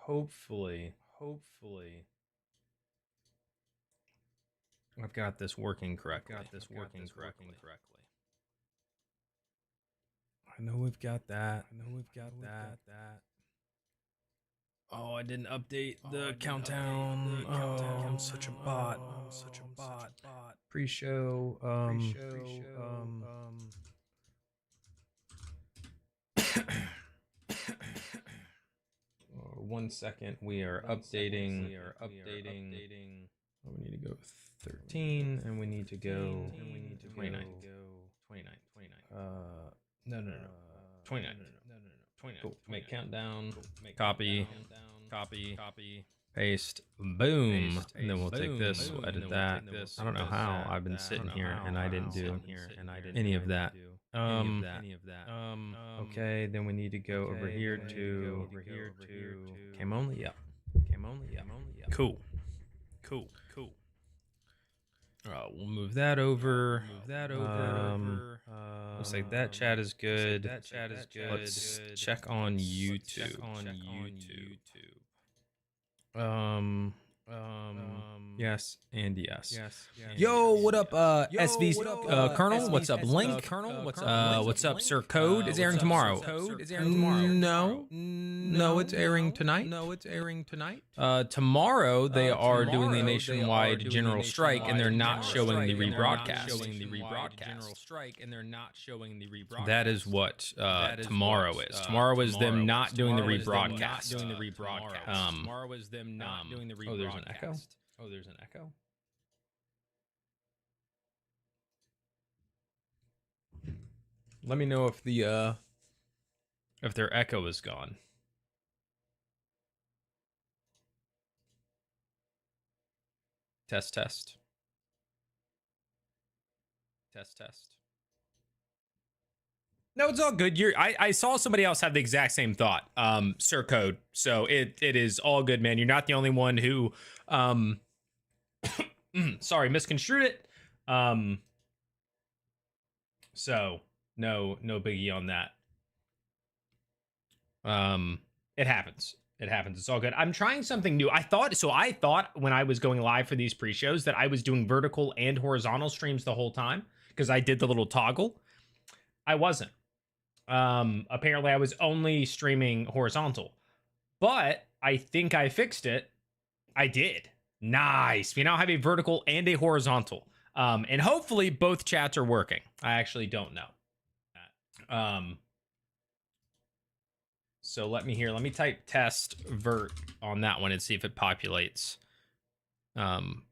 hopefully, I've got this working correctly. I know we've got that. Oh, I didn't update the countdown. Oh, I'm such a bot. Pre-show. One second. We are updating. We need to go 13, and we need to go 29. No. 29. Cool. Make countdown. Copy. Paste. Boom. And then we'll take this. We'll edit that. I don't know how I've been sitting here and I didn't do any of that. Okay. Then we need to go over here to came only. Yeah. Cool. We'll move that over. Looks like that chat is good. Let's check on YouTube. Yes and yes. Yo, what up, SV Colonel? What's up, Link? What's up, Sir Code? Is airing tomorrow. No, it's airing tonight. Tomorrow they are doing the nationwide general strike, and they're not showing the rebroadcast. That is what tomorrow is. Tomorrow is them not doing the rebroadcast. Oh, there's an echo. Let me know if the if their echo is gone. Test. No, it's all good. I saw somebody else have the exact same thought, Sir Code. So it is all good, man. You're not the only one who sorry, misconstrued it. So no biggie on that. It happens. It's all good. I'm trying something new. I thought when I was going live for these pre-shows that I was doing vertical and horizontal streams the whole time because I did the little toggle. I wasn't. Apparently I was only streaming horizontal, but I think I fixed it. I did. Nice. We now have a vertical and a horizontal. And hopefully both chats are working. I actually don't know. So let me type test vert on that one and see if it populates in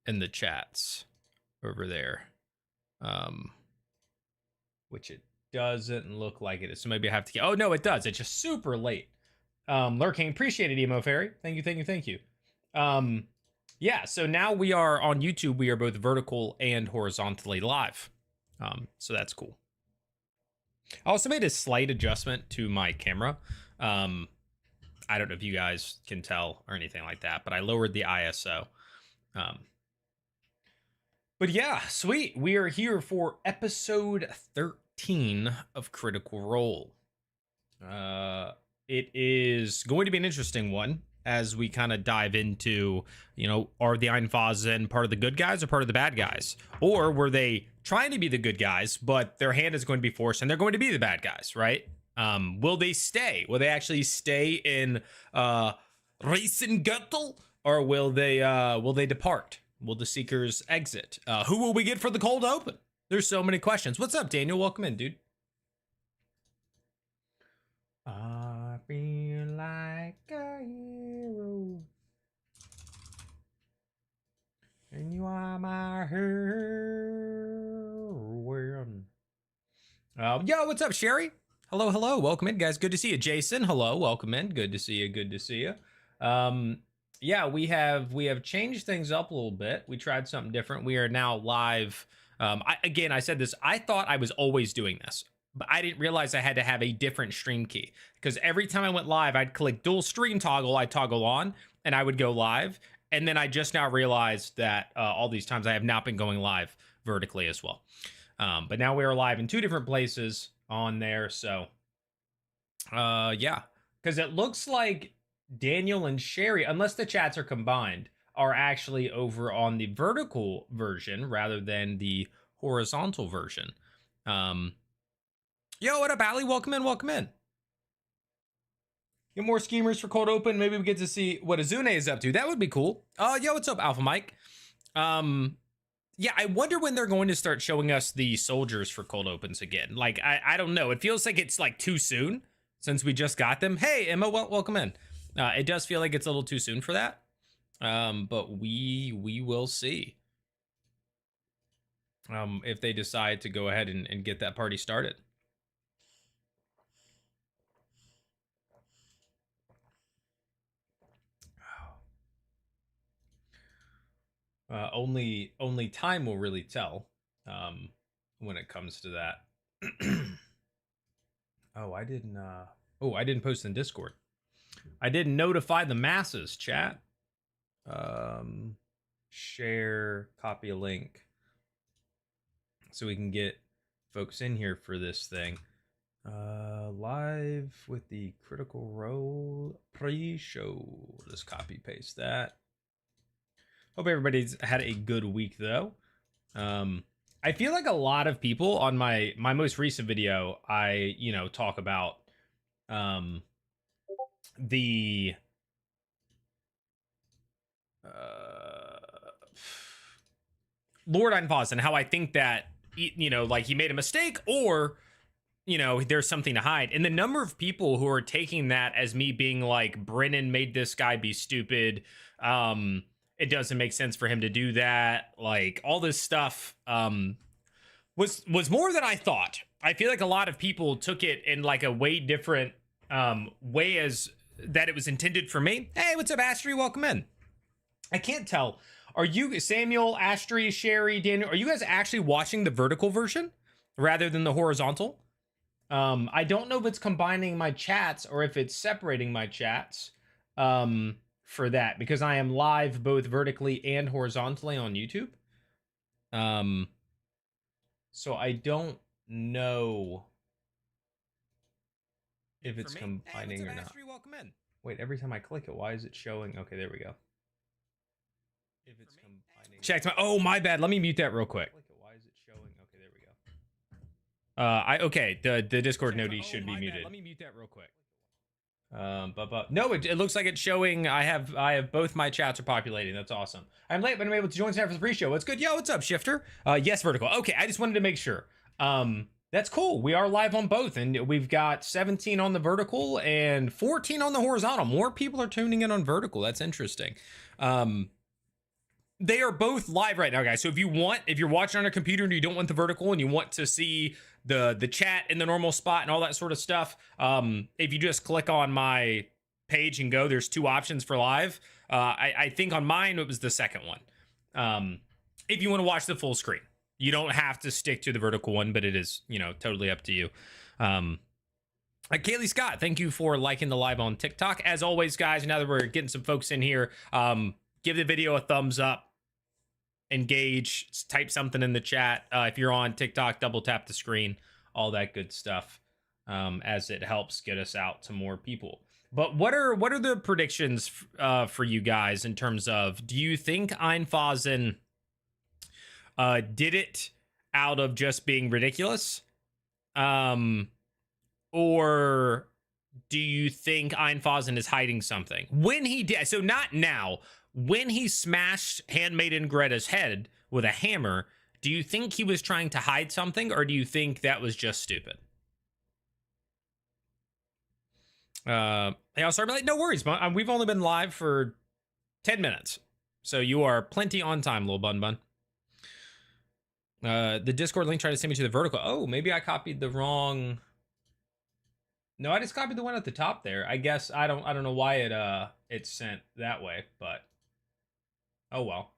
the chats over there. Which it doesn't look like it is. So maybe I have to get, oh no, it does. It's just super late. Lurking, appreciate it, Emo Fairy. Thank you. Yeah, so now we are on YouTube. We are both vertical and horizontally live. So that's cool. I also made a slight adjustment to my camera. I don't know if you guys can tell or anything like that, but I lowered the ISO. But yeah, sweet. We are here for episode 13 of Critical Role. It is going to be an interesting one as we kind of dive into, are the Einfazen part of the good guys or part of the bad guys? Or were they trying to be the good guys, but their hand is going to be forced and they're going to be the bad guys, right? Will they stay? Will they actually stay in Riesengürtel? Or will they depart? Will the Seekers exit? Who will we get for the cold open? There's so many questions. What's up, Daniel? Welcome in, dude. I feel like a hero, and you are my heroine. Yo, what's up, Sherry? Hello. Welcome in, guys. Good to see you. Jason, hello. Welcome in. Good to see you. Yeah, we have changed things up a little bit. We tried something different. We are now live. I said this. I thought I was always doing this, but I didn't realize I had to have a different stream key because every time I went live, I'd click dual stream toggle. I'd toggle on and I would go live. And then I just now realized that all these times I have not been going live vertically as well. But now we are live in two different places on there. So, yeah. because it looks like Daniel and Sherry, unless the chats are combined, are actually over on the vertical version rather than the horizontal version. Yo, what up, Allie? Welcome in, welcome in. Get more schemers for cold open. Maybe we get to see what Azune is up to. That would be cool. Yo, what's up, Alpha Mike? Yeah, I wonder when they're going to start showing us the soldiers for cold opens again. Like, I don't know. It feels like it's like too soon since we just got them. Hey, Emma, welcome in. It does feel like it's a little too soon for that. But we will see. If they decide to go ahead and get that party started. Only time will really tell when it comes to that. Oh, I didn't post in Discord. I didn't notify the masses, chat. Share, copy a link so we can get folks in here for this thing. Live with the Critical Role pre-show. Let's copy paste that. Hope everybody's had a good week though. I feel like a lot of people on my most recent video, I talk about the Lord Einfos and how I think that like he made a mistake or there's something to hide. And the number of people who are taking that as me being like, Brennan made this guy be stupid. It doesn't make sense for him to do that. Like all this stuff was more than I thought. I feel like a lot of people took it in like a way different way as that it was intended for me. Hey, what's up, Astri? Welcome in. I can't tell. Are you, Samuel, Astri, Sherry, Daniel, are you guys actually watching the vertical version rather than the horizontal? I don't know if it's combining my chats or if it's separating my chats for that, because I am live both vertically and horizontally on YouTube. So I don't know if it's combining or not. Welcome in. Wait, every time I click it, why is it showing? Okay, there we go. If it's combining. Check my. Oh, my bad. Let me mute that real quick. Why is it showing? Okay, there we go. Okay. The Discord noti should be muted. Let me mute that real quick. No, it looks like it's showing. I have both my chats are populating. That's awesome. I'm late, but I'm able to join tonight for the pre-show. What's good? Yo, what's up, Shifter? Yes, vertical. Okay, I just wanted to make sure. That's cool. We are live on both, and we've got 17 on the vertical and 14 on the horizontal. More people are tuning in on vertical. That's interesting. They are both live right now, guys. So if you're watching on a computer and you don't want the vertical and you want to see the chat in the normal spot and all that sort of stuff, if you just click on my page and go, there's two options for live. I think on mine it was the second one. If you want to watch the full screen, you don't have to stick to the vertical one, but it is totally up to you. Kaylee Scott, thank you for liking the live on TikTok. As always, guys, now that we're getting some folks in here, give the video a thumbs up. Engage, type something in the chat. If you're on TikTok, double tap the screen, all that good stuff, as it helps get us out to more people. But what are the predictions for you guys in terms of, do you think Einfausen did it out of just being ridiculous? Or do you think Einfausen is hiding something? When he did, so not now, when he smashed Handmaiden Greta's head with a hammer, do you think he was trying to hide something, or do you think that was just stupid? Hey, I'll start like, no worries, but we've only been live for 10 minutes, so you are plenty on time, little bun. The Discord link tried to send me to the vertical. Oh, maybe I copied the wrong. No, I just copied the one at the top there. I guess I don't know why it's sent that way, but oh well.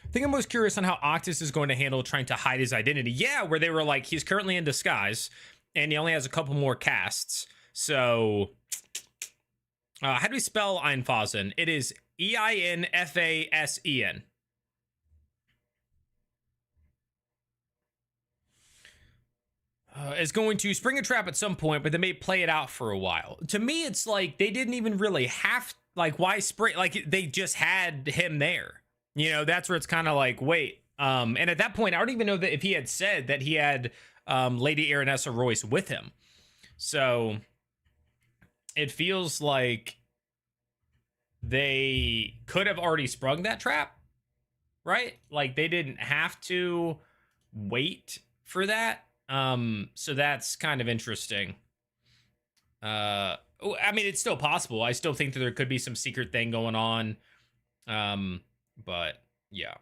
I think I'm most curious on how Octus is going to handle trying to hide his identity. Yeah, where they were like, he's currently in disguise, and he only has a couple more casts. So How do we spell Einfasen? It is Einfasen. Is going to spring a trap at some point, but they may play it out for a while. To me, it's like they didn't even really have, like, why spring? Like, they just had him there. You know, that's where it's kind of like, wait. And at that point, I don't even know that if he had said that he had Lady Aranessa Royce with him. So it feels like they could have already sprung that trap, right? Like, they didn't have to wait for that. So that's kind of interesting. I mean, it's still possible. I still think that there could be some secret thing going on. But yeah.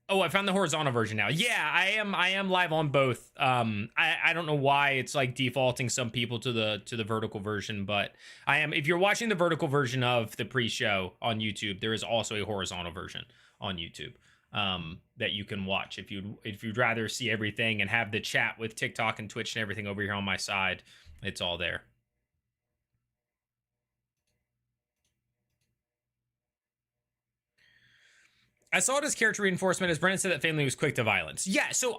Oh, I found the horizontal version now. Yeah, I am live on both. I don't know why it's like defaulting some people to the vertical version, but I am. If you're watching the vertical version of the pre-show on YouTube, there is also a horizontal version on YouTube that you can watch if you'd rather see everything and have the chat with TikTok and Twitch and everything over here on my side. It's all there. I saw it as character reinforcement, as Brennan said that family was quick to violence. Yeah, so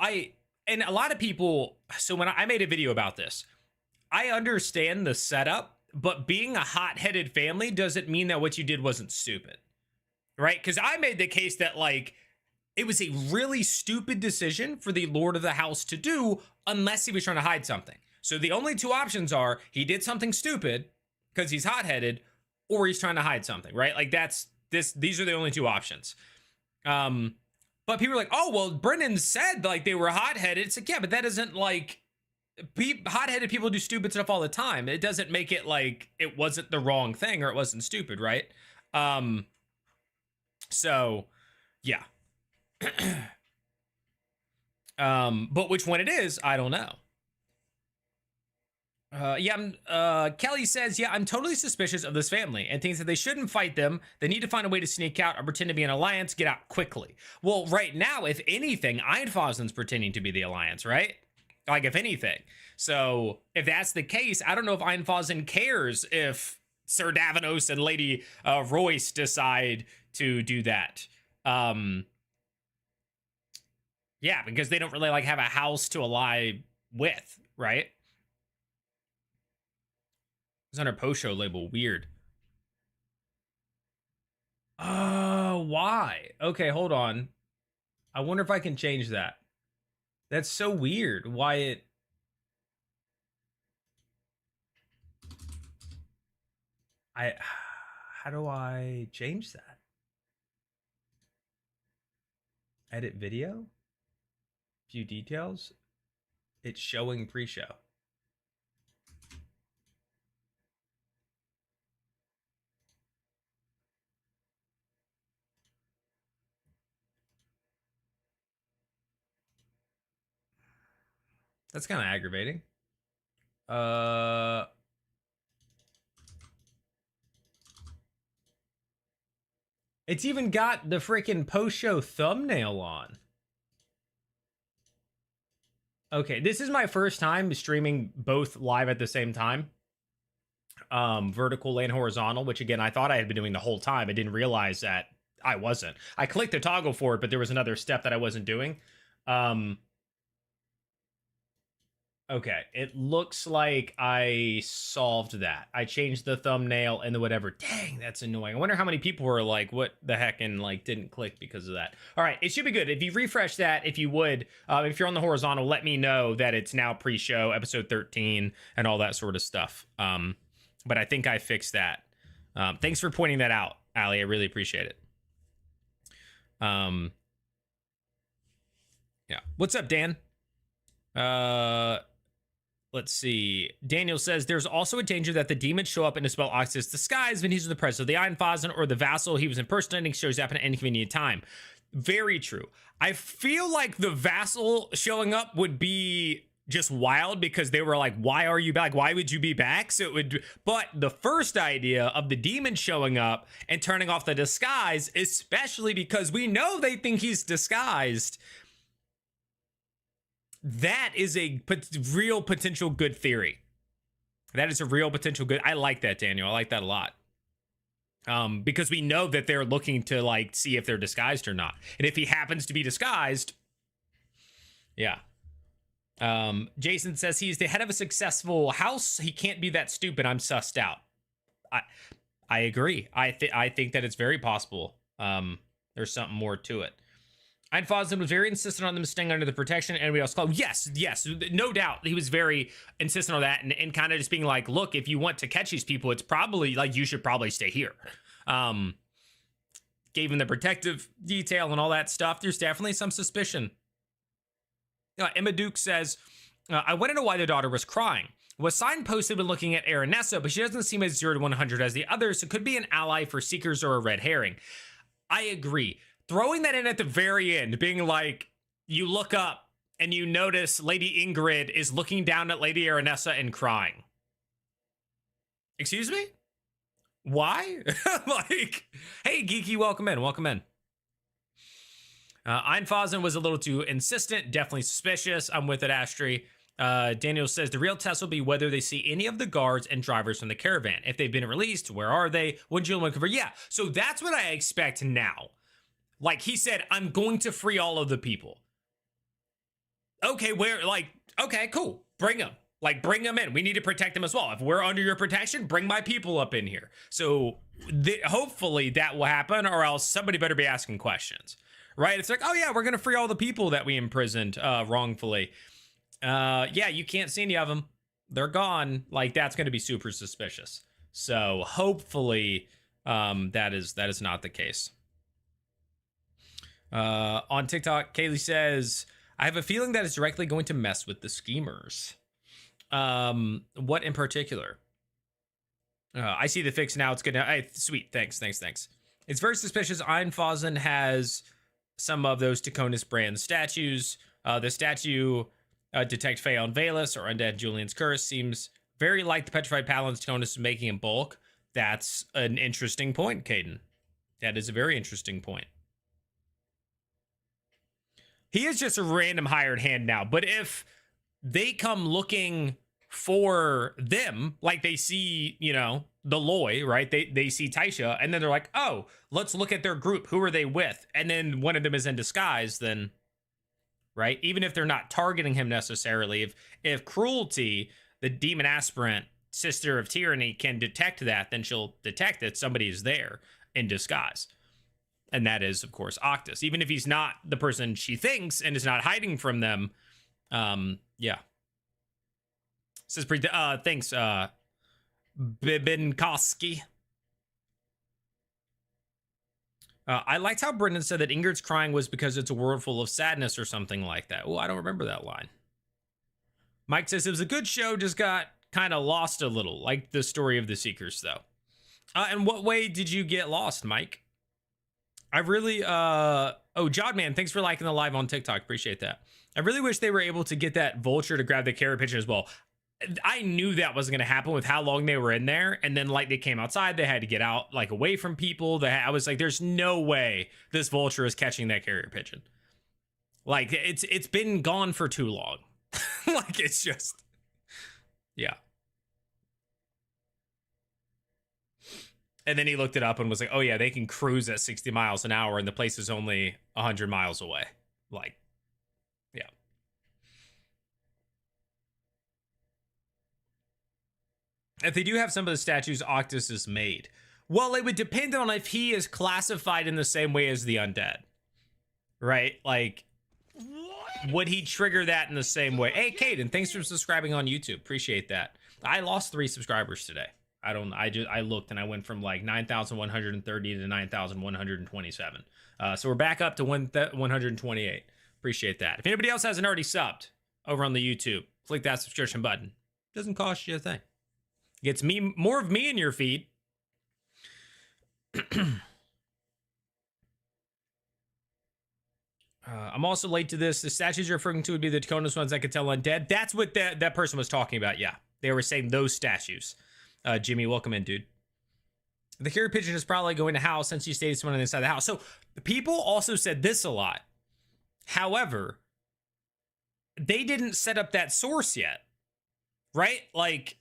and a lot of people, so when I made a video about this, I understand the setup, but being a hot-headed family doesn't mean that what you did wasn't stupid, right? Because I made the case that, like, it was a really stupid decision for the Lord of the House to do unless he was trying to hide something. So the only two options are he did something stupid because he's hot-headed, or he's trying to hide something, right? Like, these are the only two options. But people are like, oh, well, Brennan said like they were hot-headed. It's like, yeah, but that doesn't, like, hot-headed people do stupid stuff all the time. It doesn't make it like it wasn't the wrong thing or it wasn't stupid, right? So yeah. But which one it is, I don't know. Kelly says, yeah, I'm totally suspicious of this family and thinks that they shouldn't fight them. They need to find a way to sneak out or pretend to be an alliance, get out quickly. Well, right now, if anything, Einfasen's pretending to be the alliance, right? Like, if anything. So if that's the case, I don't know if Einfasen cares if Sir Davos and Lady Royce decide to do that. Yeah, because they don't really like have a house to ally with, right? It's under post-show label. Weird. Oh, why? Okay, hold on. I wonder if I can change that. That's so weird. Why it... How do I change that? Edit video? View details? It's showing pre-show. That's kind of aggravating. It's even got the freaking post-show thumbnail on. Okay, this is my first time streaming both live at the same time. Vertical and horizontal, which again, I thought I had been doing the whole time. I didn't realize that I wasn't. I clicked the toggle for it, but there was another step that I wasn't doing. Okay, it looks like I solved that. I changed the thumbnail and the whatever. Dang, that's annoying. I wonder how many people were like, what the heck, and like didn't click because of that. All right, it should be good. If you refresh that, if you would, if you're on the horizontal, let me know that it's now pre-show, episode 13, and all that sort of stuff. But I think I fixed that. Thanks for pointing that out, Ali. I really appreciate it. Yeah. What's up, Dan? Let's see. Daniel says there's also a danger that the demons show up in a spell Oxus disguise when he's in the presence of the Einfasen or the vassal he was impersonating shows up at an inconvenient time. Very true. I feel like the vassal showing up would be just wild because they were like, why are you back? Why would you be back? So it would, but the first idea of the demon showing up and turning off the disguise, especially because we know they think he's disguised, that is a real potential good theory. That is a real potential good. I like that, Daniel. I like that a lot. Because we know that they're looking to like see if they're disguised or not. And if he happens to be disguised, yeah. Jason says he's the head of a successful house. He can't be that stupid. I'm sussed out. I agree. I think that it's very possible. There's something more to it. Einfosden was very insistent on them staying under the protection, and we also yes, no doubt. He was very insistent on that, and kind of just being like, look, if you want to catch these people, it's probably like you should probably stay here. Gave him the protective detail and all that stuff. There's definitely some suspicion. Emma Duke says, I want to know why the daughter was crying. Was signposted when looking at Aranessa, but she doesn't seem as 0 to 100 as the others, so could be an ally for Seekers or a red herring. I agree. Throwing that in at the very end, being like, you look up and you notice Lady Ingrid is looking down at Lady Aranessa and crying. Excuse me? Why? Like, hey, Geeky, welcome in, welcome in. Einfosden was a little too insistent, definitely suspicious. I'm with it, Astri. Daniel says the real test will be whether they see any of the guards and drivers from the caravan. If they've been released, where are they? When Jill went over, yeah. So that's what I expect now. Like he said, I'm going to free all of the people. Okay, where? Like, okay, cool. Bring them. Like, bring them in. We need to protect them as well. If we're under your protection, bring my people up in here. So hopefully that will happen, or else somebody better be asking questions, right? It's like, oh yeah, we're gonna free all the people that we imprisoned wrongfully. Yeah, you can't see any of them. They're gone. Like, that's going to be super suspicious. So hopefully that is not the case. On TikTok, Kaylee says, I have a feeling that it's directly going to mess with the schemers. What in particular? I see the fix now. It's good now. Sweet. Thanks. It's very suspicious. Einfosden has some of those Taconis brand statues. The statue Detect Fae on Valus or Undead Julian's Curse seems very like the Petrified Paladins Taconis is making in bulk. That's an interesting point, Caden. That is a very interesting point. He is just a random hired hand now, but if they come looking for them, like they see, you know, the Loy, right? They see Taisha, and then they're like, oh, let's look at their group. Who are they with? And then one of them is in disguise, then, right? Even if they're not targeting him necessarily, if Cruelty, the demon aspirant, sister of tyranny, can detect that, then she'll detect that somebody is there in disguise. And that is, of course, Octus. Even if he's not the person she thinks and is not hiding from them, yeah. Says thanks, Bibinkoski. I liked how Brendan said that Ingrid's crying was because it's a world full of sadness or something like that. Oh, I don't remember that line. Mike says it was a good show, just got kind of lost a little, like the story of the Seekers, though. In what way did you get lost, Mike? I really, oh, Jodman, thanks for liking the live on TikTok. Appreciate that. I really wish they were able to get that vulture to grab the carrot pigeon as well. I knew that wasn't going to happen with how long they were in there. And then like they came outside, they had to get out like away from people. I was like, there's no way this vulture is catching that carrier pigeon. Like it's been gone for too long. Like it's just, yeah. And then he looked it up and was like, oh yeah, they can cruise at 60 miles an hour and the place is only 100 miles away. Like, yeah. If they do have some of the statues Octus is made, well, it would depend on if he is classified in the same way as the undead, right? Like, would he trigger that in the same way? Hey, Caden, thanks for subscribing on YouTube. Appreciate that. I lost 3 subscribers today. I looked and I went from like 9,130 to 9,127. So we're back up to 128. Appreciate that. If anybody else hasn't already subbed over on the YouTube, click that subscription button. Doesn't cost you a thing. Gets me more of me in your feed. I'm also late to this. The statues you're referring to would be the Taconis ones I could tell undead. That's what that person was talking about. Yeah, they were saying those statues. Jimmy, welcome in, dude. The carrier pigeon is probably going to house since you stated someone inside the house. So people also said this a lot. However, they didn't set up that source yet, right? Like,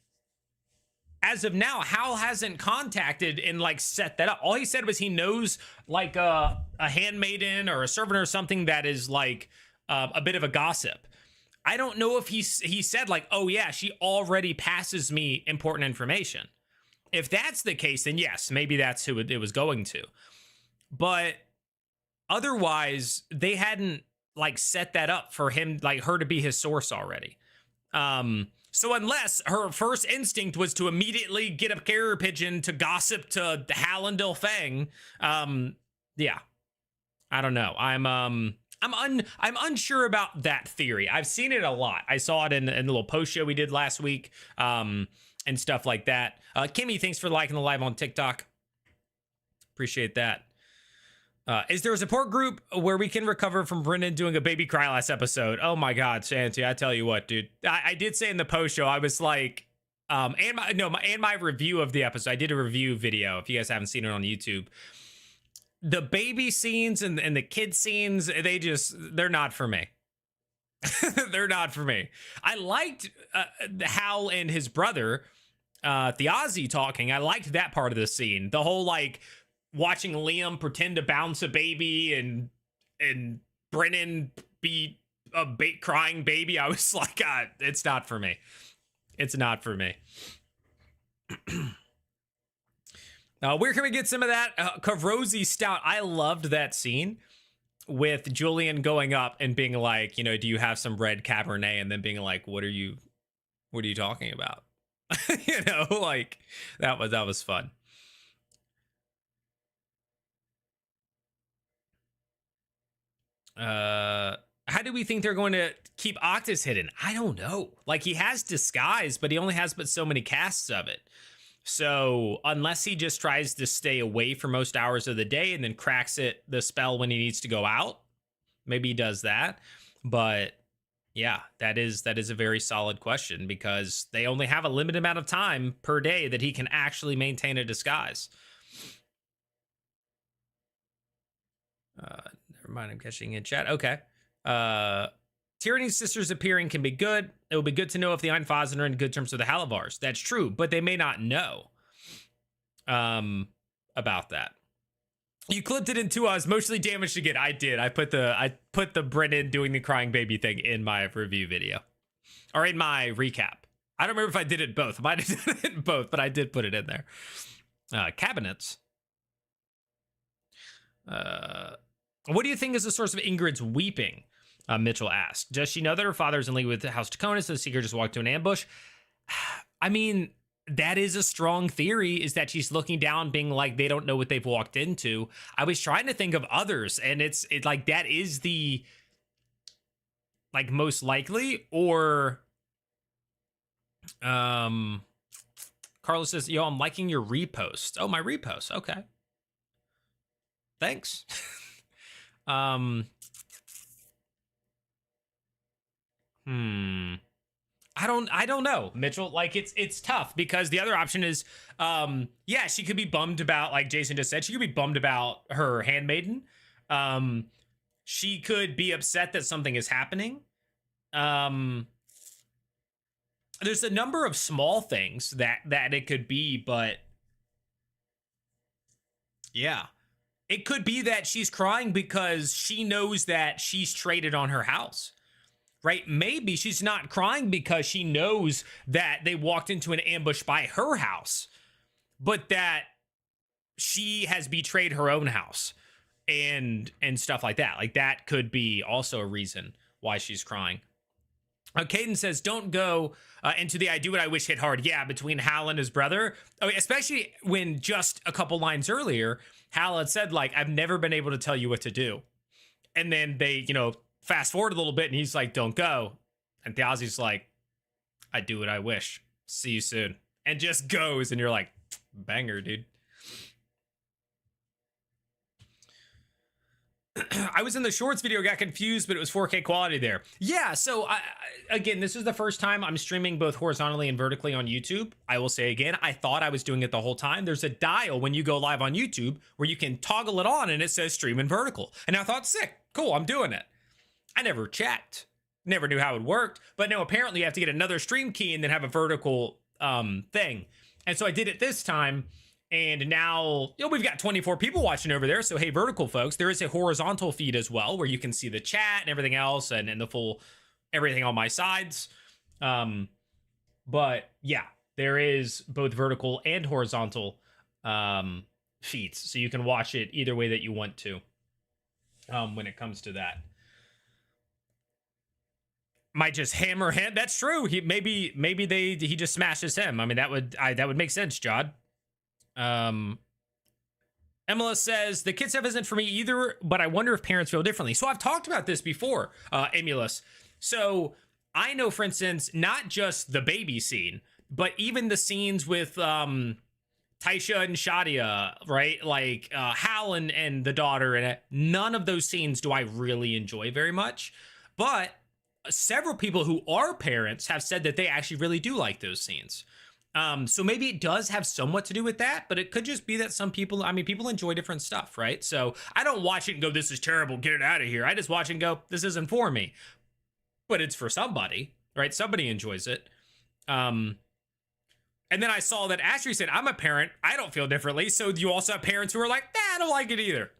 as of now, Hal hasn't contacted and like set that up. All he said was he knows like a handmaiden or a servant or something that is like a bit of a gossip. I don't know if he said like, oh yeah, she already passes me important information. If that's the case, then yes, maybe that's who it was going to. But otherwise, they hadn't like set that up for him, like her to be his source already. So unless her first instinct was to immediately get a carrier pigeon to gossip to Hal and Dilfang, yeah, I don't know. I'm unsure about that theory. I've seen it a lot. I saw it in the little post show we did last week, and stuff like that. Kimmy, thanks for liking the live on TikTok. Appreciate that. Is there a support group where we can recover from Brennan doing a baby cry last episode? Oh my God, Shanty, I tell you what, dude. I did say in the post show, I was like, and my review of the episode. I did a review video. If you guys haven't seen it on YouTube, the baby scenes and the kid scenes, they're not for me. They're not for me. I liked Hal and his brother, Thiazi, talking. I liked that part of the scene. The whole like watching Liam pretend to bounce a baby and Brennan be a crying baby. I was like, God, it's not for me. It's not for me. Where can we get some of that Kavrozi stout? I loved that scene with Julian going up and being like, you know, do you have some red Cabernet? And then being like, what are you talking about? You know, like that was fun. How do we think they're going to keep Octus hidden? I don't know. Like he has disguise, but he only has but so many casts of it. So unless he just tries to stay away for most hours of the day and then cracks the spell when he needs to go out, maybe he does that. But yeah, that is a very solid question because they only have a limited amount of time per day that he can actually maintain a disguise. Never mind, I'm catching in chat. Okay. Tyranny's sisters appearing can be good. It will be good to know if the Einfasen are in good terms with the Halavars. That's true, but they may not know about that. You clipped it in 2 hours, mostly damaged again. I did. I put the Brennan doing the crying baby thing in my review video. Or in my recap. I don't remember if I did it both. I might have done it in both, but I did put it in there. Cabinets. What do you think is the source of Ingrid's weeping? Mitchell asked. Does she know that her father's in league with House Taconis, so the Seeker just walked to an ambush? I mean, that is a strong theory, is that she's looking down being like, they don't know what they've walked into. I was trying to think of others, and it's like, that is the like most likely. Or Carlos says, yo, I'm liking your repost. Oh, my repost. Okay. Thanks. I don't know, Mitchell. Like it's tough because the other option is, yeah, she could be bummed about, like Jason just said, she could be bummed about her handmaiden. She could be upset that something is happening. There's a number of small things that it could be, but yeah. It could be that she's crying because she knows that she's traded on her house, right? Maybe she's not crying because she knows that they walked into an ambush by her house, but that she has betrayed her own house and stuff like that. Like that could be also a reason why she's crying. Caden says, don't go into the I do what I wish hit hard. Yeah, between Hal and his brother. I mean, especially when just a couple lines earlier, Hal had said, like, I've never been able to tell you what to do. And then they, fast forward a little bit and he's like, don't go. And Thiazi's like, I do what I wish. See you soon. And just goes. And you're like, banger, dude. I was in the shorts video, got confused, but it was 4K quality there. Yeah, so again, this is the first time I'm streaming both horizontally and vertically on YouTube. I will say again, I thought I was doing it the whole time. There's a dial when you go live on YouTube where you can toggle it on and it says stream in vertical. And I thought, sick, cool, I'm doing it. I never checked, never knew how it worked, but no, apparently you have to get another stream key and then have a vertical thing. And so I did it this time. And now, we've got 24 people watching over there. So, hey, vertical folks, there is a horizontal feed as well where you can see the chat and everything else and the full everything on my sides. But yeah, there is both vertical and horizontal feeds. So you can watch it either way that you want to when it comes to that. Might just hammer him. That's true. He he just smashes him. I mean, that would make sense, Jod. Emila says the kid stuff isn't for me either, but I wonder if parents feel differently. So I've talked about this before, Emulus. So I know, for instance, not just the baby scene, but even the scenes with Taisha and Shadia, right? Like Hal and the daughter, and none of those scenes do I really enjoy very much. But several people who are parents have said that they actually really do like those scenes. So maybe it does have somewhat to do with that, but it could just be that some people, people enjoy different stuff, right? So I don't watch it and go, this is terrible, get it out of here. I just watch it and go, this isn't for me. But it's for somebody, right? Somebody enjoys it. And then I saw that Ashley said, I'm a parent, I don't feel differently. So you also have parents who are like, I don't like it either.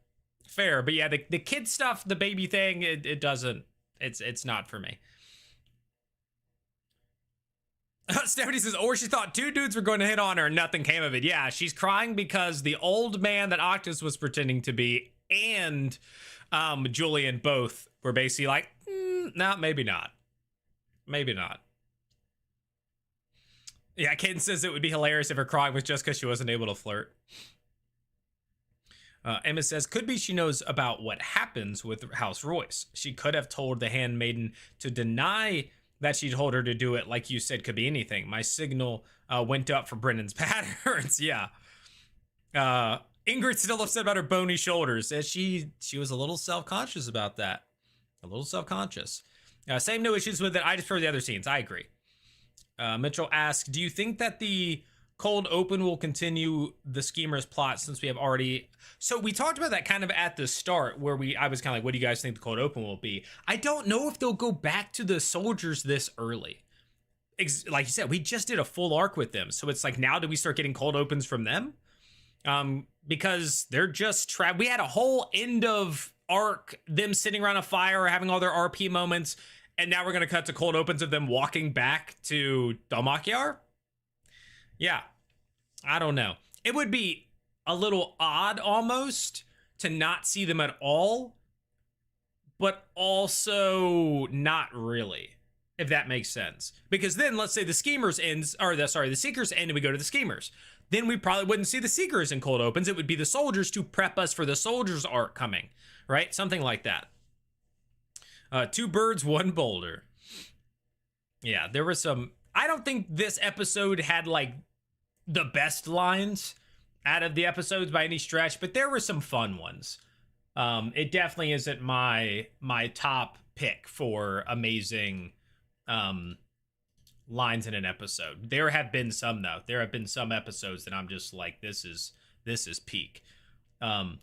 Fair, but yeah, the kid stuff, the baby thing, it doesn't, it's not for me. Stephanie says, or she thought two dudes were going to hit on her and nothing came of it. Yeah, she's crying because the old man that Octus was pretending to be and Julian both were basically like, no, maybe not. Maybe not. Yeah, Kaden says it would be hilarious if her crying was just because she wasn't able to flirt. Emma says, could be she knows about what happens with House Royce. She could have told the handmaiden to deny that she told her to do it. Like you said, could be anything. My signal went up for Brendan's patterns. Yeah. Ingrid's still upset about her bony shoulders. She was a little self-conscious about that. A little self-conscious. Same no issues with it. I just prefer the other scenes. I agree. Mitchell asks, do you think that the cold open will continue the schemer's plot since we have already... So we talked about that kind of at the start where I was kind of like, what do you guys think the cold open will be? I don't know if they'll go back to the soldiers this early. Like you said, we just did a full arc with them. So it's like, now do we start getting cold opens from them? Because they're just trapped. We had a whole end of arc, them sitting around a fire, having all their RP moments. And now we're going to cut to cold opens of them walking back to Dalmakyar. Yeah, I don't know. It would be a little odd almost to not see them at all, but also not really, if that makes sense. Because then let's say the Schemers ends, or the Seekers end and we go to the Schemers. Then we probably wouldn't see the Seekers in cold opens. It would be the soldiers to prep us for the soldiers arc coming, right? Something like that. Two birds, one boulder. Yeah, there was some... I don't think this episode had like the best lines out of the episodes by any stretch, but there were some fun ones. It definitely isn't my top pick for amazing lines in an episode. There have been some though. There have been some episodes that I'm just like, this is peak.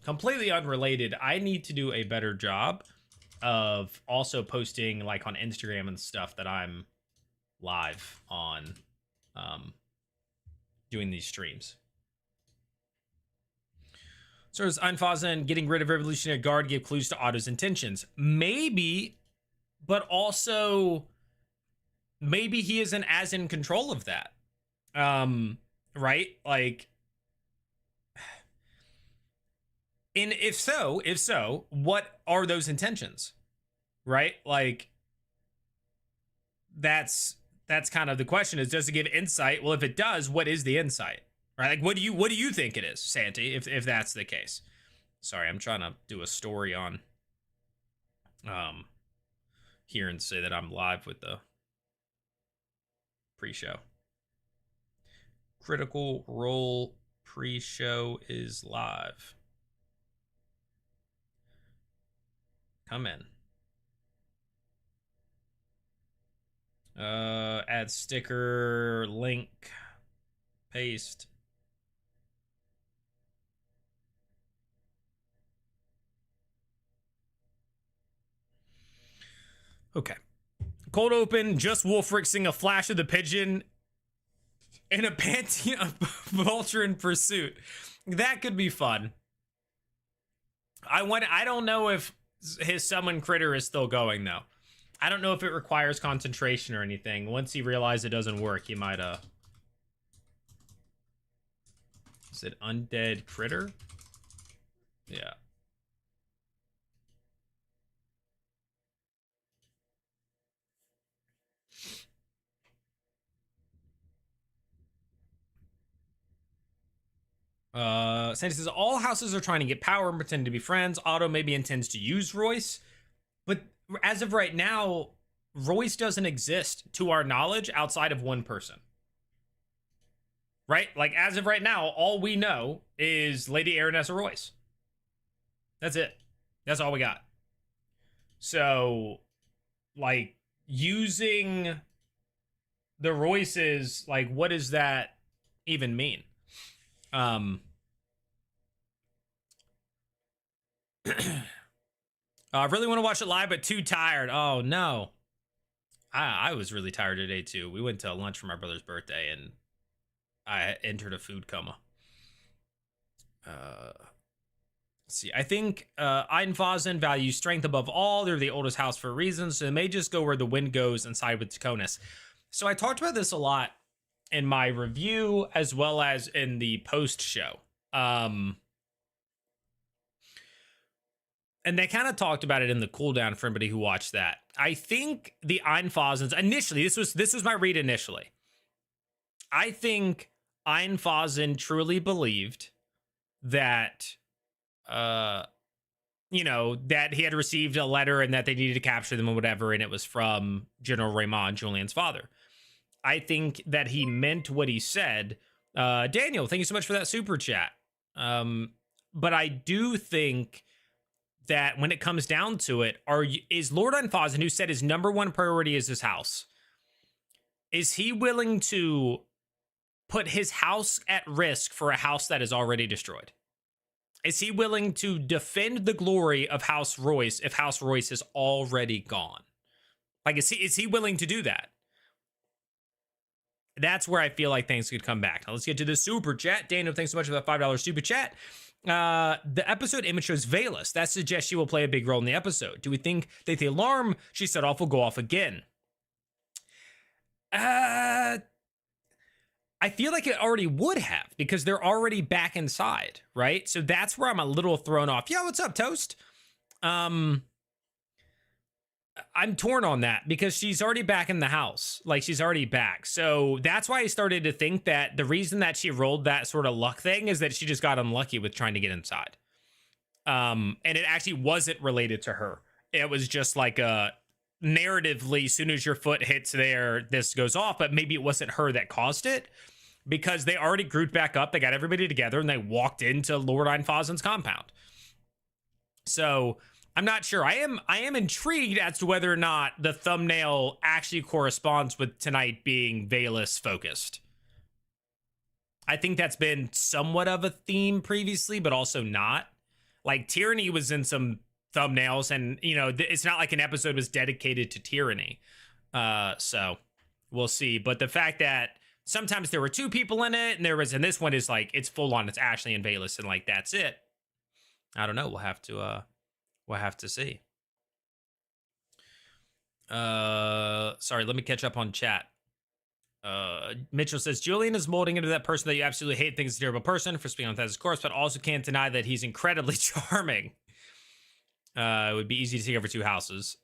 Completely unrelated. I need to do a better job of also posting like on Instagram and stuff that I'm live on doing these streams. So is Anfazen getting rid of Revolutionary Guard give clues to Otto's intentions? Maybe, but also maybe he isn't as in control of that. Right? Like, and if so, what are those intentions? Right? Like, that's kind of the question, is does it give insight? Well, if it does, what is the insight? Right? Like, what do you think it is, Santi, if that's the case? Sorry, I'm trying to do a story on here and say that I'm live with the pre-show. Critical Role pre-show is live. Come in. Add sticker, link, paste. Okay. Cold open, just Wolfric seeing a flash of the pigeon In a panty of vulture in pursuit. That could be fun. I don't know if his summon critter is still going though. I don't know if it requires concentration or anything. Once he realizes it doesn't work, he might is it undead critter? Yeah. Sandy says all houses are trying to get power and pretend to be friends. Otto maybe intends to use Royce, but as of right now, Royce doesn't exist to our knowledge outside of one person. Right? Like as of right now, all we know is Lady Aranessa Royce. That's it. That's all we got. So, like using the Royces, like what does that even mean? I really want to watch it live, but too tired. Oh no. I was really tired today too. We went to lunch for my brother's birthday and I entered a food coma. Let's see. I think Einfazen values strength above all. They're the oldest house for a reason, so they may just go where the wind goes and side with Taconis. So I talked about this a lot in my review as well as in the post show. And they kind of talked about it in the cooldown for anybody who watched that. I think the Einfazens initially, this was my read initially. I think Einfazen truly believed that you know, that he had received a letter and that they needed to capture them or whatever, and it was from General Raymond, Julian's father. I think that he meant what he said. Daniel, thank you so much for that super chat. But I do think that when it comes down to it, is Lord Unfazen, who said his number one priority is his house, is he willing to put his house at risk for a house that is already destroyed? Is he willing to defend the glory of House Royce if House Royce is already gone? Like, is he willing to do that? That's where I feel like things could come back. Now let's get to the super chat. Daniel, thanks so much for that $5 super chat. The episode image shows Valus. That suggests she will play a big role in the episode. Do we think that the alarm she set off will go off again? I feel like it already would have because they're already back inside, right? So that's where I'm a little thrown off. Yo, what's up, Toast? I'm torn on that because she's already back in the house. Like, she's already back. So that's why I started to think that the reason that she rolled that sort of luck thing is that she just got unlucky with trying to get inside. And it actually wasn't related to her. It was just like narratively, as soon as your foot hits there, this goes off. But maybe it wasn't her that caused it because they already grouped back up. They got everybody together and they walked into Lord Einfazen's compound. So I'm not sure. I am intrigued as to whether or not the thumbnail actually corresponds with tonight being Valus focused. I think that's been somewhat of a theme previously, but also not. Like, Tyranny was in some thumbnails, and, you know, it's not like an episode was dedicated to Tyranny. So we'll see. But the fact that sometimes there were two people in it, and this one is like, it's full on, it's Ashley and Valus, and like, that's it. I don't know. We'll have to see. Sorry, let me catch up on chat. Mitchell says Julian is molding into that person that you absolutely hate, thinks is a terrible person for speaking on Thad's course, but also can't deny that he's incredibly charming. It would be easy to take over two houses.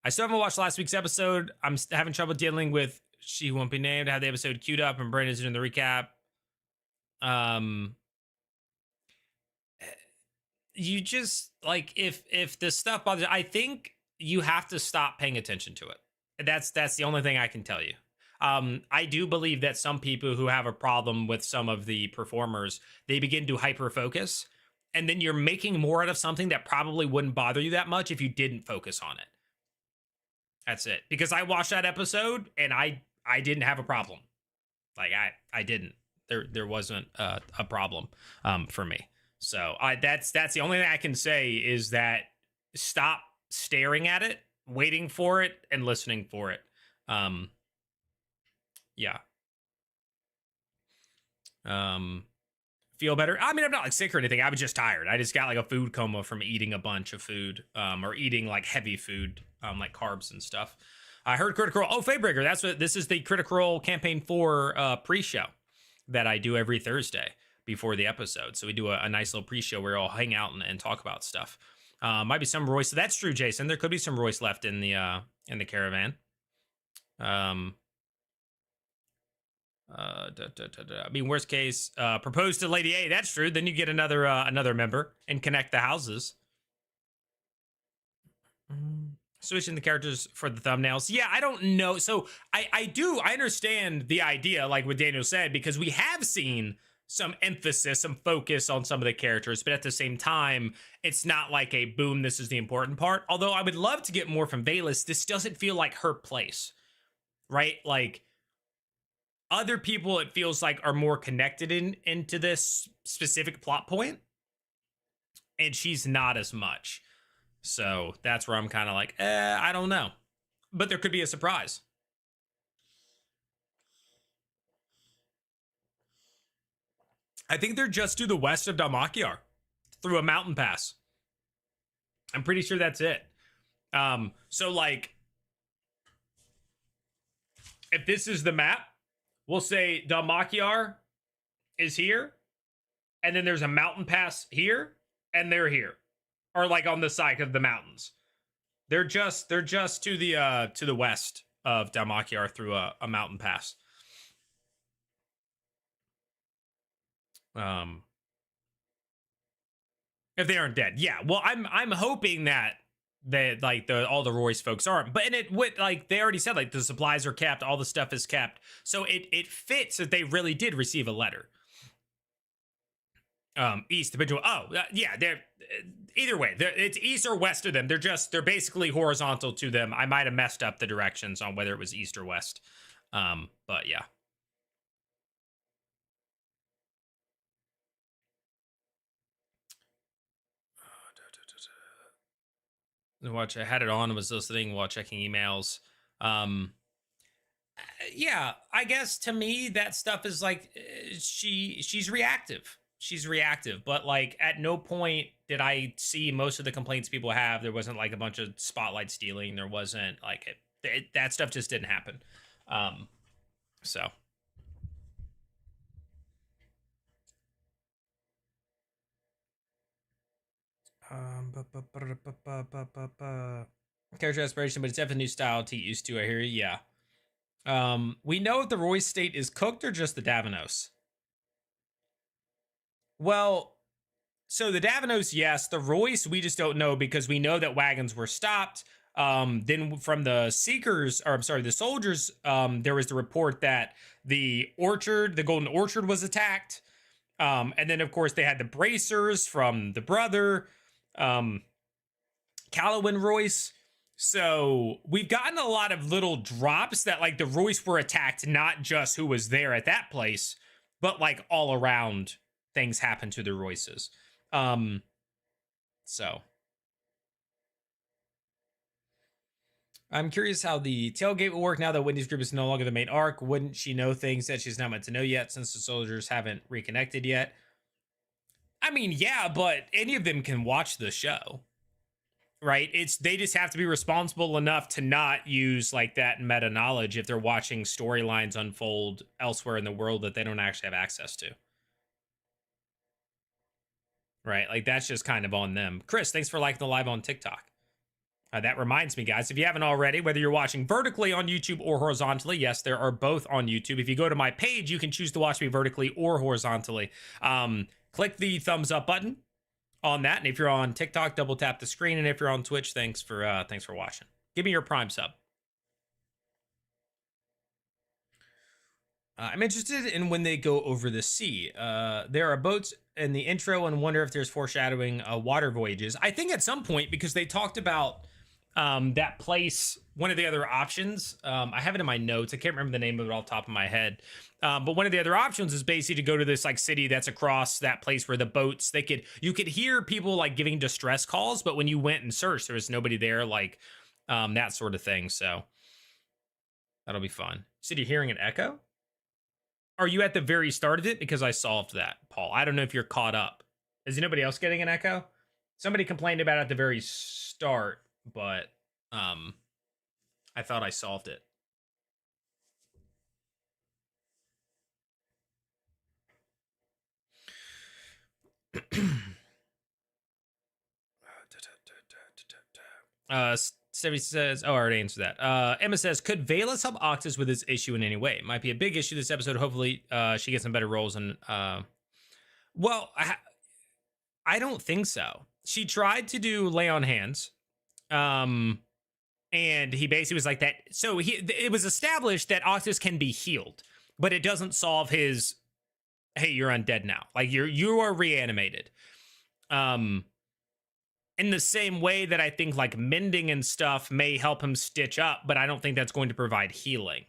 I still haven't watched last week's episode. I'm having trouble dealing with She Won't Be Named. I have the episode queued up and Brandon's doing the recap. You just, like, if the stuff bothers, I think you have to stop paying attention to it. That's the only thing I can tell you. I do believe that some people who have a problem with some of the performers, they begin to hyper focus, and then you're making more out of something that probably wouldn't bother you that much if you didn't focus on it. That's it. Because I watched that episode and I didn't have a problem. Like, I didn't. There wasn't a problem for me. So that's the only thing I can say is that stop staring at it, waiting for it, and listening for it. Yeah. Feel better. I mean, I'm not like sick or anything. I was just tired. I just got like a food coma from eating a bunch of food, or eating like heavy food, like carbs and stuff. I heard Critical Role. Oh, Fadebreaker. That's what this is, the Critical Role campaign for pre-show that I do every Thursday before the episode. So we do a nice little pre-show where we all hang out and talk about stuff. Might be some Royce. So that's true, Jason. There could be some Royce left in the caravan. I mean, worst case, propose to Lady A. That's true. Then you get another member and connect the houses. Switching the characters for the thumbnails. Yeah, I don't know. So I understand the idea, like what Daniel said, because we have seen some emphasis, some focus on some of the characters, but at the same time, it's not like a boom, this is the important part. Although I would love to get more from Valus. This doesn't feel like her place, right? Like other people, it feels like, are more connected into this specific plot point, and she's not as much. So that's where I'm kind of like, I don't know, but there could be a surprise. I think they're just to the west of Damakiar through a mountain pass. I'm pretty sure that's it. So like, if this is the map, we'll say Damakiar is here, and then there's a mountain pass here, and they're here, or like on the side of the mountains. They're just to the west of Damakiar through a mountain pass. If they aren't dead, yeah. Well, I'm hoping that like all the Royce folks aren't, but and it would, like they already said, like the supplies are kept, all the stuff is kept, so it fits that they really did receive a letter. East habitual. Oh, yeah. They're either way. It's east or west of them. They're basically horizontal to them. I might have messed up the directions on whether it was east or west. But yeah. Watch. I had it on and was listening while checking emails. Yeah, I guess to me that stuff is like she's reactive. She's reactive, but like at no point did I see most of the complaints people have. There wasn't like a bunch of spotlight stealing. There wasn't like that stuff just didn't happen. So character aspiration, but it's definitely a new style to get used to. I hear you. Yeah. We know if the Royce state is cooked or just the Davanos. Well, so the Davanos, yes. The Royce, we just don't know because we know that wagons were stopped. Then from the Seekers, or I'm sorry, the soldiers, there was the report that the orchard, the Golden Orchard, was attacked. And then of course they had the bracers from the brother, Callowin Royce. So we've gotten a lot of little drops that like the Royce were attacked, not just who was there at that place, but like all around things happened to the Royces. So I'm curious how the tailgate will work now that Whitney's group is no longer the main arc. Wouldn't she know things that she's not meant to know yet since the soldiers haven't reconnected yet? I mean, yeah, but any of them can watch the show, right? They just have to be responsible enough to not use like that meta knowledge if they're watching storylines unfold elsewhere in the world that they don't actually have access to. Right? Like that's just kind of on them. Chris, thanks for liking the live on TikTok. That reminds me, guys, if you haven't already, whether you're watching vertically on YouTube or horizontally, yes, there are both on YouTube. If you go to my page, you can choose to watch me vertically or horizontally. Click the thumbs up button on that, and if you're on TikTok, double tap the screen, and if you're on Twitch, thanks for watching. Give me your Prime sub. I'm interested in when they go over the sea. There are boats in the intro, and wonder if there's foreshadowing water voyages. I think at some point, because they talked about that place, one of the other options. I have it in my notes. I can't remember the name of it off the top of my head. But one of the other options is basically to go to this like city that's across that place where the boats, you could hear people like giving distress calls, but when you went and searched, there was nobody there, like that sort of thing. So that'll be fun. You said you're hearing an echo? Are you at the very start of it? Because I solved that, Paul. I don't know if you're caught up. Is anybody else getting an echo? Somebody complained about it at the very start, but I thought I solved it. Stevie says, oh, I already answered that. Emma says, could Vela help Octus with his issue in any way? Might be a big issue this episode. Hopefully, she gets some better roles. And well, I don't think so. She tried to do lay on hands, and he basically was like that. So it was established that Octus can be healed, but it doesn't solve his, hey, you're undead now. Like you are reanimated. In the same way that I think like mending and stuff may help him stitch up, but I don't think that's going to provide healing.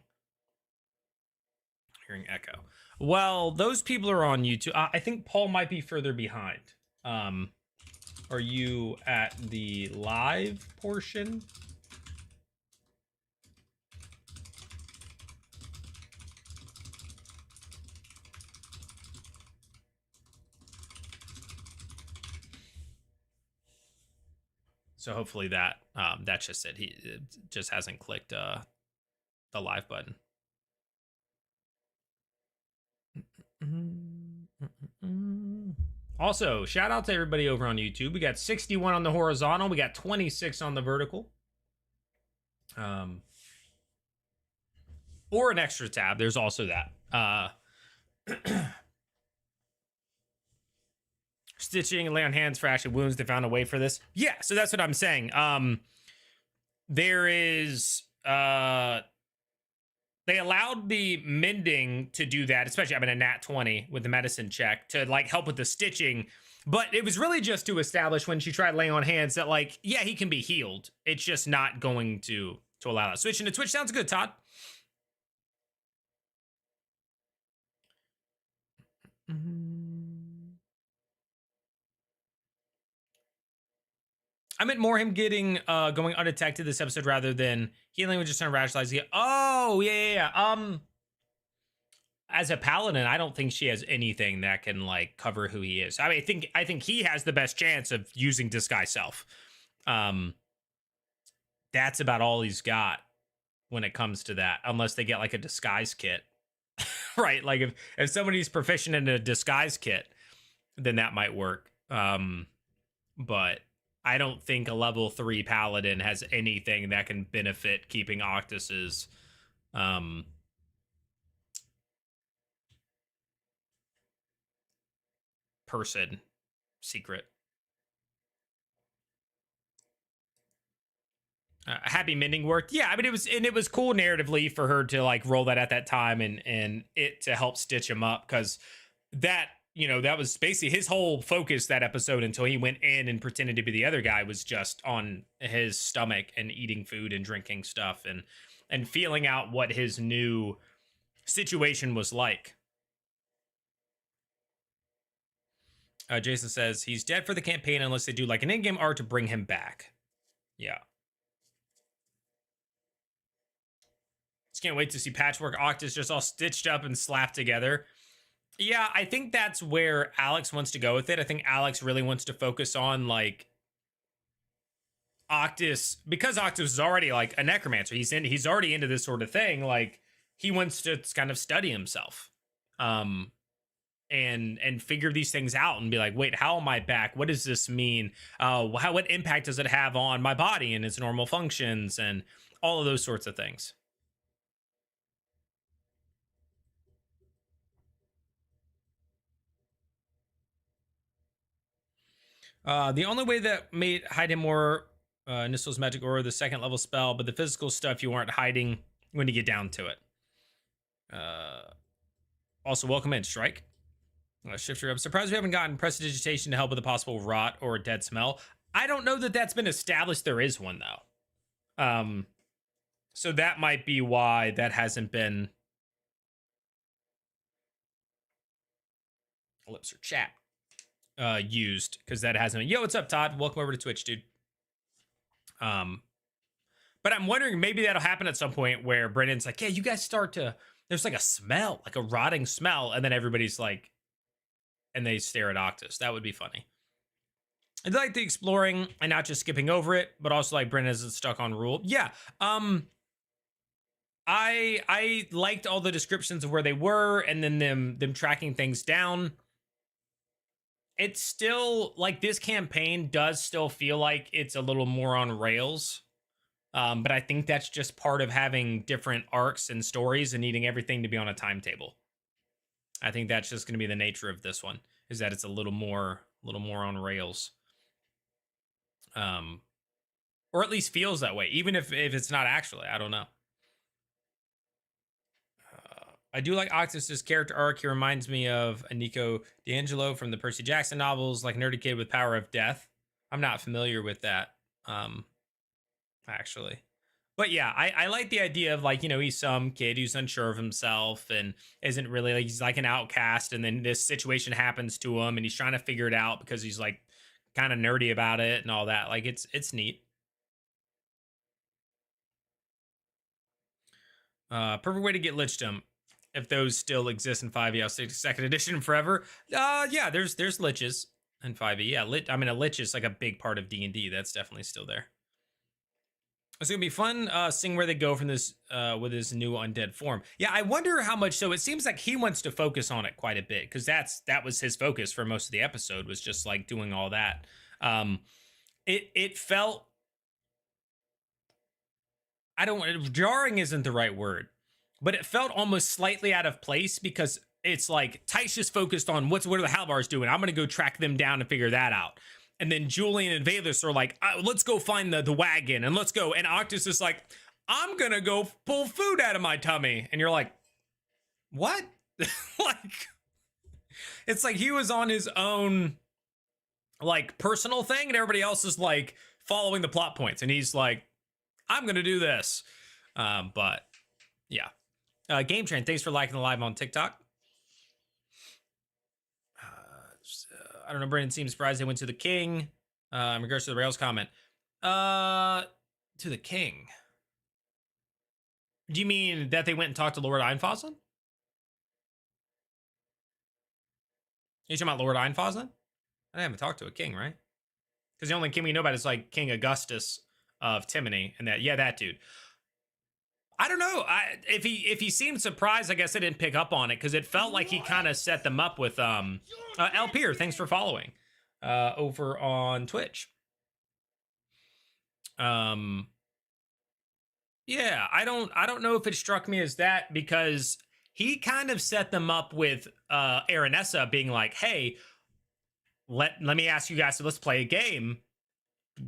Hearing echo. Well, those people are on YouTube. I think Paul might be further behind. Are you at the live portion? So hopefully that that's just it. He just hasn't clicked the live button. Also, shout out to everybody over on YouTube. We got 61 on the horizontal. We got 26 on the vertical. Or an extra tab. There's also that. Stitching and lay on hands for actual wounds. They found a way for this. Yeah, so that's what I'm saying. There is they allowed the mending to do that, especially I'm in a nat 20 with the medicine check to like help with the stitching. But it was really just to establish when she tried laying on hands that like, yeah, he can be healed. It's just not going to allow that. Switching to Twitch sounds good, Todd. I meant more him getting going undetected this episode rather than healing was just trying to rationalize the. Oh yeah. As a paladin, I don't think she has anything that can like cover who he is. I mean, I think he has the best chance of using disguise self. That's about all he's got when it comes to that, unless they get like a disguise kit, right? Like if somebody's proficient in a disguise kit, then that might work. But I don't think a level 3 paladin has anything that can benefit keeping Octus's person secret. Happy mending worked. Yeah, I mean it was cool narratively for her to like roll that at that time and it to help stitch him up, because that, you know, that was basically his whole focus that episode until he went in and pretended to be the other guy, was just on his stomach and eating food and drinking stuff and feeling out what his new situation was like. Jason says he's dead for the campaign unless they do like an in-game art to bring him back. Yeah. Just can't wait to see Patchwork Octus just all stitched up and slapped together. Yeah, I think that's where Alex wants to go with it. I think Alex really wants to focus on like Octus, because Octus is already like a necromancer. He's already into this sort of thing. Like he wants to kind of study himself, and figure these things out and be like, wait, how am I back? What does this mean? What impact does it have on my body and its normal functions and all of those sorts of things. The only way that made hide him more Nistel's magic aura, the second level spell, but the physical stuff you aren't hiding when you get down to it. Also, welcome in, Strike. Shifter, I'm surprised we haven't gotten prestidigitation to help with a possible rot or a dead smell. I don't know that that's been established. There is one though. So that might be why that hasn't been. Lips or chat. Used, because that hasn't been. Yo, what's up, Todd? Welcome over to Twitch, dude. But I'm wondering maybe that'll happen at some point where Brendan's like, yeah, you guys start to there's like a smell, like a rotting smell, and then everybody's like, and they stare at Octus. That would be funny. I like the exploring and not just skipping over it, but also like Brent isn't stuck on rule. Yeah. I liked all the descriptions of where they were and then them tracking things down. It's still like this campaign does still feel like it's a little more on rails. But I think that's just part of having different arcs and stories and needing everything to be on a timetable. I think that's just going to be the nature of this one, is that it's a little more on rails. Or at least feels that way, even if it's not actually. I don't know. I do like Octus's character arc. He reminds me of Nico D'Angelo from the Percy Jackson novels, like nerdy kid with power of death. I'm not familiar with that, actually. But yeah, I like the idea of like, you know, he's some kid who's unsure of himself and isn't really like, he's like an outcast. And then this situation happens to him and he's trying to figure it out because he's like kind of nerdy about it and all that. Like it's neat. Perfect way to get Lichdom, if those still exist in 5e. I'll say second edition forever. Yeah, there's liches in 5e. Yeah, I mean a lich is like a big part of D&D. That's definitely still there. It's gonna be fun seeing where they go from this with his new undead form. Yeah, I wonder how much. So it seems like he wants to focus on it quite a bit because that was his focus for most of the episode, was just like doing all that. It felt, I don't, jarring isn't the right word, but it felt almost slightly out of place because it's like Taisha's focused on what are the Halbars doing. I'm gonna go track them down and figure that out. And then Julian and Valus are like, let's go find the wagon and let's go. And Octus is like, I'm gonna go pull food out of my tummy. And you're like, what? Like, it's like he was on his own like personal thing and everybody else is like following the plot points. And he's like, I'm gonna do this. But yeah. Game Train, thanks for liking the live on TikTok. I don't know, Brandon seems surprised they went to the king. In regards to the Rails comment. To the king. Do you mean that they went and talked to Lord Einfossen? You talking about Lord Einfossen? I haven't talked to a king, right? Because the only king we know about is like King Augustus of Timony, and that dude. I don't know. If he seemed surprised, I guess I didn't pick up on it because it felt like he kind of set them up with El Pier. Thanks for following over on Twitch. Yeah, I don't know if it struck me as that because he kind of set them up with Aranessa being like, hey, let me ask you guys, so let's play a game.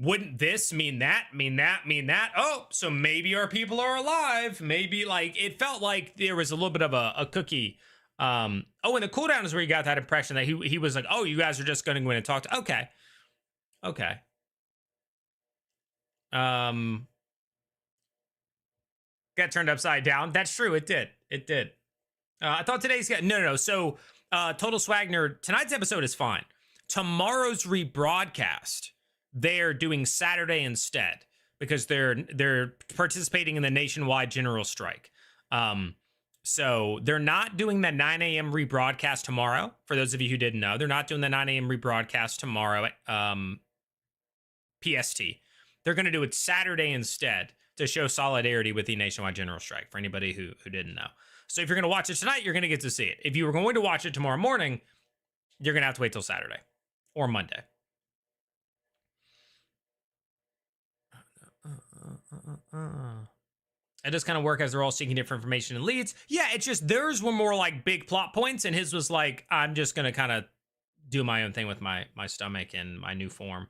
Wouldn't this mean that, mean that, mean that? Oh, so maybe our people are alive. Maybe, like, it felt like there was a little bit of a cookie. Oh, and the cooldown is where you got that impression that he was like, oh, you guys are just going to go in and talk to. Okay. Got turned upside down. That's true. It did. I thought today's no. So, Total Swagner, tonight's episode is fine. Tomorrow's rebroadcast, they're doing Saturday instead because they're participating in the nationwide general strike. So they're not doing the 9 a.m. rebroadcast tomorrow. For those of you who didn't know, they're not doing the 9 a.m. rebroadcast tomorrow PST. They're going to do it Saturday instead to show solidarity with the nationwide general strike for anybody who didn't know. So if you're going to watch it tonight, you're going to get to see it. If you were going to watch it tomorrow morning, you're going to have to wait till Saturday or Monday. It does kind of work as they're all seeking different information and leads. Yeah, it's just theirs were more like big plot points, and his was like, I'm just gonna kind of do my own thing with my stomach and my new form.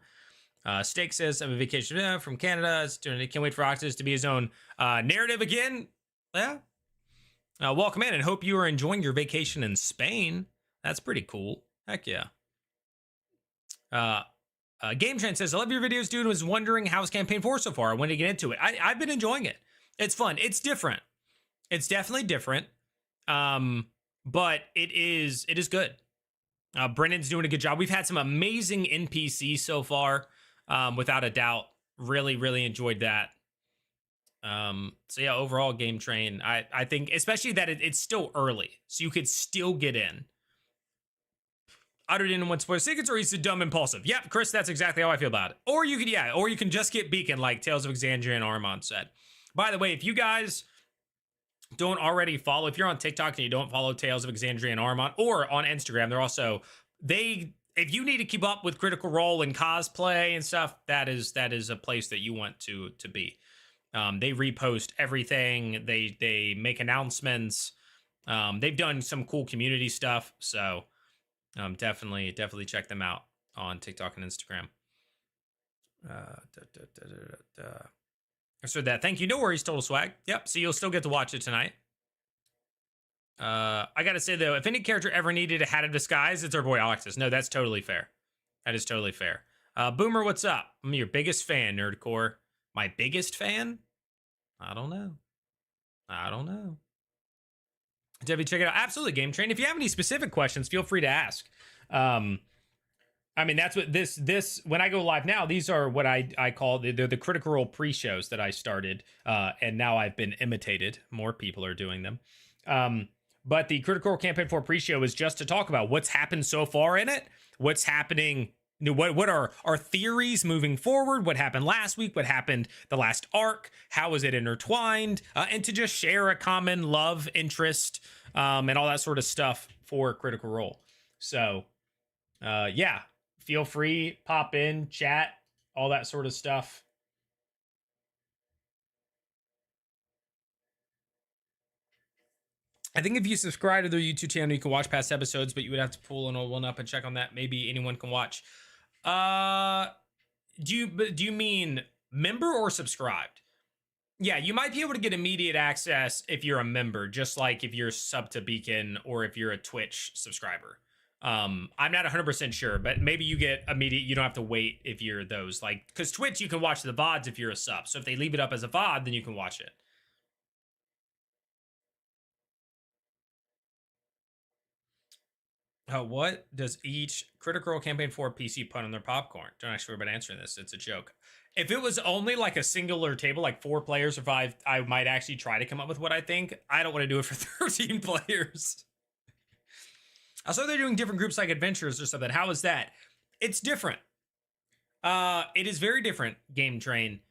Steak says, I'm a vacation from Canada. Can't wait for Octus to be his own narrative again. Yeah. Welcome in and hope you are enjoying your vacation in Spain. That's pretty cool. Heck yeah. Game Trend says, I love your videos, dude. Was wondering how's campaign 4 so far. I wanted to get into it. I've been enjoying it. It's fun. It's different. It's definitely different. But it is good. Brennan's doing a good job. We've had some amazing NPCs so far. Without a doubt. Really, really enjoyed that. So yeah, overall game train. I think especially that it's still early, so you could still get in. Uttered in one spoiler secrets, or he's a dumb impulsive. Yep, Chris, that's exactly how I feel about it. Or you could, yeah, or you can just get Beacon, like Tales of Exandria and Armand said. By the way, if you guys don't already follow, if you're on TikTok and you don't follow Tales of Exandria and Armand, or on Instagram, they're also if you need to keep up with Critical Role and cosplay and stuff, that is a place that you want to be. They repost everything. They make announcements. They've done some cool community stuff. So definitely check them out on TikTok and Instagram. So that, thank you. No worries, Total Swag. Yep. So you'll still get to watch it tonight. I gotta say though, if any character ever needed a hat of disguise, it's our boy Alexis. No, that's totally fair. That is totally fair. Boomer, what's up? I'm your biggest fan, Nerdcore. My biggest fan? I don't know. Debbie, check it out. Absolutely, Game Train. If you have any specific questions, feel free to ask. I mean, that's what this when I go live now, these are what I call they're the Critical Role pre-shows that I started, and now I've been imitated. More people are doing them. But the Critical Role Campaign 4 pre-show is just to talk about what's happened so far in it, what's happening, what are our theories moving forward, what happened last week, what happened the last arc, how is it intertwined, and to just share a common love, interest, and all that sort of stuff for Critical Role. So, yeah, feel free, pop in, chat, all that sort of stuff. I think if you subscribe to their YouTube channel, you can watch past episodes, but you would have to pull an old one up and check on that. Maybe anyone can watch. Do you mean member or subscribed? Yeah, you might be able to get immediate access if you're a member, just like if you're sub to Beacon or if you're a Twitch subscriber. I'm not 100% sure, but maybe you get immediate. You don't have to wait if you're those, like, because Twitch you can watch the VODs if you're a sub. So if they leave it up as a VOD, then you can watch it. What does each Critical Role Campaign 4 PC put on their popcorn? Don't actually worry about answering this. It's a joke. If it was only like a singular table, like 4 players or 5, I might actually try to come up with what I think. I don't want to do it for 13 players. Also, they're doing different groups like adventures or something. How is that? It's different. It is very different, Game Train.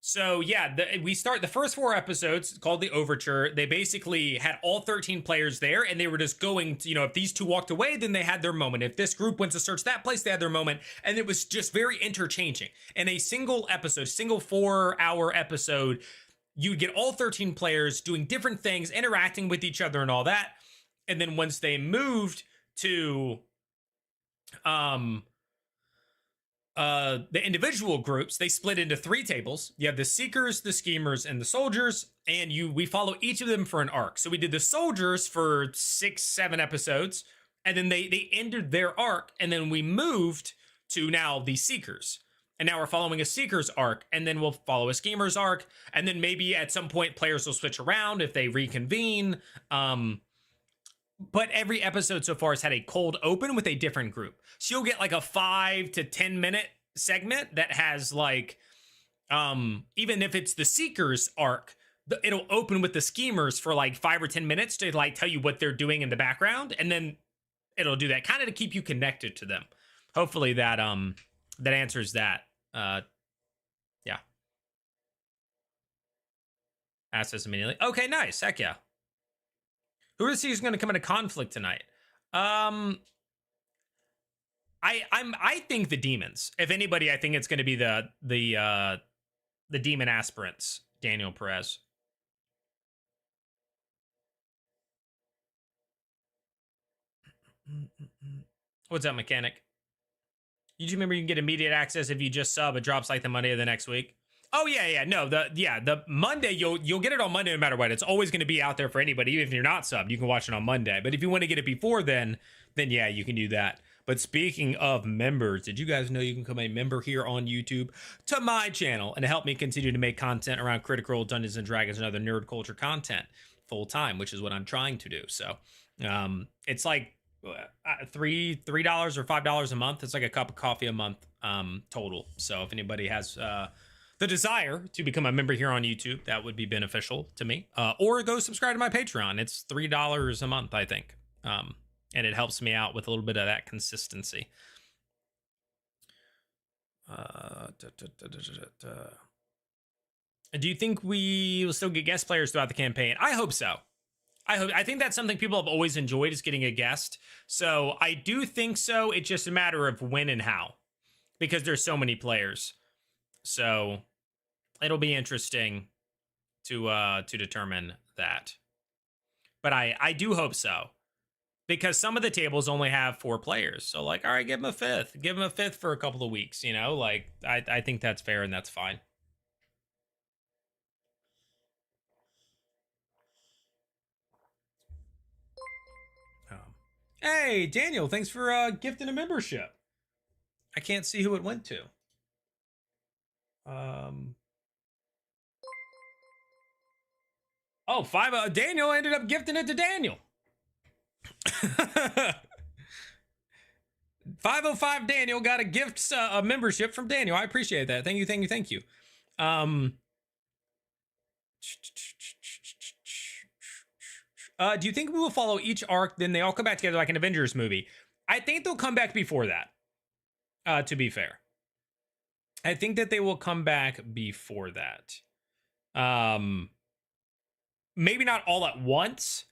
So yeah, we start the first 4 episodes called the Overture. They basically had all 13 players there, and they were just going to, if these 2 walked away, then they had their moment. If this group went to search that place, they had their moment. And it was just very interchanging. In a single episode, single 4-hour episode, you'd get all 13 players doing different things, interacting with each other and all that. And then once they moved to the individual groups, they split into 3 tables. You have the Seekers, the Schemers, and the Soldiers, and we follow each of them for an arc. So we did the Soldiers for 6-7 episodes, and then they ended their arc, and then we moved to now the Seekers. And now we're following a Seekers arc, and then we'll follow a Schemers arc, and then maybe at some point players will switch around if they reconvene. But every episode so far has had a cold open with a different group. So you'll get like a 5 to 10 minute segment that has like, even if it's the Seekers arc, it'll open with the Schemers for like 5 or 10 minutes to like tell you what they're doing in the background. And then it'll do that kind of to keep you connected to them. Hopefully that answers that. Yeah. Ask us immediately. Okay, nice. Heck yeah. Who is going to come into conflict tonight? I think the demons. If anybody, I think it's going to be the demon aspirants. Daniel Perez. What's up, mechanic? You remember you can get immediate access if you just sub. It drops like the Monday of the next week. Oh yeah. No, the Monday you'll get it on Monday no matter what. It's always going to be out there for anybody, even if you're not subbed. You can watch it on Monday. But if you want to get it before then yeah, you can do that. But speaking of members, did you guys know you can become a member here on YouTube to my channel and help me continue to make content around Critical Role, Dungeons and Dragons, and other nerd culture content full time, which is what I'm trying to do. So, it's like $3 or $5 a month. It's like a cup of coffee a month total. So if anybody has the desire to become a member here on YouTube, that would be beneficial to me. Or go subscribe to my Patreon. It's $3 a month, I think. And it helps me out with a little bit of that consistency. Do you think we will still get guest players throughout the campaign? I hope so. I think that's something people have always enjoyed, is getting a guest. So I do think so. It's just a matter of when and how, because there's so many players. So it'll be interesting to determine that. But I do hope so, because some of the tables only have 4 players. So like, all right, give them a fifth. Give them a fifth for a couple of weeks, you know? Like, I think that's fair and that's fine. Hey, Daniel, thanks for gifting a membership. I can't see who it went to. Oh, Daniel ended up gifting it to Daniel. 505 Daniel got a gift, a membership from Daniel. I appreciate that. Thank you, thank you, thank you. Do you think we will follow each arc, then they all come back together like an Avengers movie? I think they'll come back before that, to be fair. I think that they will come back before that. Maybe not all at once,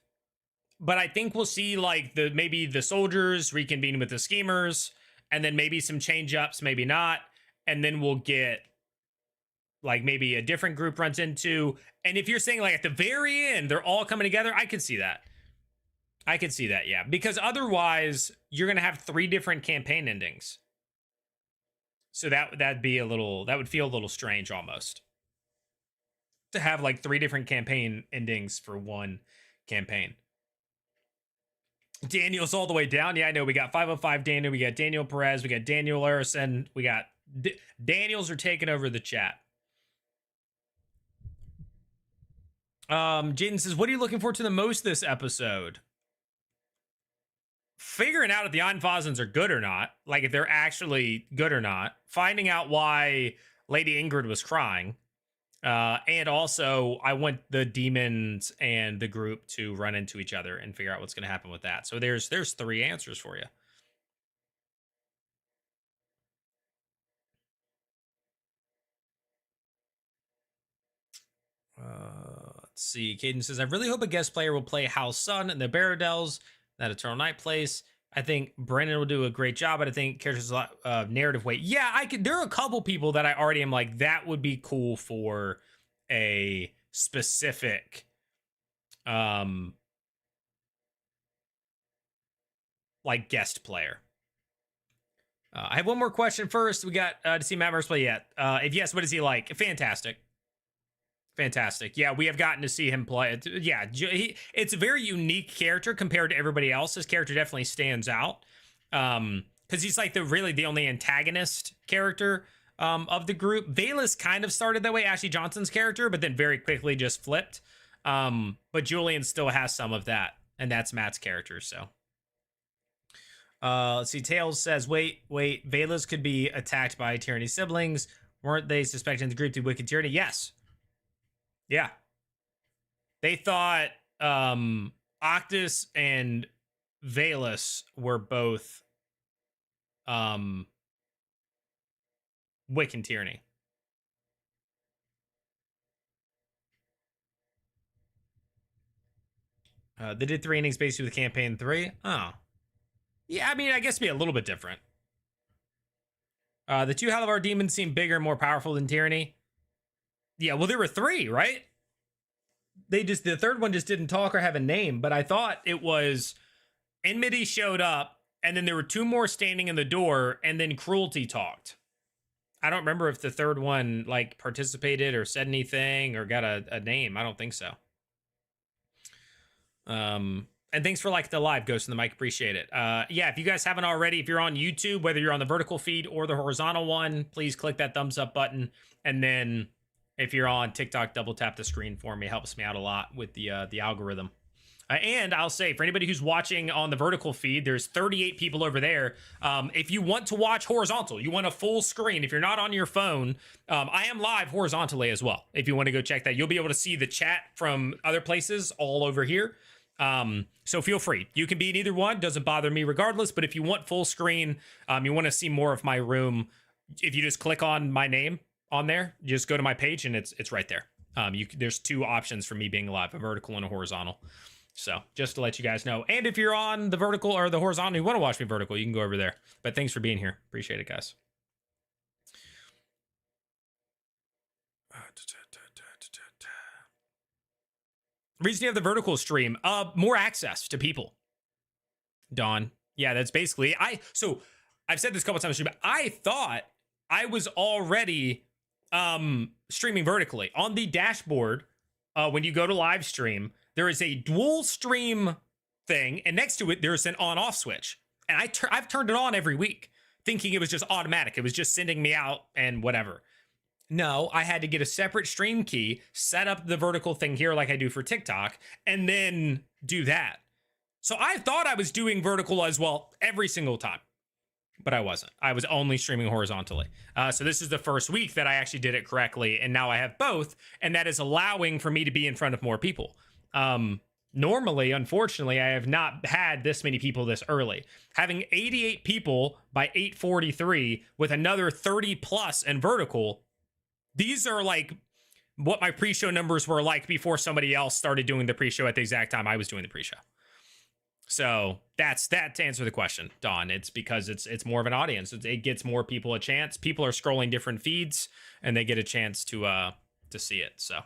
but I think we'll see like maybe the soldiers reconvene with the schemers, and then maybe some change ups, maybe not. And then we'll get like maybe a different group runs into. And if you're saying like at the very end, they're all coming together, I could see that. I could see that, yeah. Because otherwise, you're going to have 3 different campaign endings. So that would feel a little strange almost, to have like 3 different campaign endings for one campaign. Daniel's all the way down. Yeah, I know. We got 505 Daniel. We got Daniel Perez. We got Daniel Larison. We got Daniels are taking over the chat. Jaden says, what are you looking forward to the most this episode? Figuring out if the Einfosens are good or not. Like, if they're actually good or not. Finding out why Lady Ingrid was crying. And also, I want the demons and the group to run into each other and figure out what's going to happen with that. So there's 3 answers for you. Let's see. Caden says, I really hope a guest player will play Hal's son in the Baradels, that Eternal Night place. I think Brandon will do a great job, but I think characters a lot of narrative weight. Yeah, there are a couple people that I already am like, that would be cool for a specific like guest player. I have one more question first. We got to see Matt Mercer play yet. If yes, what is he like? Fantastic. Yeah, we have gotten to see him play. Yeah, it's a very unique character compared to everybody else. His character definitely stands out because he's like the only antagonist character of the group. Valus kind of started that way, Ashley Johnson's character, but then very quickly just flipped. But Julian still has some of that, and that's Matt's character. So let's see. Tails says, wait, Valus could be attacked by Tyranny's siblings. Weren't they suspecting the group to be wicked tyranny? Yes. Yeah. They thought Octus and Valus were both Wiccan tyranny. They did 3 innings basically with campaign 3. Oh. Yeah, I mean, I guess it'd be a little bit different. The 2 Halavar demons seem bigger and more powerful than Tyranny. Yeah, well, there were 3, right? The 3rd one just didn't talk or have a name, but I thought it was Enmity showed up, and then there were 2 more standing in the door, and then Cruelty talked. I don't remember if the 3rd one, like, participated or said anything or got a name. I don't think so. And thanks for like the live, Ghost in the Mic. Appreciate it. Yeah, if you guys haven't already, if you're on YouTube, whether you're on the vertical feed or the horizontal one, please click that thumbs up button. And then if you're on TikTok, double tap the screen for me. It helps me out a lot with the algorithm. And I'll say, for anybody who's watching on the vertical feed, there's 38 people over there. If you want to watch horizontal, you want a full screen, if you're not on your phone, I am live horizontally as well. If you want to go check that, you'll be able to see the chat from other places all over here. So feel free. You can be in either one. Doesn't bother me regardless. But if you want full screen, you want to see more of my room, if you just click on my name on there, just go to my page and it's right there. There's two options for me being live, a vertical and a horizontal. So just to let you guys know. And if you're on the vertical or the horizontal, you want to watch me vertical, you can go over there. But thanks for being here. Appreciate it, guys. Reason you have the vertical stream, more access to people. Dawn. Yeah, that's basically so I've said this a couple times, but I thought I was already streaming vertically. On the dashboard, when you go to live stream, there is a dual stream thing, and next to it, there's an on-off switch. And I've turned it on every week, thinking it was just automatic. It was just sending me out and whatever. No, I had to get a separate stream key, set up the vertical thing here like I do for TikTok, and then do that. So I thought I was doing vertical as well every single time, but I wasn't. I was only streaming horizontally. So this is the first week that I actually did it correctly, and now I have both, and that is allowing for me to be in front of more people. Normally, unfortunately, I have not had this many people this early. Having 88 people by 8:43 with another 30 plus in vertical, these are like what my pre-show numbers were like before somebody else started doing the pre-show at the exact time I was doing the pre-show. So that's that to answer the question, Don. It's because it's more of an audience. It gets more people a chance. People are scrolling different feeds and they get a chance to see it. So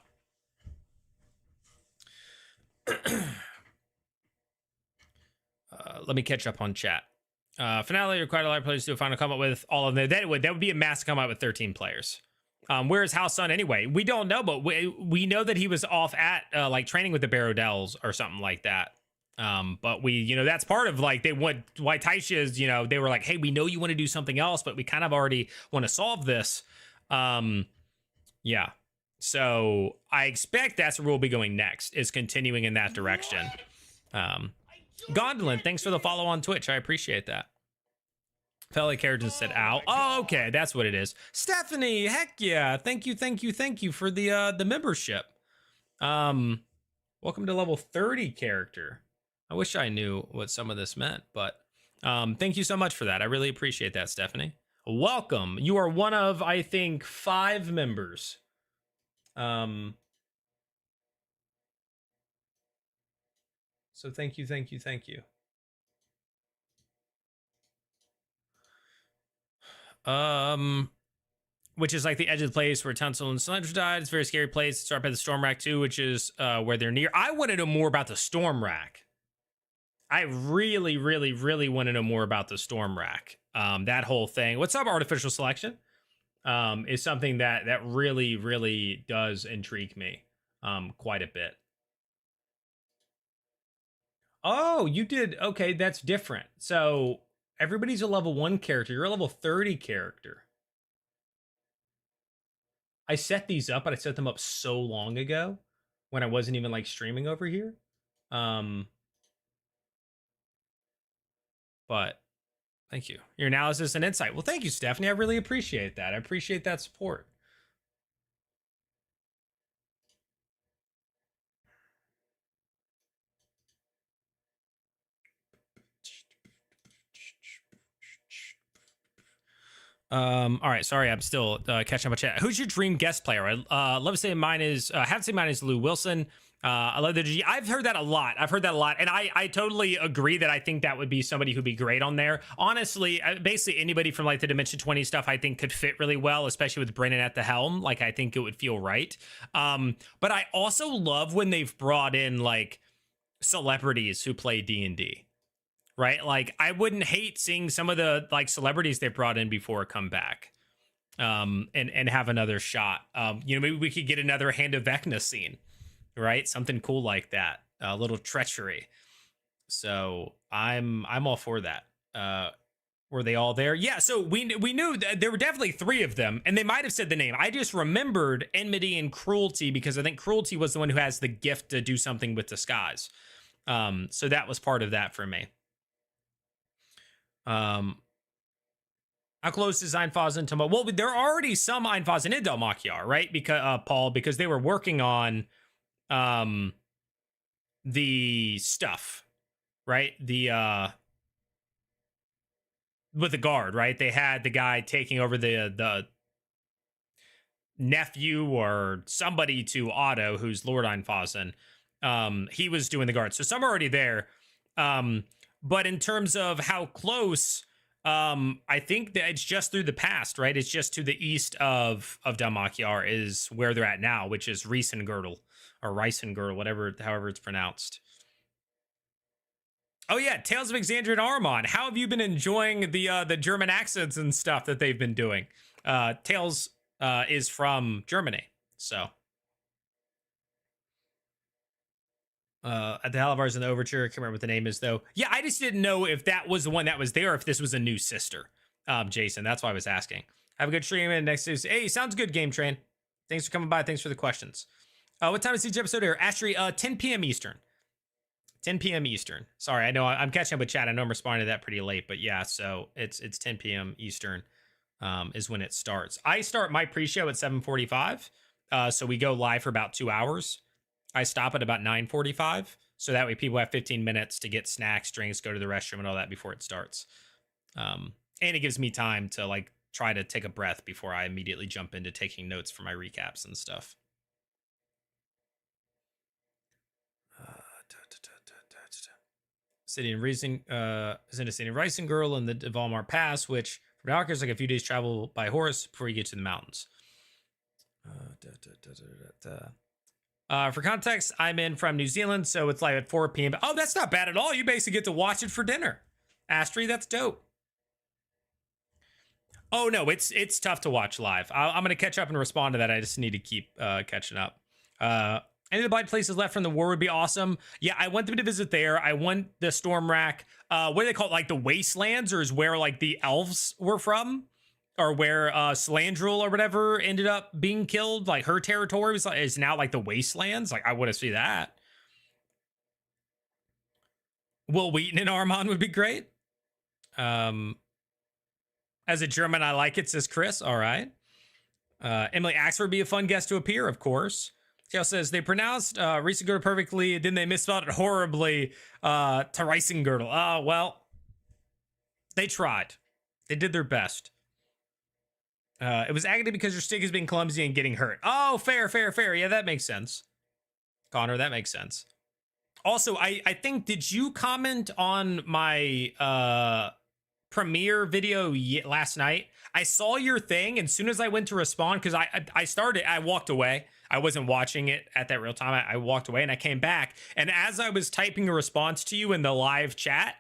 let me catch up on chat. Finale required a lot of players to do a final come up with all of them. That would be a mass to come out with 13 players. Where's House Sun anyway? We don't know, but we know that he was off at like training with the Barodells or something like that. But we, that's part of like why Taisha's, they were like, hey, we know you want to do something else, but we kind of already want to solve this. Yeah. So I expect that's where we'll be going next, is continuing in that direction. Gondolin, thanks for the follow on Twitch. I appreciate that. Fellow Carrigan said, ow. Oh, okay. That's what it is. Stephanie, heck yeah. Thank you for the membership. Welcome to level 30 character. I wish I knew what some of this meant, but thank you so much for that. I really appreciate that, Stephanie. Welcome. You are one of, I think, 5 members. So thank you. Which is like the edge of the place where Tunsil and Slender died. It's a very scary place. Start by the Storm Rack too, which is where they're near. I want to know more about the Storm Rack. I really want to know more about the Storm Rack. That whole thing. What's up, Artificial Selection? Is something that really does intrigue me quite a bit. Oh, you did. Okay, that's different. So everybody's a level 1 character. You're a level 30 character. I set these up, but I set them up so long ago when I wasn't even like streaming over here. But thank you. Your analysis and insight. Well, thank you, Stephanie. I really appreciate that. I appreciate that support. All right, sorry, I'm still catching up on chat. Who's your dream guest player? I love to say mine is have to say mine is Lou Wilson. I love the G. I've heard that a lot. And I totally agree that I think that would be somebody who'd be great on there. Honestly, basically anybody from like the Dimension 20 stuff I think could fit really well, especially with Brennan at the helm. Like I think it would feel right. But I also love when they've brought in like celebrities who play D&D. Right? Like I wouldn't hate seeing some of the like celebrities they brought in before come back. And have another shot. Maybe we could get another Hand of Vecna scene. Right, something cool like that, a little treachery. So I'm all for that. Were they all there? Yeah. So we knew that there were definitely 3 of them, and they might have said the name. I just remembered Enmity and Cruelty because I think Cruelty was the one who has the gift to do something with disguise. So that was part of that for me. How close is Einfasen to well, there are already some Einfasen in Dalmaciar, right? Because Paul, because they were working on the stuff, right? The with the guard, right? They had the guy taking over the nephew or somebody to Otto, who's Lord Einfasen. He was doing the guard. So some are already there. But in terms of how close, I think that it's just through the past, right? It's just to the east of Dalmaciar is where they're at now, which is Riesengirdle or Reisengirl, however it's pronounced. Oh yeah, Tales of Exandria and Armon. How have you been enjoying the German accents and stuff that they've been doing? Tales is from Germany, so at the Halivars in the Overture. I can't remember what the name is though. Yeah, I just didn't know if that was the one that was there, or if this was a new sister. Jason, that's why I was asking. Have a good stream, and next is hey, sounds good, Game Train. Thanks for coming by. Thanks for the questions. What time is each episode here? Astri, 10 p.m. Eastern. 10 p.m. Eastern. Sorry, I know I'm catching up with chat. I know I'm responding to that pretty late, but yeah, so it's 10 p.m. Eastern is when it starts. I start my pre-show at 7:45, so we go live for about 2 hours. I stop at about 9:45, so that way people have 15 minutes to get snacks, drinks, go to the restroom, and all that before it starts. And it gives me time to like try to take a breath before I immediately jump into taking notes for my recaps and stuff. City in Reason is in a city in Reisengirl and the Valmar Pass, which from Alker is like a few days travel by horse before you get to the mountains. For context, I'm in from New Zealand, so it's like at 4 p.m. Oh, that's not bad at all. You basically get to watch it for dinner. Astri, that's dope. Oh no, it's tough to watch live. I'm gonna catch up and respond to that. I just need to keep catching up. Any of the blight places left from the war would be awesome. Yeah, I want them to visit there. I want the Stormrack. What do they call it? Like the Wastelands, or is where like the elves were from, or where Slandril or whatever ended up being killed. Like her territory is now like the Wastelands. Like I want to see that. Will Wheaton and Armand would be great. As a German, I like it, says Chris. All right. Emily Axford would be a fun guest to appear, of course. Tail says they pronounced Riesengirdle perfectly, then they misspelled it horribly to Reisengirdle. Well, they tried. They did their best. It was agony because your stick is being clumsy and getting hurt. Oh, fair. Yeah, that makes sense. Connor, that makes sense. Also, I think, did you comment on my premiere video last night? I saw your thing, and as soon as I went to respond, because I walked away. I wasn't watching it at that real time. I walked away and I came back. And as I was typing a response to you in the live chat,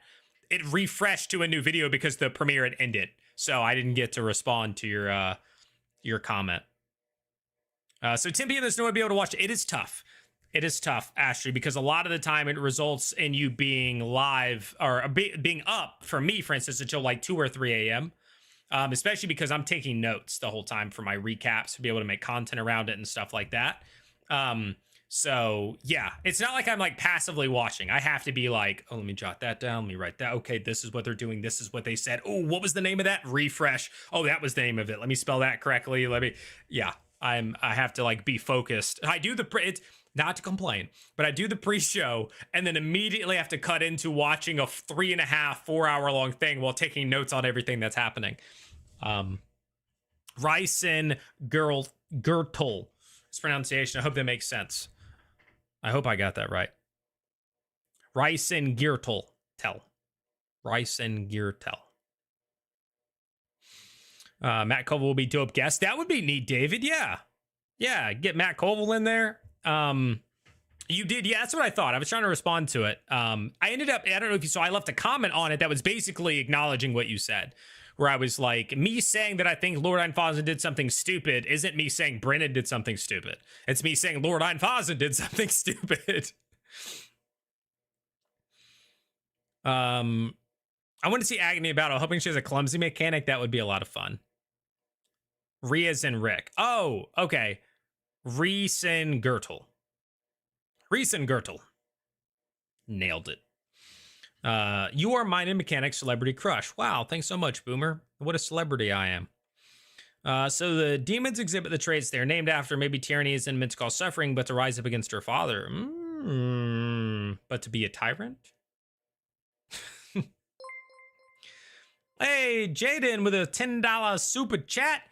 it refreshed to a new video because the premiere had ended. So I didn't get to respond to your comment. So 10 p.m. there's no one be able to watch it. It is tough. It is tough, Ashley, because a lot of the time it results in you being live or being up, for me, for instance, until like 2 or 3 a.m. Especially because I'm taking notes the whole time for my recaps to be able to make content around it and stuff like that. So yeah, it's not like I'm like passively watching. I have to be like, oh, let me jot that down. Let me write that. Okay, this is what they're doing. This is what they said. Oh, what was the name of that? Refresh. Oh, that was the name of it. Let me spell that correctly. Yeah, I have to like be focused. I do it's not to complain, but I do the pre-show and then immediately have to cut into watching a 3.5, 4 hour long thing while taking notes on everything that's happening. Ryson Gürtel. It's pronunciation. I hope that makes sense. I hope I got that right. Ryson Gürtel. Ryson Gürtel. Matt Colville will be dope guest. That would be neat, David. Yeah, get Matt Colville in there. You did, yeah, that's what I thought. I was trying to respond to it. I ended up, I don't know if you saw, I left a comment on it that was basically acknowledging what you said, where I was like, me saying that I think Lord Einfasen did something stupid isn't me saying Brennan did something stupid. It's me saying Lord Einfasen did something stupid. I want to see Agony about it. Hoping she has a clumsy mechanic. That would be a lot of fun. Riaz and Rick. Oh, okay. Riesen Gürtel. Nailed it. You are Minded Mechanic Celebrity Crush. Wow, thanks so much, Boomer. What a celebrity I am. So the demons exhibit the traits they're named after. Maybe tyranny is in meant to cause suffering, but to rise up against her father. But to be a tyrant? Hey, Jaden with a $10 super chat.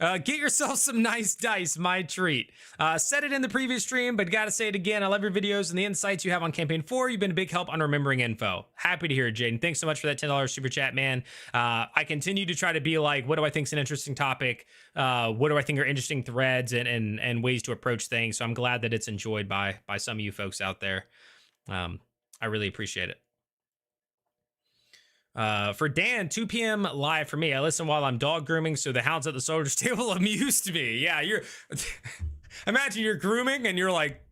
Get yourself some nice dice, my treat. Said it in the previous stream, but gotta say it again. I love your videos and the insights you have on Campaign 4. You've been a big help on remembering info. Happy to hear it, Jaden. Thanks so much for that $10 super chat, man. I continue to try to be like, what do I think is an interesting topic? What do I think are interesting threads and ways to approach things? So I'm glad that it's enjoyed by some of you folks out there. I really appreciate it. For Dan, 2 p.m. live for me. I listen while I'm dog grooming, so the hounds at the soldier's table amused me. Yeah, you're. Imagine you're grooming and you're like,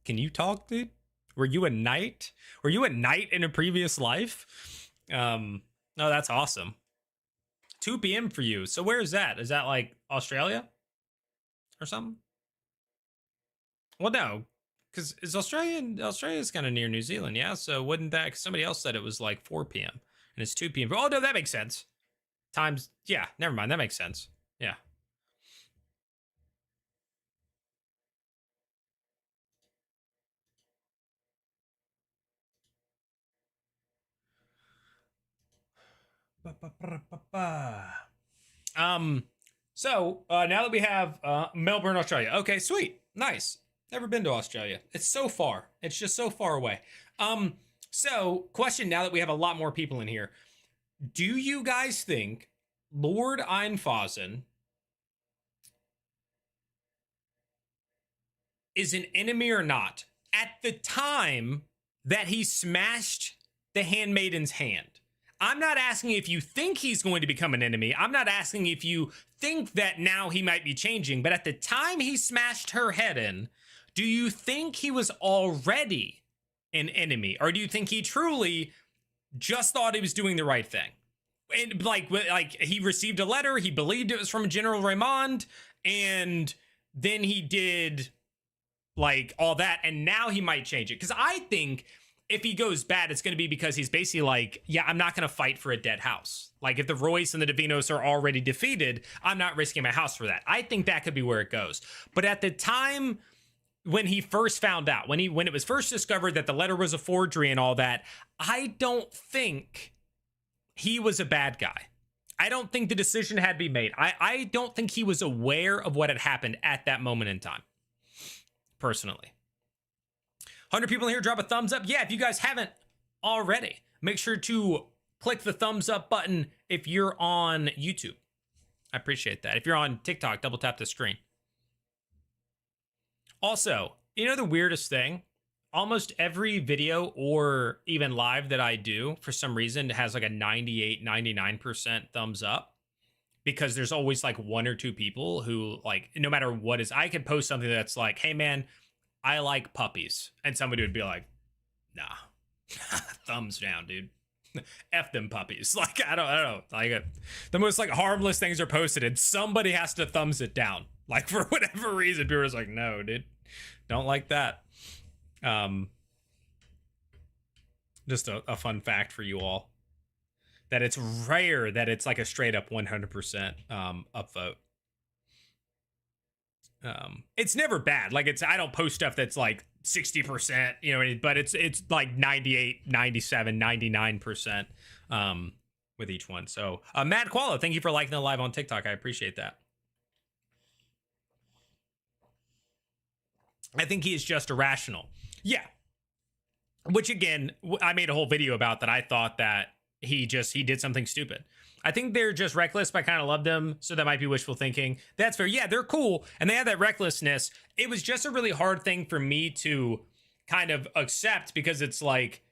"Can you talk, dude? Were you a knight? Were you a knight in a previous life?" No, that's awesome. 2 p.m. for you. So where is that? Is that like Australia or something? Well, no, because it's Australia's kind of near New Zealand, yeah. So wouldn't that? 'Cause somebody else said it was like 4 p.m. and it's 2 p.m. Oh no, that makes sense. Times, yeah, never mind. That makes sense. Yeah. So now that we have Melbourne, Australia. Okay, sweet, nice. Never been to Australia. It's so far. It's just so far away. So question now that we have a lot more people in here. Do you guys think Lord Einfasen is an enemy or not at the time that he smashed the handmaiden's hand? I'm not asking if you think he's going to become an enemy. I'm not asking if you think that now he might be changing. But at the time he smashed her head in, do you think he was already an enemy? Or do you think he truly just thought he was doing the right thing? And like he received a letter, he believed it was from General Raymond, and then he did like all that, and now he might change it. Because I think if he goes bad, it's going to be because he's basically like, yeah, I'm not going to fight for a dead house. Like if the Royce and the Davinos are already defeated, I'm not risking my house for that. I think that could be where it goes. But at the time when he first found out, when it was first discovered that the letter was a forgery and all that, I don't think he was a bad guy. I don't think the decision had to be made. I don't think he was aware of what had happened at that moment in time, personally. 100 people in here, drop a thumbs up. Yeah, if you guys haven't already, make sure to click the thumbs up button if you're on YouTube. I appreciate that. If you're on TikTok, double tap the screen. Also, you know the weirdest thing? Almost every video or even live that I do, for some reason, has like a 98, 99% thumbs up. Because there's always like one or two people who, like, no matter what is, I could post something that's like, hey man, I like puppies. And somebody would be like, nah, thumbs down, dude. F them puppies. Like, I don't know. Like, the most like harmless things are posted and somebody has to thumbs it down. Like, for whatever reason, people are just like, no, dude, don't like that. Just a fun fact for you all. That it's rare that it's like a straight up 100% upvote. It's never bad. Like I don't post stuff that's like 60%, you know, but it's like 98, 97, 99% with each one. So Matt Quala, thank you for liking the live on TikTok. I appreciate that. I think he is just irrational. Yeah. Which again, I made a whole video about that. I thought that he did something stupid. I think they're just reckless, but I kind of love them, so that might be wishful thinking. That's fair. Yeah, they're cool, and they have that recklessness. It was just a really hard thing for me to kind of accept, because it's like,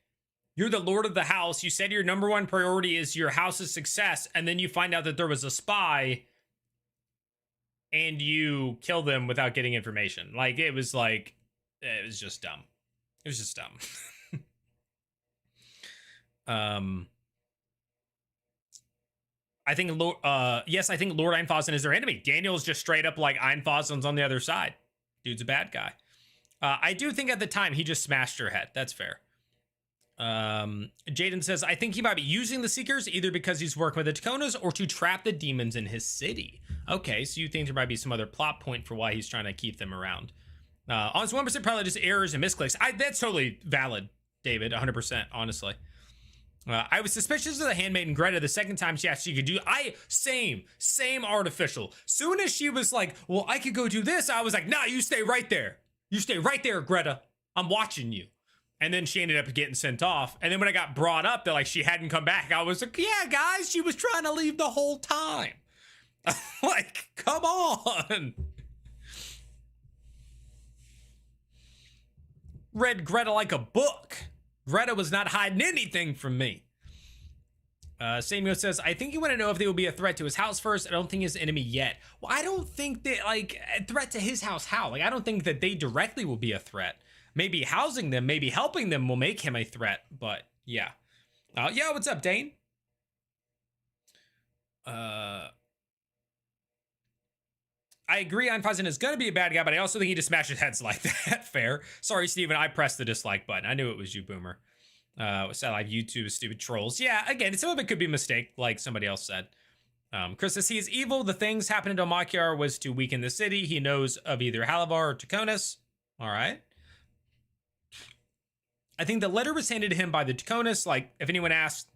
you're the lord of the house. You said your number one priority is your house's success, and then you find out that there was a spy, and you kill them without getting information. Like, it was just dumb. It was just dumb. I think yes, I think Lord Einfasen is their enemy. Daniel's just straight up like, Einfasen's on the other side. Dude's a bad guy. I do think at the time he just smashed her head. That's fair. Jaden says, I think he might be using the Seekers either because he's working with the Takonas or to trap the demons in his city. Okay, so you think there might be some other plot point for why he's trying to keep them around. Honest 1% probably just errors and misclicks. That's totally valid, David, 100%, honestly. I was suspicious of the handmaiden Greta the second time she asked she could do. Same artificial. Soon as she was like, well, I could go do this, I was like, nah, you stay right there. You stay right there, Greta. I'm watching you. And then she ended up getting sent off. And then when I got brought up that like she hadn't come back, I was like, yeah, guys, she was trying to leave the whole time. Like, come on. Read Greta like a book. Greta was not hiding anything from me. Samuel says, I think you want to know if they will be a threat to his house first. I don't think he's an enemy yet. Well, I don't think that, like, a threat to his house, how? Like, I don't think that they directly will be a threat. Maybe housing them, maybe helping them will make him a threat, but yeah. Yeah, what's up, Dane? I agree Einfeisen is going to be a bad guy, but I also think he just smashes heads like that. Fair. Sorry, Steven, I pressed the dislike button. I knew it was you, Boomer. Sad live YouTube, stupid trolls. Yeah, again, some of it could be a mistake, like somebody else said. Chris says he is evil. The things happening to Makyar was to weaken the city. He knows of either Halavar or Takonas. All right. I think the letter was handed to him by the Takonas. Like, if anyone asked,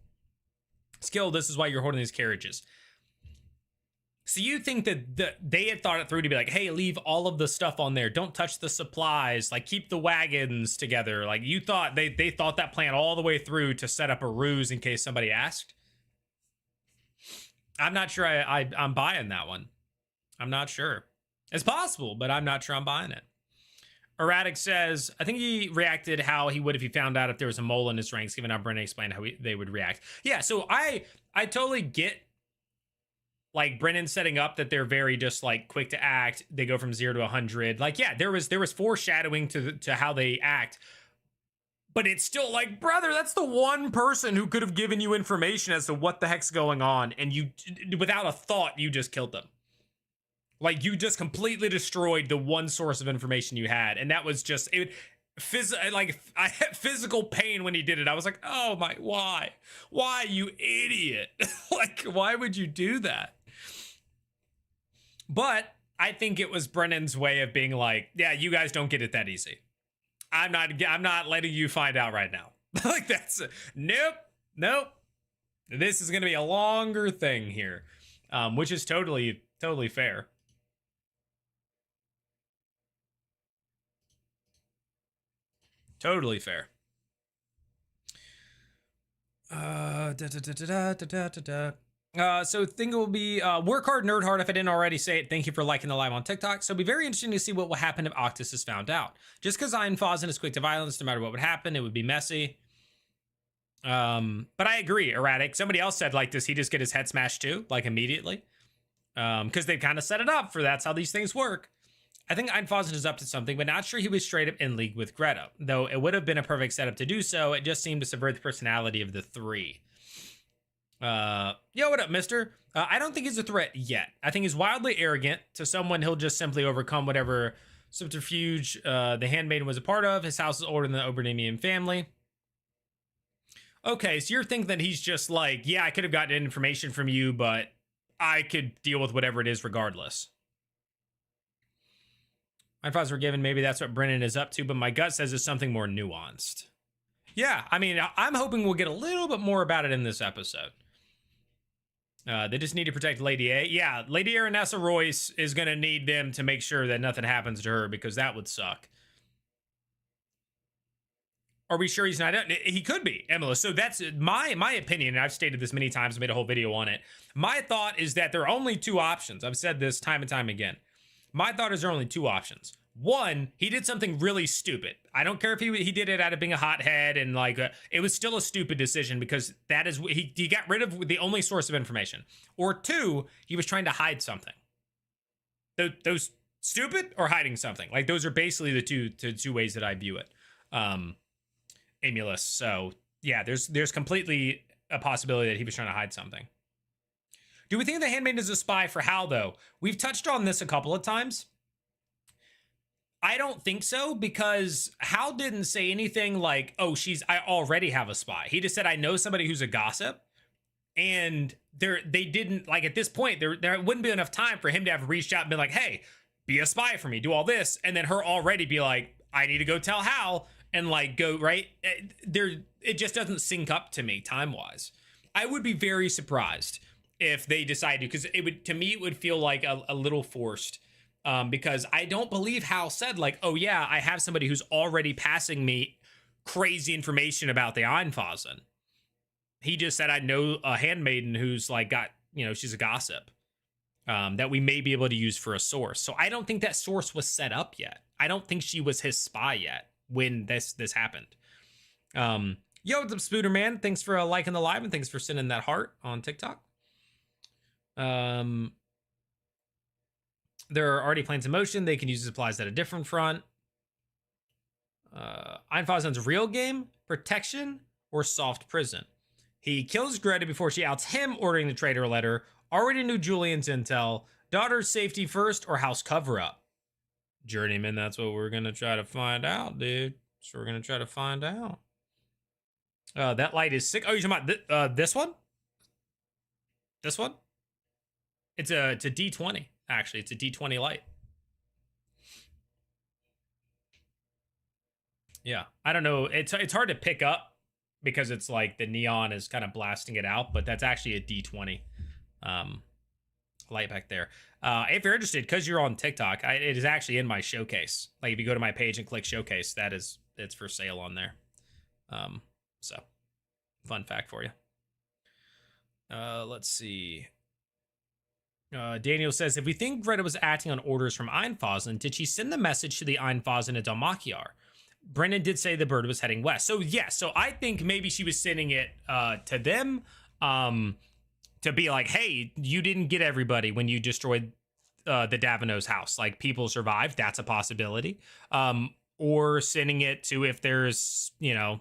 Skill, this is why you're holding these carriages. So you think that they had thought it through to be like, hey, leave all of the stuff on there. Don't touch the supplies. Like, keep the wagons together. Like, you thought they thought that plan all the way through to set up a ruse in case somebody asked. I'm not sure I'm buying that one. I'm not sure. It's possible, but I'm not sure I'm buying it. Erratic says, I think he reacted how he would if he found out if there was a mole in his ranks, given how Brennan explained how they would react. Yeah, so I totally get, like, Brennan setting up that they're very just, like, quick to act. They go from 0 to 100. Like, yeah, there was foreshadowing to how they act. But it's still like, brother, that's the one person who could have given you information as to what the heck's going on. And you, without a thought, you just killed them. Like, you just completely destroyed the one source of information you had. And that was just, I had physical pain when he did it. I was like, oh my, why? Why, you idiot? Like, why would you do that? But I think it was Brennan's way of being like, yeah, you guys don't get it that easy. I'm not letting you find out right now. Like, that's, nope. This is going to be a longer thing here, which is totally fair. Totally fair. So thing will be work hard, nerd hard. If I didn't already say it, thank you for liking the live on TikTok. So it'll be very interesting to see what will happen if Octus is found out. Just because Einfausen is quick to violence, no matter what would happen, it would be messy. But I agree, Erratic. Somebody else said, like, does he just get his head smashed too, like, immediately? Because they've kind of set it up for that's how these things work. I think Einfausen is up to something, but not sure he was straight up in league with Greta. Though it would have been a perfect setup to do so, it just seemed to subvert the personality of the three. Yo, what up, mister? I don't think he's a threat yet. I think he's wildly arrogant. To someone, he'll just simply overcome whatever subterfuge the handmaiden was a part of. His house is older than the Oberdamian family. Okay, so you're thinking that he's just like, yeah, I could have gotten information from you, but I could deal with whatever it is regardless. My thoughts were given, maybe that's what Brennan is up to, but my gut says it's something more nuanced. Yeah, I mean, I'm hoping we'll get a little bit more about it in this episode. They just need to protect Lady A. Yeah, Lady Aranessa Royce is going to need them to make sure that nothing happens to her, because that would suck. Are we sure he's not? He could be, Emily. So that's my opinion, and I've stated this many times, made a whole video on it. My thought is that there are only two options. I've said this time and time again. My thought is there are only two options. One, he did something really stupid. I don't care if he did it out of being a hothead and like it was still a stupid decision, because that is he got rid of the only source of information. Or two, he was trying to hide something. Those stupid or hiding something, like those are basically the two ways that I view it. Emulus. So yeah, there's completely a possibility that he was trying to hide something. Do we think the handmaiden is a spy for Hal, though? We've touched on this a couple of times. I don't think so, because Hal didn't say anything like, "Oh, I already have a spy." He just said, "I know somebody who's a gossip," and they didn't, like, at this point there wouldn't be enough time for him to have reached out and been like, "Hey, be a spy for me, do all this," and then her already be like, "I need to go tell Hal," and like go right there. It just doesn't sync up to me time wise. I would be very surprised if they decided to, because it would, to me, it would feel like a little forced. Because I don't believe Hal said like, "Oh yeah, I have somebody who's already passing me crazy information about the Einfasen." He just said, "I know a handmaiden who's like got, she's a gossip, that we may be able to use for a source." So I don't think that source was set up yet. I don't think she was his spy yet when this happened. Yo, what's up, Spooder Man? Thanks for liking the live, and thanks for sending that heart on TikTok. There are already plans in motion. They can use supplies at a different front. Einfasen's real game, protection, or soft prison. He kills Greta before she outs him, ordering the traitor letter. Already knew Julian's intel. Daughter's safety first, or house cover-up? Journeyman, that's what we're going to try to find out, dude. So we're going to try to find out. That light is sick. Oh, you're talking about this one? This one? It's a D20, actually. It's a D20 light. Yeah, I don't know. It's hard to pick up because it's like the neon is kind of blasting it out, but that's actually a D20 light back there. If you're interested, because you're on TikTok, it is actually in my showcase. Like if you go to my page and click showcase, it's for sale on there. So fun fact for you. Let's see. Daniel says, if we think Greta was acting on orders from Einfasen, did she send the message to the Einfasen at Dalmakiar? Brennan did say the bird was heading west. So yeah, so I think maybe she was sending it to them to be like, hey, you didn't get everybody when you destroyed the Davino's house. Like, people survived. That's a possibility. Or sending it to, if there's, the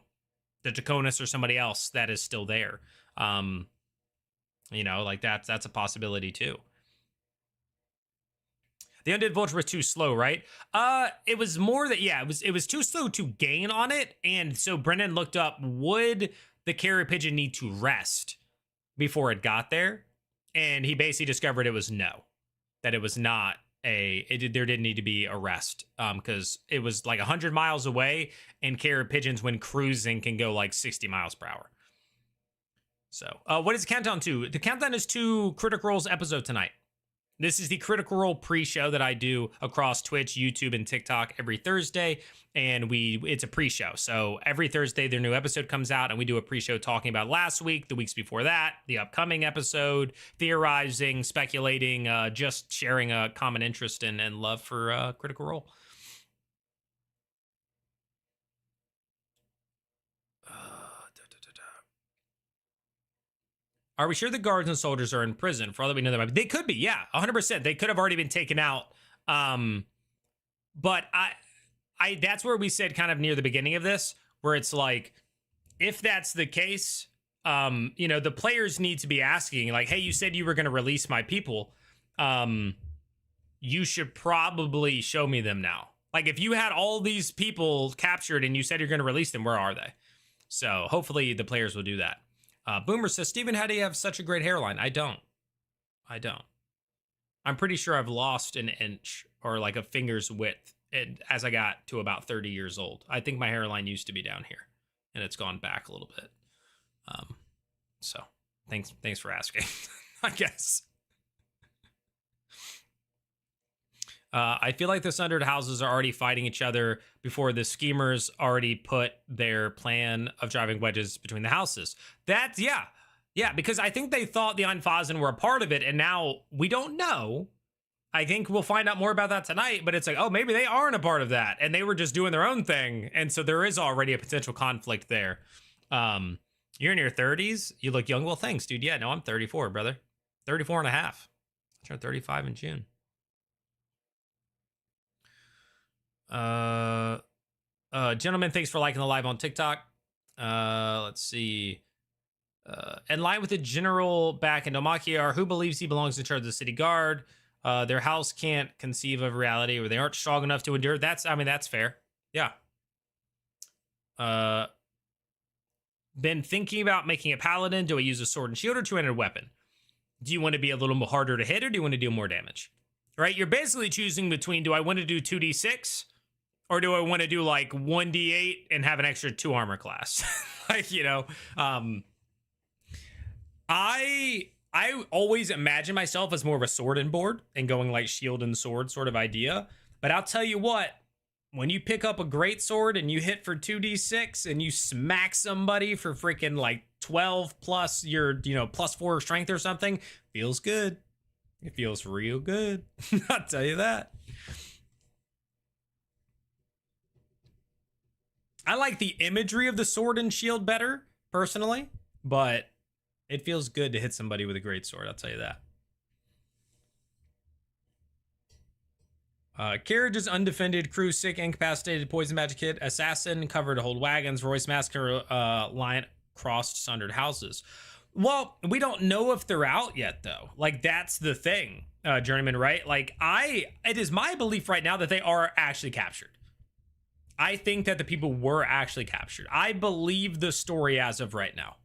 Draconis or somebody else that is still there. Like that's a possibility too. The Undead Vulture was too slow, right? It was more that, yeah, it was too slow to gain on it. And so Brennan looked up, would the carrier pigeon need to rest before it got there? And he basically discovered it was no, that it was not there didn't need to be a rest, because it was like 100 miles away, and carrier pigeons, when cruising, can go like 60 miles per hour. So what is the countdown to? The countdown is to Critical Role's episode tonight. This is the Critical Role pre-show that I do across Twitch, YouTube, and TikTok every Thursday, and it's a pre-show. So every Thursday, their new episode comes out, and we do a pre-show talking about last week, the weeks before that, the upcoming episode, theorizing, speculating, just sharing a common interest and love for Critical Role. Are we sure the guards and soldiers are in prison? For all that we know, they could be. Yeah, 100%. They could have already been taken out. But I that's where we said kind of near the beginning of this, where it's like, if that's the case, the players need to be asking, like, hey, you said you were going to release my people. You should probably show me them now. Like, if you had all these people captured and you said you're going to release them, where are they? So hopefully the players will do that. Boomer says, Steven, how do you have such a great hairline? I don't. I'm pretty sure I've lost an inch or like a finger's width as I got to about 30 years old. I think my hairline used to be down here, and it's gone back a little bit. So thanks for asking, I guess. I feel like the Sundered houses are already fighting each other before the schemers already put their plan of driving wedges between the houses. That's, yeah, because I think they thought the Einfasen were a part of it, and now we don't know. I think we'll find out more about that tonight, but it's like, oh, maybe they aren't a part of that, and they were just doing their own thing, and so there is already a potential conflict there. You're in your 30s? You look young? Well, thanks, dude. Yeah, no, I'm 34, brother. 34 and a half. I turned 35 in June. Gentlemen, thanks for liking the live on TikTok. Let's see. In line with the general back in Dalmakiar, who believes he belongs in charge of the city guard? Their house can't conceive of reality, or they aren't strong enough to endure. I mean, that's fair. Yeah. Been thinking about making a paladin. Do I use a sword and shield or two-handed weapon? Do you want to be a little more harder to hit, or do you want to do more damage? Right? You're basically choosing between, do I want to do 2d6, or do I want to do like 1d8 and have an extra 2 armor class? Like, you know, I always imagine myself as more of a sword and board and going like shield and sword sort of idea. But I'll tell you what, when you pick up a great sword and you hit for 2d6 and you smack somebody for freaking like 12 plus your, you know, +4 strength or something, feels good. It feels real good. I'll tell you that. I like the imagery of the sword and shield better, personally, but it feels good to hit somebody with a great sword, I'll tell you that. Carriage is undefended, crew sick, incapacitated, poison magic hit, assassin, cover to hold wagons, Royce massacre, lion, crossed, sundered houses. Well, we don't know if they're out yet, though. Like, that's the thing, Journeyman, right? Like, it is my belief right now that they are actually captured. I think that the people were actually captured. I believe the story as of right now.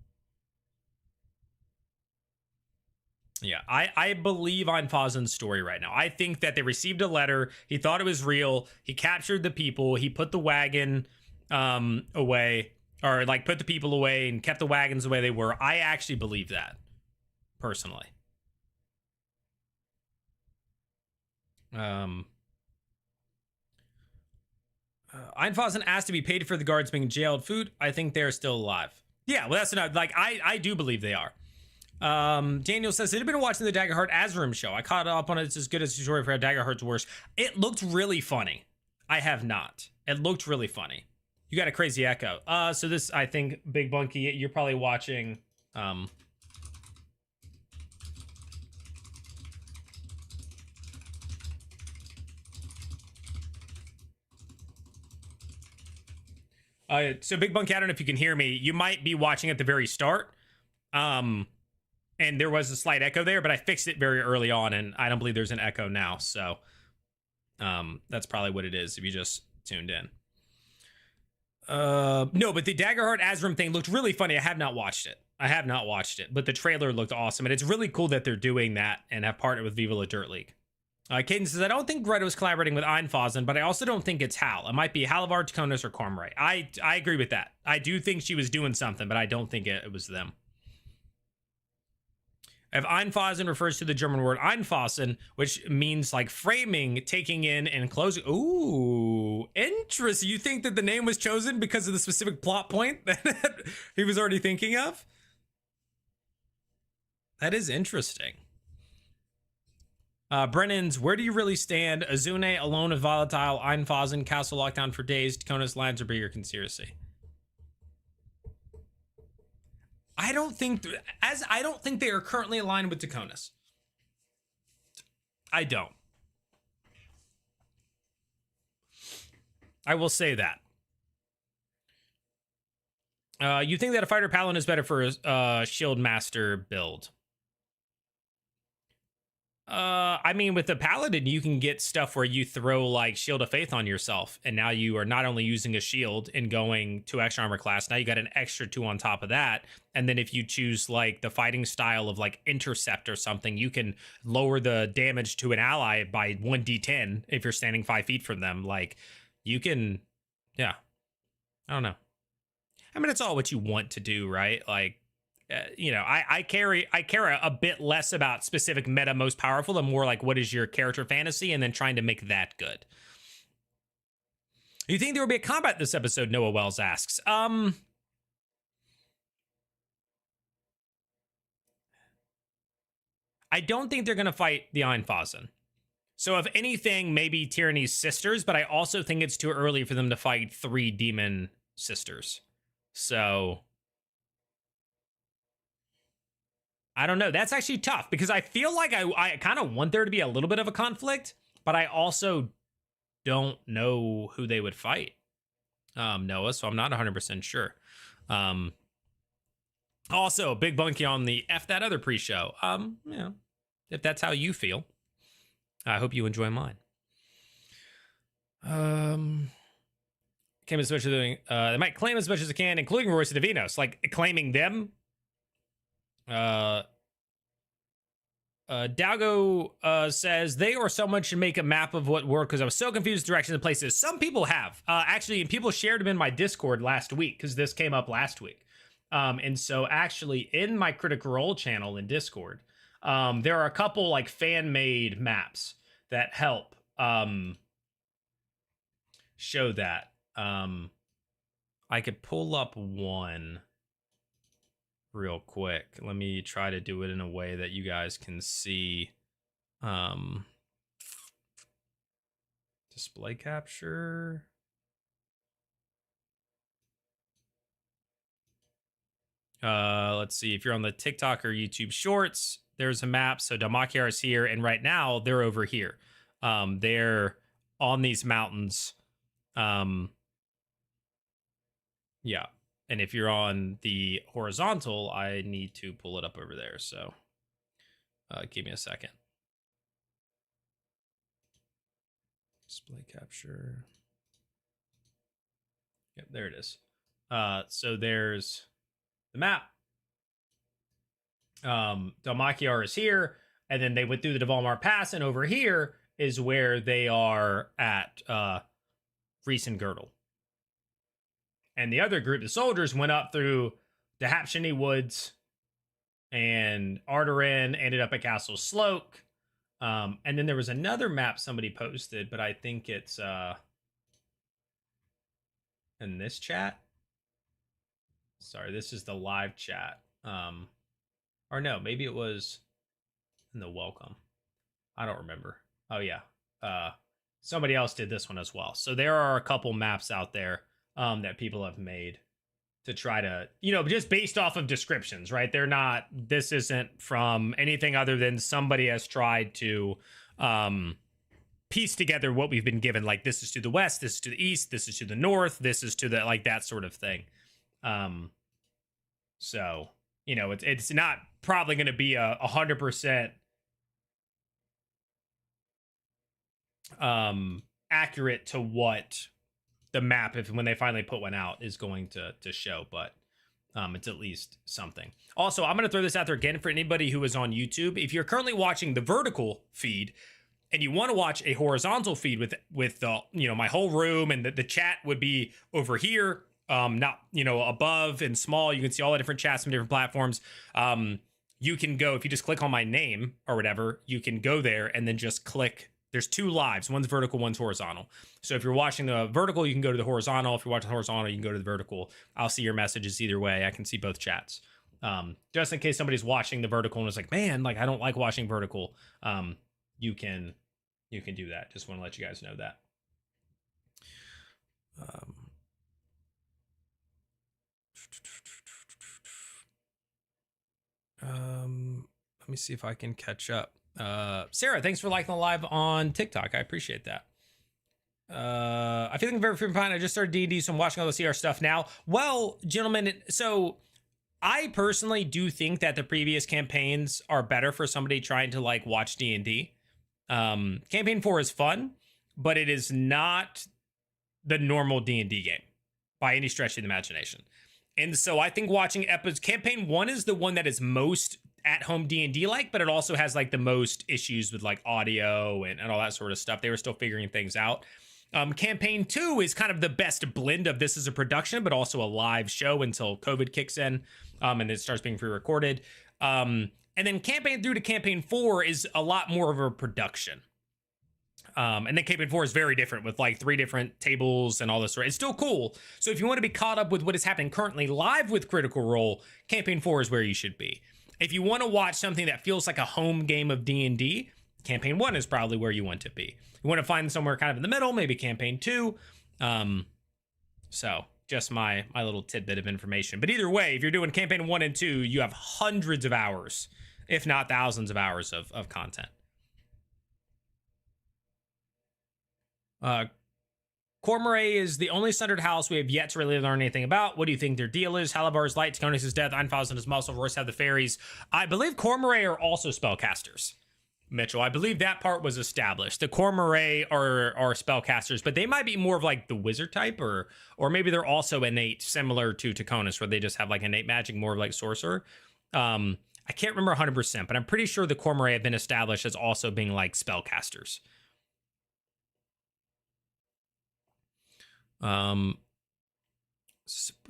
Yeah, I believe Einfazen's story right now. I think that they received a letter. He thought it was real. He captured the people. He put the wagon away, or like put the people away and kept the wagons the way they were. I actually believe that, personally. Einfazen asked to be paid for the guards being jailed. Food, I think they're still alive. Yeah, well, that's enough. Like, I do believe they are. Daniel says, "Have you been watching the Daggerheart Azrim show? I caught up on it. It's as good as the story for Daggerheart's worse. It looked really funny. I have not. It looked really funny. You got a crazy echo. So this, I think, Big Bunky, you're probably watching, so Big Bunky, I don't know if you can hear me. You might be watching at the very start. And there was a slight echo there, but I fixed it very early on, and I don't believe there's an echo now. So that's probably what it is if you just tuned in. No, but the Daggerheart Azrim thing looked really funny. I have not watched it. But the trailer looked awesome, and it's really cool that they're doing that and have partnered with Viva La Dirt League. Caden says, I don't think Greta was collaborating with Einfazen, but I also don't think it's Hal. It might be Halivard, Taconis, or Cormray. I agree with that. I do think she was doing something, but I don't think it was them. If Einfazen refers to the German word Einfassen, which means like framing, taking in, and closing. Ooh, interesting. You think that the name was chosen because of the specific plot point that he was already thinking of? That is interesting. Brennan's, where do you really stand? Azune, Alone of Volatile, Einfazen, Castle Lockdown for Days, Taconis, Lands, or bigger conspiracy? I don't think they are currently aligned with Taconis. I don't. I will say that. You think that a fighter paladin is better for a shield master build? I mean, with the paladin, you can get stuff where you throw like Shield of Faith on yourself, and now you are not only using a shield and going 2 extra armor class, now you got an extra 2 on top of that. And then if you choose like the fighting style of like Intercept or something, you can lower the damage to an ally by 1d10 if you're standing 5 feet from them. Like, you can, yeah, I don't know. I mean, it's all what you want to do, right? Like, you know, I care a bit less about specific meta most powerful and more like what is your character fantasy, and then trying to make that good. You think there will be a combat this episode? Noah Wells asks. I don't think they're gonna fight the Einfazen. So if anything, maybe Tyranny's sisters, but I also think it's too early for them to fight 3 demon sisters. So I don't know. That's actually tough because I feel like I kind of want there to be a little bit of a conflict, but I also don't know who they would fight, Noah, so I'm not 100% sure. Also, Big Bunky on the F that other pre-show. You know, if that's how you feel. I hope you enjoy mine. Claim as much as doing. They might claim as much as they can, including Royce and Davinos. Like claiming them. Dalgo says they or someone should make a map of what worked because I was so confused directions and places. Some people have actually, and people shared them in my Discord last week because this came up last week. And so actually in my Critical Role channel in Discord, there are a couple like fan made maps that help show that. I could pull up one real quick. Let me try to do it in a way that you guys can see. Display capture. Let's see. If you're on the TikTok or YouTube Shorts, there's a map. So Damakiar is here, and right now they're over here. They're on these mountains. Yeah. And if you're on the horizontal, I need to pull it up over there. So give me a second. Display capture. Yep, there it is. So there's the map. Dalmakiar is here, and then they went through the Devalmar Pass, and over here is where they are at Reese and Girdle. And the other group, the soldiers, went up through the Hapshini Woods and Arderin, ended up at Castle Sloke. And then there was another map somebody posted, but I think it's in this chat. Sorry, this is the live chat. Or no, maybe it was in the welcome. I don't remember. Oh, yeah. Somebody else did this one as well. So there are a couple maps out there that people have made to try to, just based off of descriptions, right? This isn't from anything other than somebody has tried to piece together what we've been given. Like, this is to the west, this is to the east, this is to the north, this is to the, like, that sort of thing. So, it's not probably going to be 100% accurate to what the map, if when they finally put one out, is going to show, but it's at least something. Also, I'm going to throw this out there again for anybody who is on YouTube. If you're currently watching the vertical feed and you want to watch a horizontal feed with the my whole room, and the chat would be over here, not above and small. You can see all the different chats from different platforms. You can go, if you just click on my name or whatever, you can go there and then just click. There's two lives. One's vertical, one's horizontal. So if you're watching the vertical, you can go to the horizontal. If you're watching the horizontal, you can go to the vertical. I'll see your messages either way. I can see both chats. Just in case somebody's watching the vertical and is like, man, like I don't like watching vertical. You can do that. Just want to let you guys know that. Let me see if I can catch up. Sarah, thanks for liking the live on TikTok. I appreciate that. I feel like I'm very freaking fine. I just started D&D, so I'm watching all the CR stuff now. Well, gentlemen, so I personally do think that the previous campaigns are better for somebody trying to like watch D&D. Campaign 4 is fun, but it is not the normal D&D game by any stretch of the imagination. And so I think watching episodes, campaign 1 is the one that is most at-home D&D like, but it also has like the most issues with like audio and all that sort of stuff. They were still figuring things out. Campaign 2 is kind of the best blend of this as a production, but also a live show until COVID kicks in and it starts being pre-recorded. And then campaign 3 to campaign 4 is a lot more of a production. And then campaign 4 is very different with like 3 different tables and all this. It's still cool. So if you want to be caught up with what is happening currently live with Critical Role, campaign 4 is where you should be. If you want to watch something that feels like a home game of D&D, campaign 1 is probably where you want to be. You want to find somewhere kind of in the middle, maybe campaign 2. So just my little tidbit of information. But either way, if you're doing campaign 1 and 2, you have hundreds of hours, if not thousands of hours of content. Cormorant is the only Sundered house we have yet to really learn anything about. What do you think their deal is? Halabar's light, Tikonis' death, Einfausen is muscle, Royce have the fairies. I believe Cormorant are also spellcasters. Mitchell. I believe that part was established. The Cormorant are spellcasters, but they might be more of like the wizard type, or maybe they're also innate, similar to Taconis, where they just have like innate magic, more of like sorcerer. I can't remember 100%, but I'm pretty sure the Cormorant have been established as also being like spellcasters.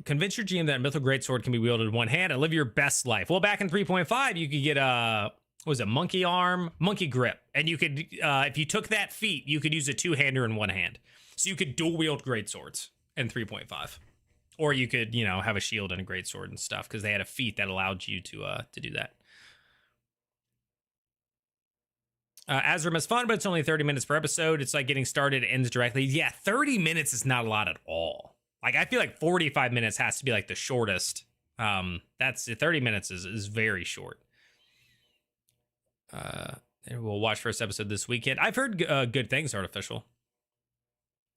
Convince your GM that a Mythical Greatsword can be wielded in one hand and live your best life. Well, back in 3.5, you could get what was it, monkey arm, monkey grip, and you could, if you took that feat, you could use a two-hander in one hand, so you could dual wield greatswords in 3.5, or you could, you know, have a shield and a greatsword and stuff because they had a feat that allowed you to do that. Azram is fun, but it's only 30 minutes per episode. It's like getting started, it ends directly. Yeah, 30 minutes is not a lot at all. Like, I feel like 45 minutes has to be like the shortest. That's 30 minutes is very short. And we'll watch first episode this weekend. I've heard good things, Artificial.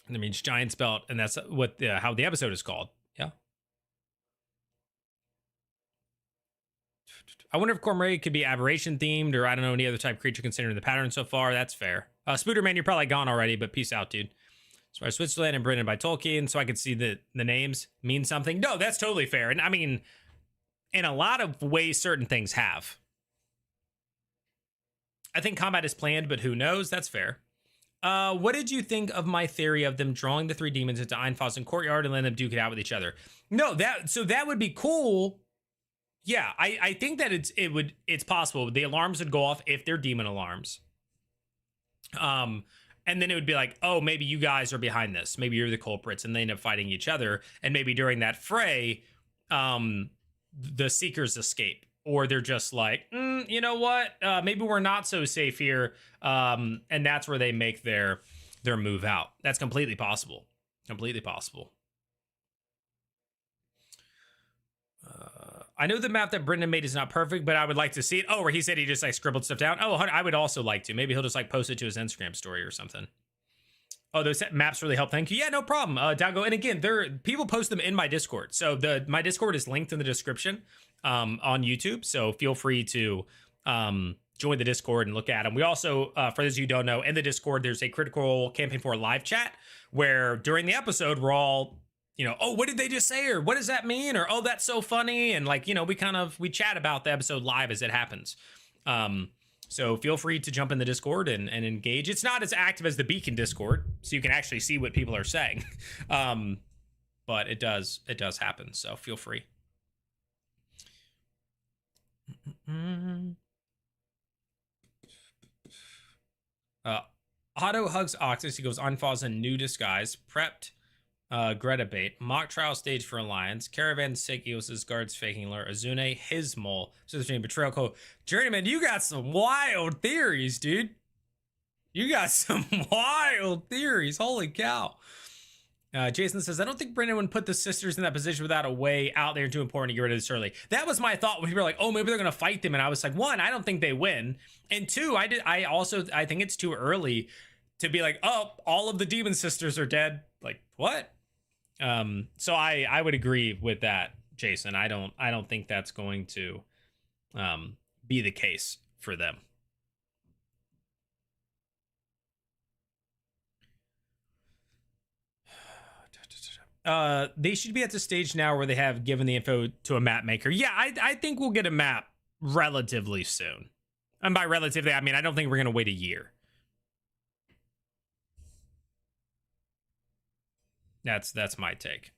And that means Giant's Belt, and that's what how the episode is called. Yeah. I wonder if Cormorant could be aberration themed, or I don't know, any other type creature considering the pattern so far. That's fair. Spooderman, you're probably gone already, but peace out, dude. So I Switzerland and Britain by Tolkien, so I could see the names mean something. No, that's totally fair. And I mean, in a lot of ways, certain things have. I think combat is planned, but who knows? That's fair. What did you think of my theory of them drawing the three demons into Einfossen Courtyard and letting them duke it out with each other? No, that would be cool. Yeah, I think that it's possible. The alarms would go off if they're demon alarms. And then it would be like, oh, maybe you guys are behind this. Maybe you're the culprits, and they end up fighting each other. And maybe during that fray, the Seekers escape. Or they're just like, you know what? Maybe we're not so safe here. And that's where they make their move out. That's completely possible. Completely possible. I know the map that Brendan made is not perfect, but I would like to see it. Oh, where he said he just like scribbled stuff down. Oh, I would also like to. Maybe he'll just like post it to his Instagram story or something. Oh, those maps really help. Thank you. Yeah, no problem. Dago. And again, people post them in my Discord. So my Discord is linked in the description on YouTube. So feel free to join the Discord and look at them. We also, for those of you who don't know, in the Discord, there's a Critical Campaign 4 live chat where during the episode, we're all, you know, oh, what did they just say? Or what does that mean? Or, oh, that's so funny. And like, you know, we chat about the episode live as it happens. So feel free to jump in the Discord and engage. It's not as active as the Beacon Discord, so you can actually see what people are saying. But it does happen. So feel free. Otto hugs Octus. He goes, unfalls in new disguise. Prepped. Greta bait, mock trial stage for Alliance, Caravan Sigios' guards faking lure, Azune, his mole, Sister Betrayal Code. Journeyman, you got some wild theories, dude. You got some wild theories. Holy cow. Jason says, I don't think Brendan would put the sisters in that position without a way out there too important to get rid of this early. That was my thought when people were like, oh, maybe they're going to fight them. And I was like, one, I don't think they win. And two, I think it's too early to be like, oh, all of the demon sisters are dead. Like, what? So I would agree with that, Jason. I don't think that's going to be the case for them. They should be at the stage now where they have given the info to a map maker. Yeah, I think we'll get a map relatively soon. And by relatively, I mean, I don't think we're going to wait a year. That's my take.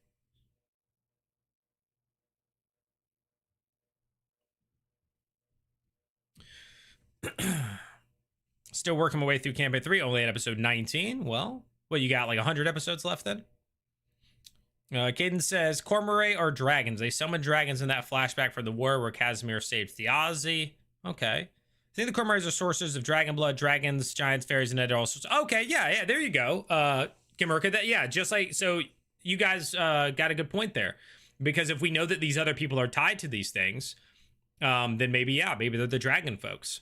Still working my way through campaign 3, only at episode 19. Well, you got like 100 episodes left then? Caden says, Cormorant are dragons. They summoned dragons in that flashback for the war where Casimir saved Thiazi. Okay. I think the Cormorants are sources of dragon blood, dragons, giants, fairies, and other all sorts. Okay, yeah, there you go. Kimurka, that, yeah, just like, so you guys got a good point there. Because if we know that these other people are tied to these things, then maybe they're the dragon folks.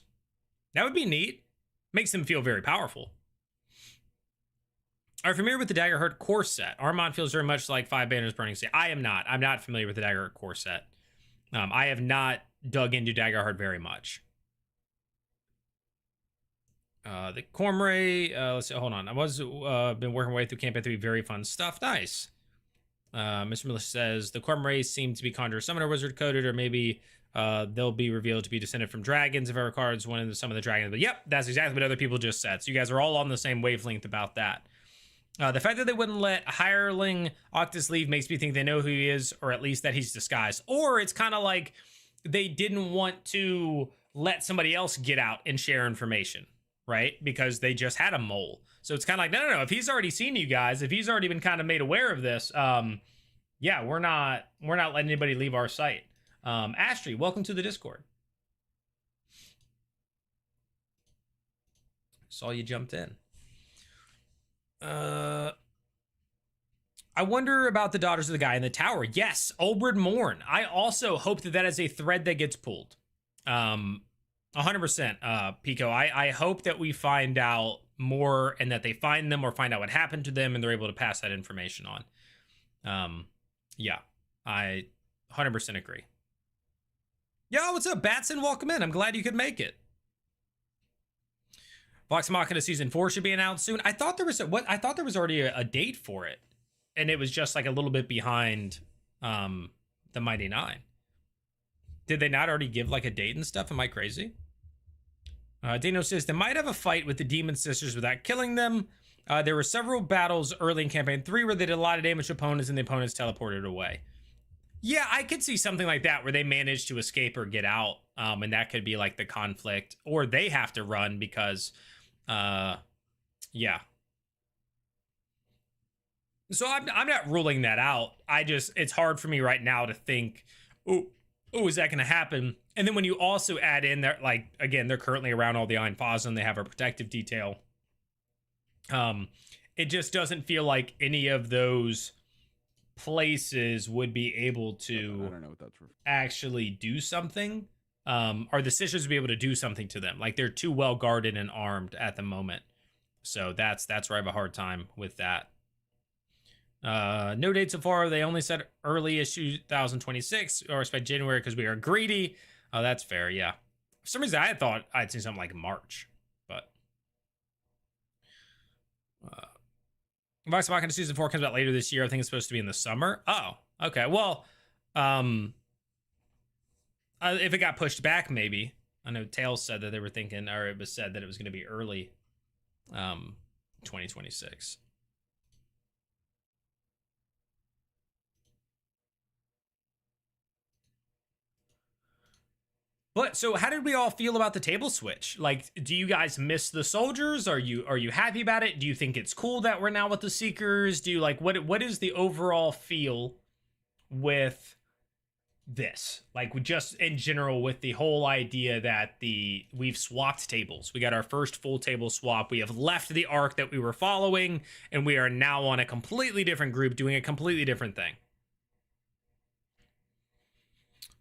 That would be neat. Makes them feel very powerful. Are you familiar with the Daggerheart core set? Armand feels very much like Five Banners Burning Sea. I am not. I'm not familiar with the Daggerheart core set. I have not dug into Daggerheart very much. The Cormray, let's see, hold on. I was been working my way through campaign 3, very fun stuff. Nice. Mr. Militia says the Cormray seem to be Conjurer Summoner Wizard coded, or maybe they'll be revealed to be descended from dragons if ever cards one of some of the dragons. But yep, that's exactly what other people just said. So you guys are all on the same wavelength about that. The fact that they wouldn't let hireling Octus leave makes me think they know who he is, or at least that he's disguised. Or it's kind of like they didn't want to let somebody else get out and share information, right? Because they just had a mole. So it's kind of like, no. If he's already seen you guys, if he's already been kind of made aware of this, yeah, we're not letting anybody leave our site. Astri, welcome to the Discord. Saw you jumped in. I wonder about the daughters of the guy in the tower. Yes, Ulbrid Morn. I also hope that is a thread that gets pulled. 100%, Pico. I hope that we find out more and that they find them or find out what happened to them and they're able to pass that information on. Yeah, I 100% agree. Yo, what's up, Batson? Welcome in. I'm glad you could make it. Vox Machina Season 4 should be announced soon. I thought there was I thought there was already a date for it, and it was just like a little bit behind the Mighty Nine. Did they not already give like a date and stuff? Am I crazy? Dano says they might have a fight with the Demon Sisters without killing them. There were several battles early in Campaign 3 where they did a lot of damage to opponents and the opponents teleported away. Yeah, I could see something like that where they managed to escape or get out, and that could be like the conflict, or they have to run because, yeah. So I'm not ruling that out. It's hard for me right now to think, oh, is that going to happen? And then when you also add in that, like, again, they're currently around all the Einfasen, they have a protective detail. It just doesn't feel like any of those places would be able to I don't know what that's for. Actually do something, or the sisters would be able to do something to them. Like, they're too well guarded and armed at the moment. So that's where I have a hard time with that. No date so far. They only said early issue 2026 or expect January because we are greedy. Oh, that's fair. Yeah. For some reason, I thought I'd seen something like March, but Vox Machina Season 4 comes out later this year. I think it's supposed to be in the summer. Oh, okay. Well, if it got pushed back, maybe. I know Tails said that they were thinking, or it was said that it was going to be early 2026. But so how did we all feel about the table switch? Like, do you guys miss the soldiers? Are you happy about it? Do you think it's cool that we're now with the Seekers? Do you like what is the overall feel with this? Like, just in general with the whole idea that we've swapped tables. We got our first full table swap. We have left the arc that we were following and we are now on a completely different group doing a completely different thing.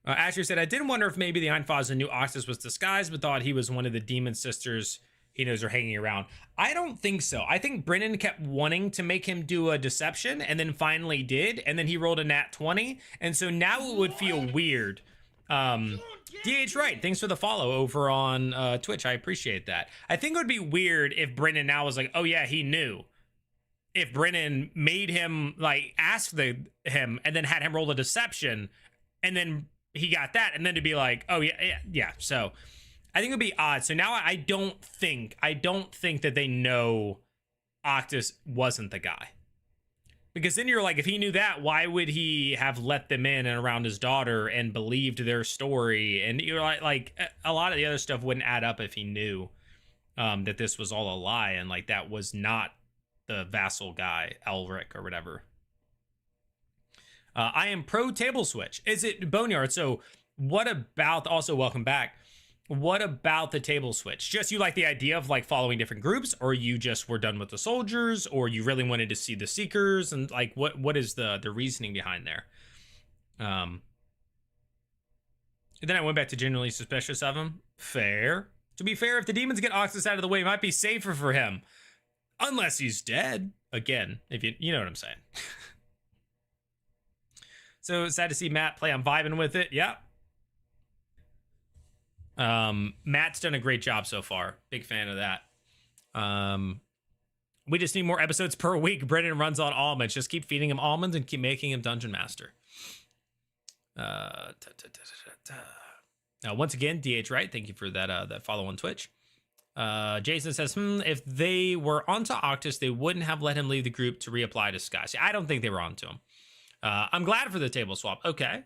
Asher said, I did wonder if maybe the Einfasen knew Octus was disguised, but thought he was one of the demon sisters he knows are hanging around. I don't think so. I think Brennan kept wanting to make him do a deception and then finally did, and then he rolled a nat 20, and so now it would feel weird. DH Right, thanks for the follow over on Twitch. I appreciate that. I think it would be weird if Brennan now was like, oh yeah, he knew. If Brennan made him, like, ask him and then had him roll a deception, and then he got that, and then to be like, oh yeah. So I think it would be odd. So now I don't think that they know Octus wasn't the guy, because then you're like, if he knew that, why would he have let them in and around his daughter and believed their story? And you're like a lot of the other stuff wouldn't add up if he knew that this was all a lie and like that was not the vassal guy, Elric or whatever. I am pro table switch. Is it Boneyard? So what about, also welcome back, what about the table switch? Just you like the idea of like following different groups, or you just were done with the soldiers, or you really wanted to see the Seekers, and like what is the reasoning behind there? And then I went back to genuinely suspicious of him. Fair. To be fair, if the demons get Octus out of the way, it might be safer for him. Unless he's dead. Again, if you know what I'm saying. So sad to see Matt play. I'm vibing with it. Yeah. Matt's done a great job so far. Big fan of that. We just need more episodes per week. Brennan runs on almonds. Just keep feeding him almonds and keep making him Dungeon Master. Now, once again, DH Wright, thank you for that follow on Twitch. Jason says, if they were onto Octus, they wouldn't have let him leave the group to reapply to Sky. See, I don't think they were onto him. I'm glad for the table swap. Okay,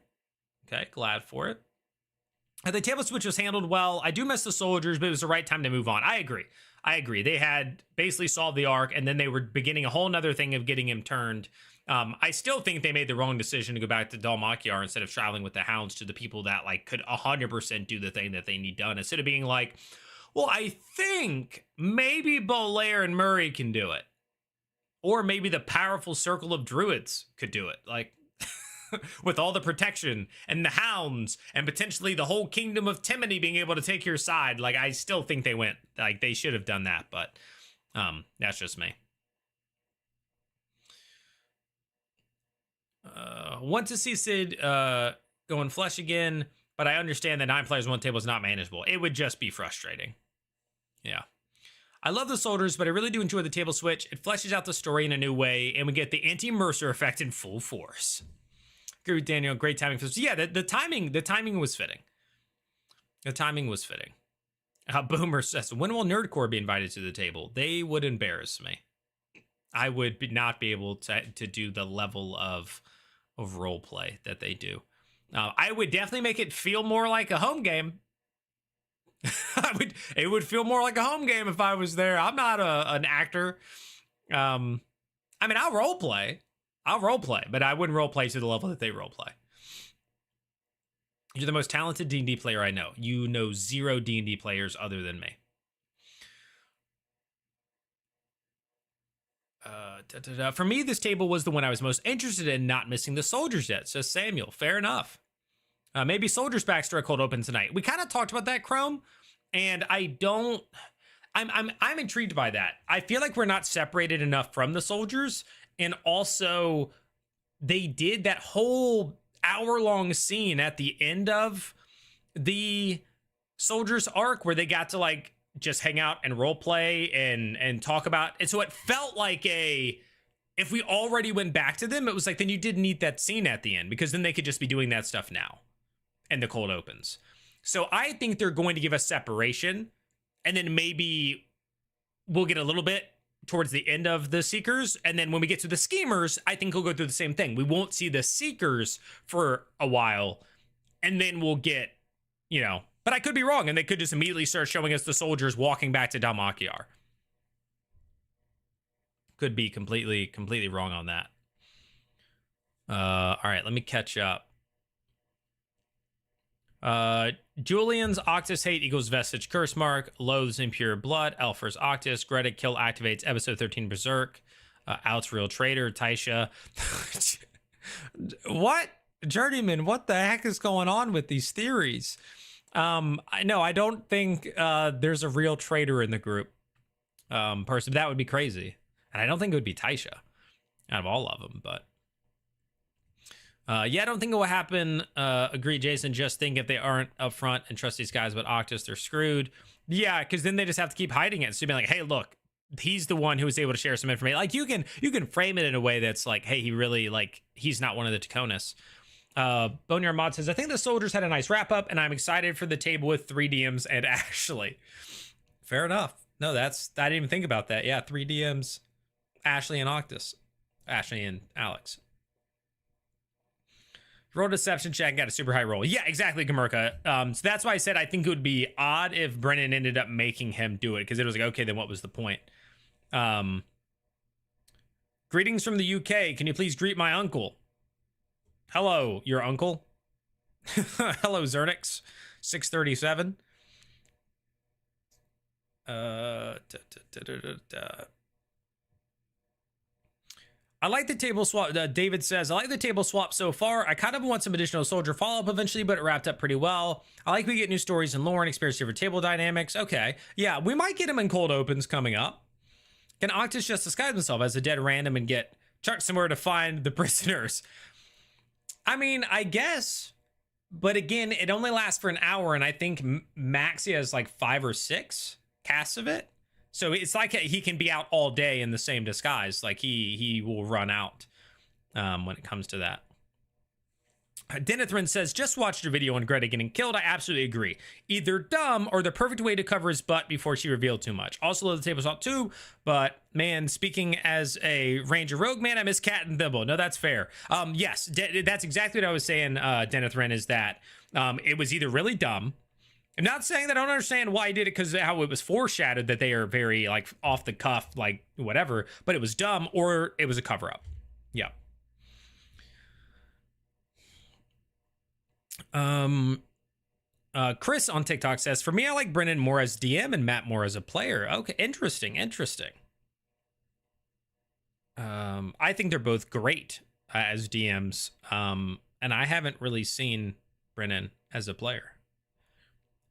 glad for it. The table switch was handled well. I do miss the soldiers, but it was the right time to move on. I agree. They had basically solved the arc, and then they were beginning a whole nother thing of getting him turned. I still think they made the wrong decision to go back to Dalmakiar instead of traveling with the hounds to the people that like could 100% do the thing that they need done, instead of being like, well, I think maybe Bolaire and Murray can do it, or maybe the powerful circle of druids could do it, like with all the protection and the hounds and potentially the whole kingdom of Timony being able to take your side. Like, I still think they went, like, they should have done that, but that's just me. Want to see Sid going flesh again, but I understand that 9 players 1 table is not manageable. It would just be frustrating. Yeah. I love the soldiers, but I really do enjoy the table switch. It fleshes out the story in a new way, and we get the anti-Mercer effect in full force. Agree with Daniel. Great timing for this. Yeah, the timing was fitting. The timing was fitting. Boomer says, when will Nerdcore be invited to the table? They would embarrass me. I would not be able to do the level of role play that they do. I would definitely make it feel more like a home game. It would feel more like a home game if I was there. I'm not an actor. I mean, I'll role play, but I wouldn't role play to the level that they role play. You're the most talented D&D player I know. You know 0 D&D players other than me. For me, this table was the one I was most interested in, not missing the soldiers yet, says Samuel. Fair enough. Maybe soldiers backstory cold open tonight. We kind of talked about that, Chrome, and I'm intrigued by that. I feel like we're not separated enough from the soldiers, and also they did that whole hour-long scene at the end of the soldiers arc where they got to like just hang out and role play and talk about it. So it felt like if we already went back to them, it was like, then you didn't need that scene at the end, because then they could just be doing that stuff now and the cold opens. So I think they're going to give us separation, and then maybe we'll get a little bit towards the end of the Seekers, and then when we get to the Schemers, I think we'll go through the same thing. We won't see the Seekers for a while, and then we'll get, but I could be wrong, and they could just immediately start showing us the soldiers walking back to Dalmakiar. Could be completely wrong on that. All right, let me catch up. Julian's Octus hate equals vestige curse mark. Loathes impure blood. Elfer's Octus. Greta kill activates episode 13 Berserk. Out's real traitor. Taisha. What? Journeyman, what the heck is going on with these theories? I don't think there's a real traitor in the group. Person, that would be crazy. And I don't think it would be Taisha out of all of them, but yeah, I don't think it will happen. Agree, Jason. Just think if they aren't upfront and trust these guys about Octus, they're screwed. Yeah, because then they just have to keep hiding it. So you'd be like, hey, look, he's the one who was able to share some information. Like you can frame it in a way that's like, hey, he really he's not one of the Taconis. Boneyard Mod says, I think the soldiers had a nice wrap up, and I'm excited for the table with 3 DMs and Ashley. Fair enough. No, I didn't even think about that. Yeah, 3 DMs, Ashley and Octus. Ashley and Alex. Roll deception check and got a super high roll. Yeah, exactly, Gamurka. So that's why I said I think it would be odd if Brennan ended up making him do it, because it was like, okay, then what was the point? Greetings from the UK. Can you please greet my uncle? Hello, your uncle. Hello, Zernix. 637. I like the table swap. David says, I like the table swap so far. I kind of want some additional soldier follow-up eventually, but it wrapped up pretty well. I like we get new stories and lore and experience different table dynamics. Okay. Yeah, we might get him in cold opens coming up. Can Octus just disguise himself as a dead random and get chucked somewhere to find the prisoners? I mean, I guess. But again, it only lasts for an hour, and I think Maxi has like 5 or 6 casts of it. So it's like he can be out all day in the same disguise. Like he will run out when it comes to that. Denethrin says, just watched your video on Greta getting killed. I absolutely agree. Either dumb or the perfect way to cover his butt before she revealed too much. Also love the table salt too, but man, speaking as a Ranger Rogue man, I miss Cat and Thimble. No, that's fair. Yes, that's exactly what I was saying, Denethrin, is that it was either really dumb. I'm not saying that I don't understand why he did it because how it was foreshadowed that they are very like off the cuff, like whatever, but it was dumb or it was a cover up. Yeah. Chris on TikTok says, for me, I like Brennan more as DM and Matt more as a player. Okay, interesting. I think they're both great as DMs. And I haven't really seen Brennan as a player.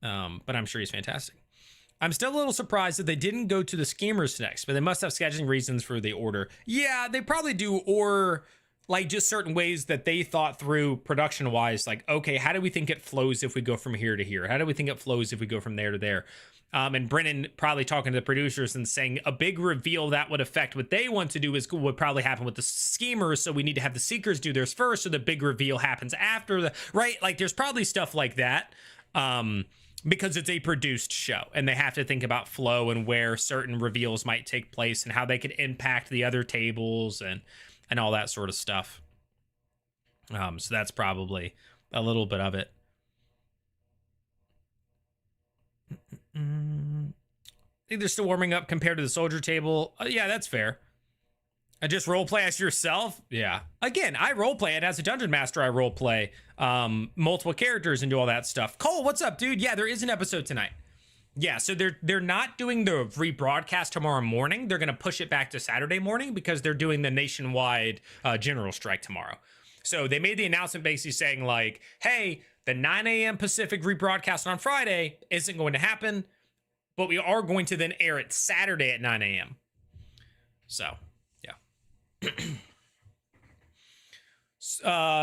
But I'm sure he's fantastic. I'm still a little surprised that they didn't go to the schemers next, but they must have scheduling reasons for the order. Yeah, they probably do, or like just certain ways that they thought through production wise, like, okay, how do we think it flows if we go from here to here? How do we think it flows if we go from there to there? And Brennan probably talking to the producers and saying a big reveal that would affect what they want to do is would probably happen with the schemers. So we need to have the seekers do theirs first. So the big reveal happens after the, right? Like there's probably stuff like that. Because it's a produced show and they have to think about flow and where certain reveals might take place and how they could impact the other tables and all that sort of stuff. So that's probably a little bit of it. I think they're still warming up compared to the soldier table. Yeah, that's fair. I just roleplay as yourself. Yeah. Again, I roleplay it as a dungeon master. I roleplay multiple characters and do all that stuff. Cole, what's up, dude? Yeah, there is an episode tonight. Yeah, so they're not doing the rebroadcast tomorrow morning. They're gonna push it back to Saturday morning because they're doing the nationwide general strike tomorrow. So they made the announcement basically saying like, hey, the 9 a.m. Pacific rebroadcast on Friday isn't going to happen, but we are going to then air it Saturday at 9 a.m. So.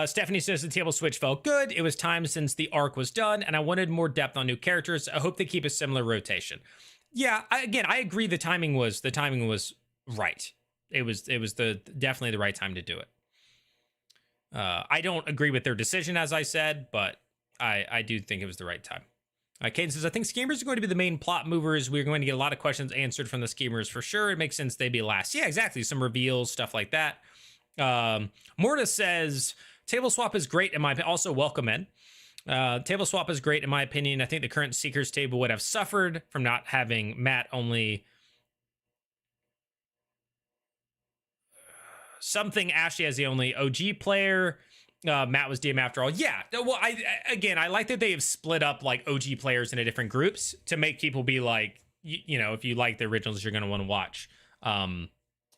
Stephanie says the table switch felt good. It was time since the arc was done, and I wanted more depth on new characters. I hope they keep a similar rotation. Yeah, I agree. The timing was right. It was definitely the right time to do it. I don't agree with their decision, as I said, but I do think it was the right time. Caden says, I think schemers are going to be the main plot movers. We're going to get a lot of questions answered from the schemers for sure. It makes sense they'd be last. Yeah, exactly. Some reveals, stuff like that. Morta says, table swap is great in my opinion. Also, welcome in. Table swap is great in my opinion. I think the current Seekers table would have suffered from not having Matt only something Ashley as the only OG player. Matt was DM after all. Yeah. Well, I like that they have split up like OG players into different groups to make people be like, you know, if you like the originals, you're going to want to watch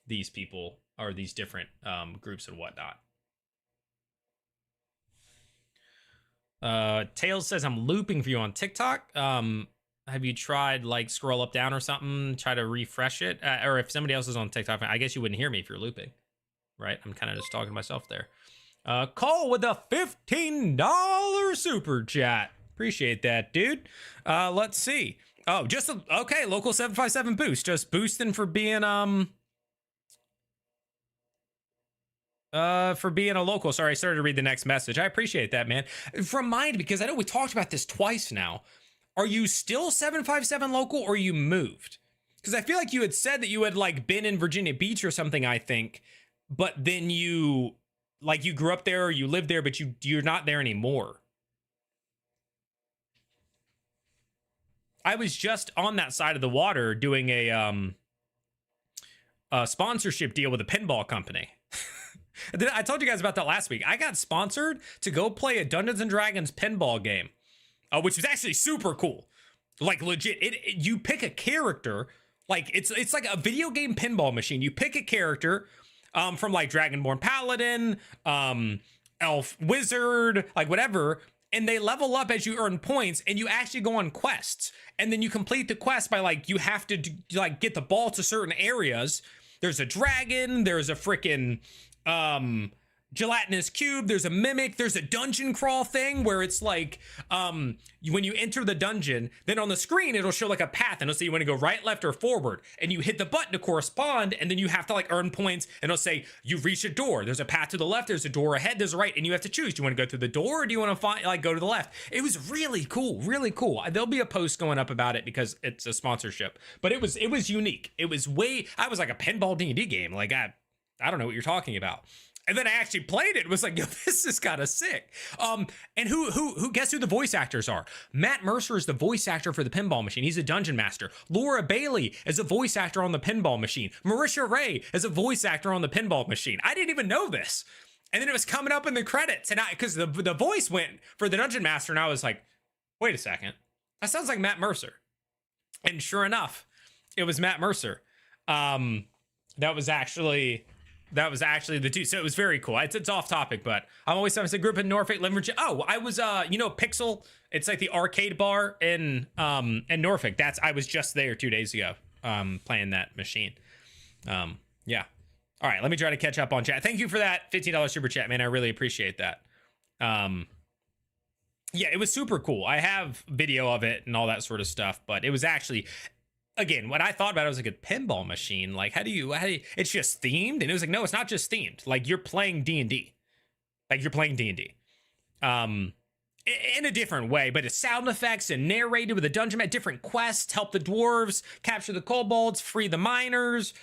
these people or these different groups and whatnot. Tails says, I'm looping for you on TikTok. Have you tried like scroll up down or something, try to refresh it? Or if somebody else is on TikTok, I guess you wouldn't hear me if you're looping, right? I'm kind of just talking to myself there. Cole with a $15 super chat. Appreciate that, dude. Let's see. Oh, okay, local 757 boost. Just boosting for being a local. Sorry, I started to read the next message. I appreciate that, man. Remind, because I know we talked about this twice now. Are you still 757 local or you moved? Because I feel like you had said that you had like been in Virginia Beach or something, I think, but then you grew up there or you lived there, but you're not there anymore. I was just on that side of the water doing a sponsorship deal with a pinball company. I told you guys about that last week. I got sponsored to go play a Dungeons and Dragons pinball game, which was actually super cool. Like legit, you pick a character, like it's like a video game pinball machine. You pick a character from like Dragonborn Paladin, Elf Wizard, like whatever, and they level up as you earn points, and you actually go on quests, and then you complete the quest by like you have to like get the ball to certain areas. There's a dragon, there's a freaking gelatinous cube. There's a mimic. There's a dungeon crawl thing where it's like when you enter the dungeon, then on the screen it'll show like a path and it'll say you want to go right, left, or forward, and you hit the button to correspond, and then you have to like earn points, and it'll say you've reached a door. There's a path to the left. There's a door ahead. There's a right, and you have to choose. Do you want to go through the door, or do you want to find like go to the left? It was really cool, really cool. There'll be a post going up about it because it's a sponsorship, but it was unique. It was I was like a pinball D&D game. Like I don't know what you're talking about. And then I actually played it. It was like, yo, this is kind of sick. And who guess who the voice actors are? Matt Mercer is the voice actor for the pinball machine. He's a dungeon master. Laura Bailey is a voice actor on the pinball machine. Marisha Ray is a voice actor on the pinball machine. I didn't even know this. And then it was coming up in the credits, and because the voice went for the dungeon master, and I was like, wait a second, that sounds like Matt Mercer. And sure enough, it was Matt Mercer. That was actually the dude. So it was very cool. It's off topic, but I'm always talking. I said, group in Norfolk, Virginia. Oh, I was Pixel. It's like the arcade bar in Norfolk. I was just there 2 days ago, playing that machine. Yeah. All right, let me try to catch up on chat. Thank you for that $15 super chat, man. I really appreciate that. Yeah, it was super cool. I have video of it and all that sort of stuff, but it was actually, again, what I thought about it was like a pinball machine. Like, how do you, it's just themed? And it was like, no, it's not just themed. Like, you're playing D&D. Like, you're playing D&D. In a different way, but it's sound effects and narrated with a dungeon map, different quests, help the dwarves, capture the kobolds, free the miners,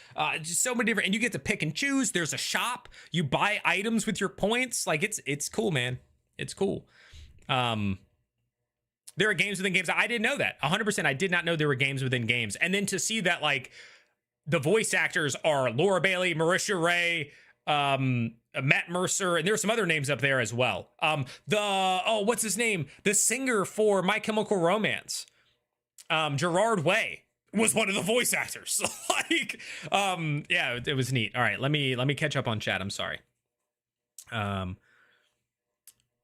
just so many different, and you get to pick and choose. There's a shop. You buy items with your points. Like, it's cool, man. It's cool. There are games within games. I didn't know that. 100%. I did not know there were games within games. And then to see that, like, the voice actors are Laura Bailey, Marisha Ray, Matt Mercer, and there's some other names up there as well. What's his name? The singer for My Chemical Romance, Gerard Way, was one of the voice actors. Like, yeah, it was neat. All right, let me catch up on chat. I'm sorry.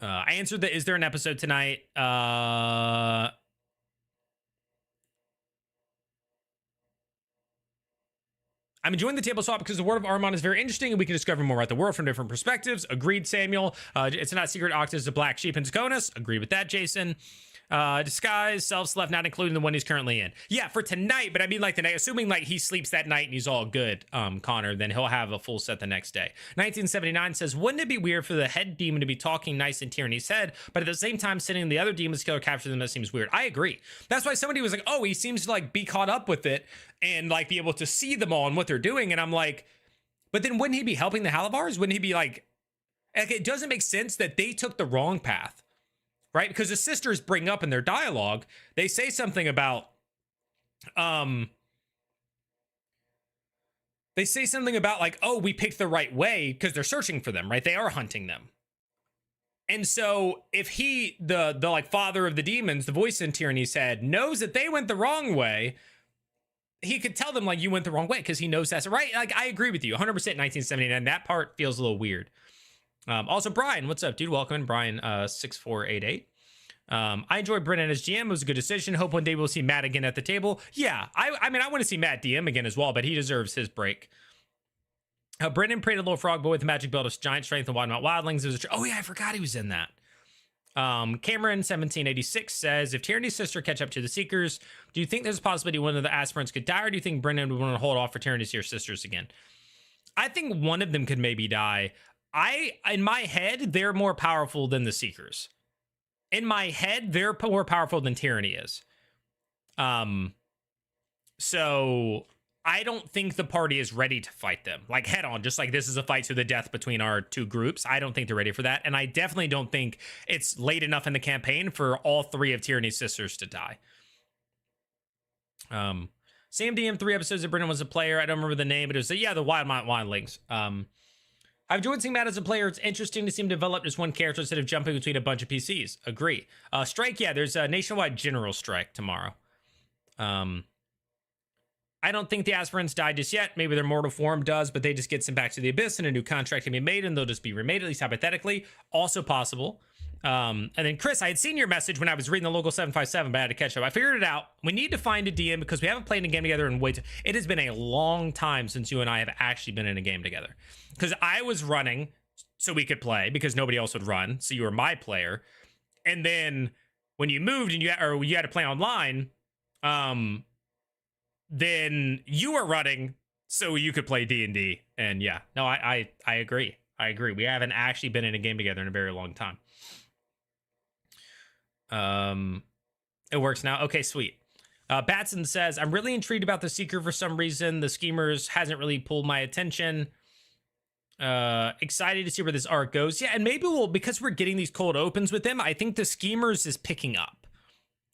I answered the, is there an episode tonight? I'm enjoying the table swap because the world of Armand is very interesting and we can discover more about the world from different perspectives. Agreed, Samuel. It's not secret. Octa is a black sheep in Taconis. Agree with that, Jason. Disguise, self-slept, not including the one he's currently in. Yeah, for tonight, but I mean like the night, assuming like he sleeps that night and he's all good, Connor, then he'll have a full set the next day. 1979 says, wouldn't it be weird for the head demon to be talking nice in Tyranny's head, but at the same time sending the other demons to kill or capture them? That seems weird. I agree. That's why somebody was like, oh, he seems to like be caught up with it and like be able to see them all and what they're doing. And I'm like, but then wouldn't he be helping the Halibars? Wouldn't he be like it doesn't make sense that they took the wrong path. Right? Because the sisters bring up in their dialogue, they say something about, like, oh, we picked the right way because they're searching for them, right? They are hunting them. And so if he, the like father of the demons, the voice in Tyranny's head, knows that they went the wrong way, he could tell them like, you went the wrong way because he knows that's right. Like, I agree with you 100% 1979. That part feels a little weird. Also, Brian, what's up, dude? Welcome in, Brian, 6488. I enjoyed Brennan as GM. It was a good decision. Hope one day we'll see Matt again at the table. Yeah, I mean, I want to see Matt DM again as well, but he deserves his break. Brennan prayed a little frog boy with the magic belt of giant strength and Wildmount Wildlings. Oh, yeah, I forgot he was in that. Cameron 1786 says, if Tyranny's sister catch up to the Seekers, do you think there's a possibility one of the aspirants could die, or do you think Brennan would want to hold off for Tyranny to see her sisters again? I think one of them could maybe die. In my head, they're more powerful than the Seekers. In my head, they're more powerful than Tyranny is. So I don't think the party is ready to fight them. Like, head on, just like this is a fight to the death between our two groups. I don't think they're ready for that. And I definitely don't think it's late enough in the campaign for all three of Tyranny's sisters to die. Sam DM 3 episodes that Brennan was a player. I don't remember the name, but it was, yeah, the Wildmount Wildlings. I've enjoyed seeing Matt as a player. It's interesting to see him develop just one character instead of jumping between a bunch of PCs. Agree. Strike, yeah, there's a nationwide general strike tomorrow. I don't think the aspirants died just yet. Maybe their mortal form does, but they just get sent back to the abyss and a new contract can be made and they'll just be remade, at least hypothetically. Also possible. And then Chris, I had seen your message when I was reading the local 757, but I had to catch up. I figured it out. We need to find a DM because we haven't played a game together in it has been a long time since you and I have actually been in a game together. Because I was running so we could play because nobody else would run. So you were my player. And then when you moved and you had to play online, then you were running so you could play D&D. And yeah, no, I agree. I agree. We haven't actually been in a game together in a very long time. It works now. Okay, sweet. Batson says, I'm really intrigued about the Seeker for some reason. The Schemers hasn't really pulled my attention. Excited to see where this arc goes. Yeah, and maybe because we're getting these cold opens with them, I think the Schemers is picking up,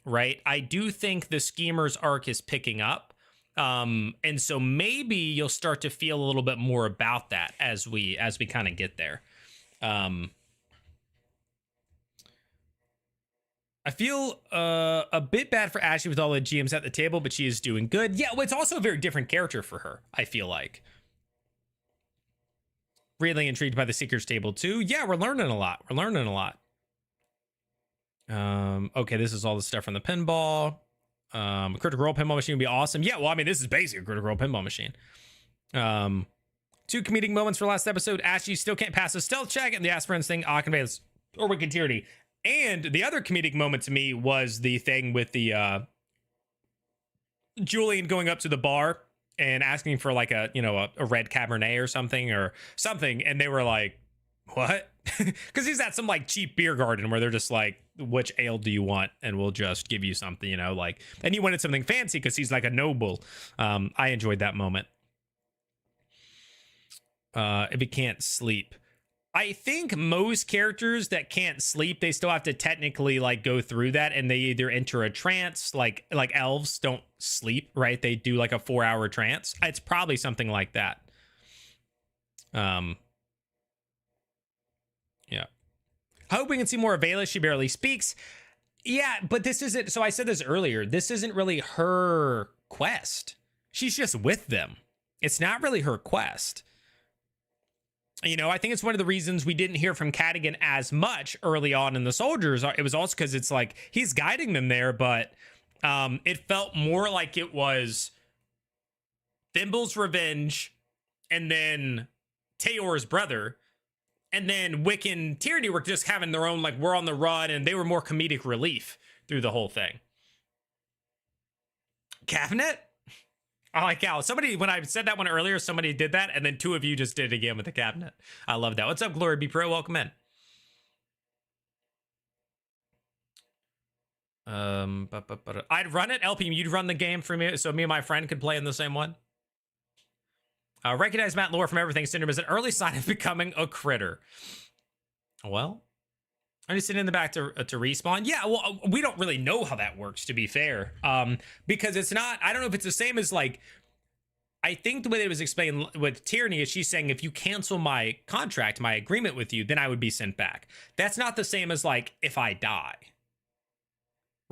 right? I do think the Schemers arc is picking up. And so maybe you'll start to feel a little bit more about that as we kind of get there. I feel a bit bad for Ashley with all the GMs at the table, but she is doing good. Yeah, well, it's also a very different character for her, I feel like. Really intrigued by the Seekers table, too. Yeah, we're learning a lot. Okay, this is all the stuff from the pinball. Critical Role pinball machine would be awesome. Yeah, well, I mean, this is basically a Critical Role pinball machine. 2 comedic moments for last episode. Ashley still can't pass a stealth check, and the aspirants thing, conveys or wicked tyranny. And the other comedic moment to me was the thing with the Julian going up to the bar and asking for like a red Cabernet or something, and they were like, what? Because he's at some like cheap beer garden where they're just like, which ale do you want, and we'll just give you something, like, and he wanted something fancy because he's like a noble. I enjoyed that moment. If he can't sleep, I think most characters that can't sleep, they still have to technically like go through that, and they either enter a trance, like elves don't sleep, right? They do like a 4-hour trance. It's probably something like that. Yeah. I hope we can see more of Ayla. She barely speaks. Yeah, but this isn't, so I said this earlier, this isn't really her quest. She's just with them. It's not really her quest. I think it's one of the reasons we didn't hear from Cadigan as much early on in the Soldiers. It was also because it's like he's guiding them there, but it felt more like it was Thimble's revenge and then Tayor's brother. And then Wick and Tyranny were just having their own, like, we're on the run, and they were more comedic relief through the whole thing. Cabinet? I like how somebody, when I said that one earlier, somebody did that, and then 2 of you just did it again with the cabinet. I love that. What's up, Glory Be Pro? Welcome in. I'd run it. LP, you'd run the game for me, so me and my friend could play in the same one. Recognize Matt Lore from Everything Syndrome as an early sign of becoming a critter. Well, I'm just sitting in the back to respawn. Yeah, well, we don't really know how that works, to be fair. Because it's not, I don't know if it's the same as like, I think the way it was explained with Tyranny is she's saying, if you cancel my contract, my agreement with you, then I would be sent back. That's not the same as like, if I die.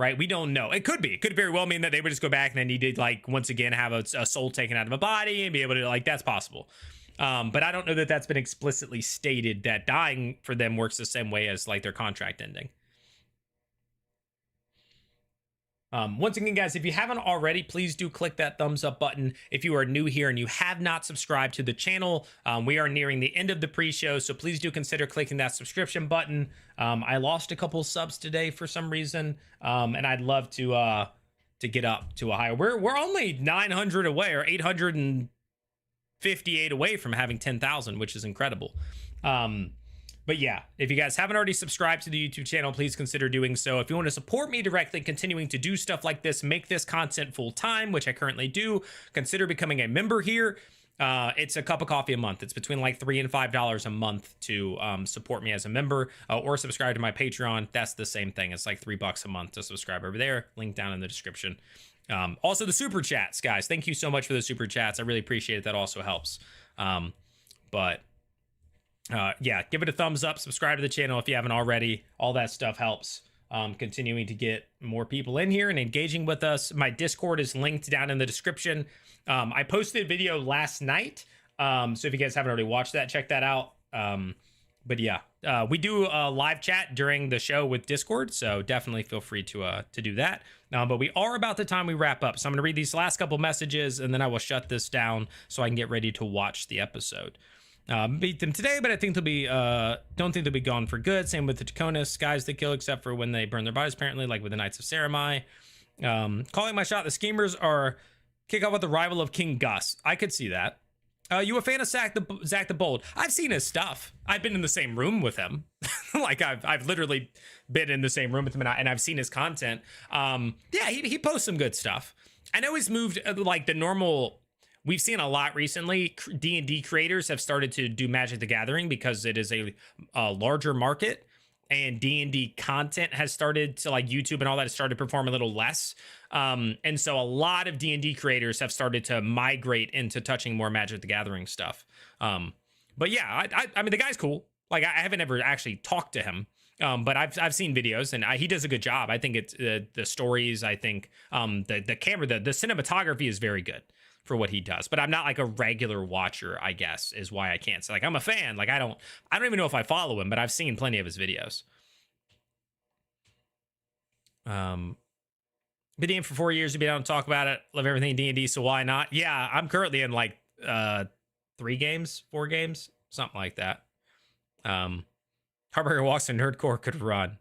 Right? We don't know. It could be. It could very well mean that they would just go back and then need to, like, once again, have a soul taken out of a body and be able to, like, that's possible. But I don't know that that's been explicitly stated that dying for them works the same way as, like, their contract ending. Once again, guys, if you haven't already, please do click that thumbs up button. If you are new here and you have not subscribed to the channel, we are nearing the end of the pre-show, so please do consider clicking that subscription button. I lost a couple subs today for some reason, and I'd love to get up to a higher. We're only 900 away, or 858 away from having 10,000, which is incredible. But yeah, if you guys haven't already subscribed to the YouTube channel, please consider doing so. If you want to support me directly, continuing to do stuff like this, make this content full time, which I currently do, consider becoming a member here. It's a cup of coffee a month. It's between like $3 and $5 a month to support me as a member, or subscribe to my Patreon. That's the same thing. It's like $3 a month to subscribe over there. Link down in the description. Also the super chats, guys. Thank you so much for the super chats. I really appreciate it. That also helps. Yeah, give it a thumbs up, subscribe to the channel if you haven't already. All that stuff helps. Continuing to get more people in here and engaging with us. My Discord is linked down in the description. I posted a video last night, so if you guys haven't already watched that, check that out. But yeah, we do a live chat during the show with Discord, so definitely feel free to do that. But we are about the time we wrap up, so I'm going to read these last couple messages, and then I will shut this down so I can get ready to watch the episode. Beat them today, but I think they'll be don't think they'll be gone for good. Same with the Taconis guys they kill, except for when they burn their bodies, apparently, like with the Knights of Saramai. Calling my shot. The schemers are kick off with the rival of King Gus. I could see that. You a fan of Zach the Bold? I've seen his stuff. I've been in the same room with him. Like I've literally been in the same room with him, and I've seen his content. Yeah, he posts some good stuff. I know he's moved like the normal. We've seen a lot recently. D&D creators have started to do Magic the Gathering because it is a larger market, and D&D content has started to, like YouTube and all that, has started to perform a little less. And so a lot of D&D creators have started to migrate into touching more Magic the Gathering stuff. But yeah, I mean, the guy's cool. Like I haven't ever actually talked to him. But I've seen videos, and he does a good job. I think it's the stories. I think the camera, the cinematography is very good for what he does. But I'm not like a regular watcher, I guess, is why I can't say. Like I'm a fan. Like I don't even know if I follow him, but I've seen plenty of his videos. Been in for 4 years to be down and talk about it. Love everything D&D, so why not? Yeah, I'm currently in like 4 games, something like that. Harburger walks and Nerdcore could run.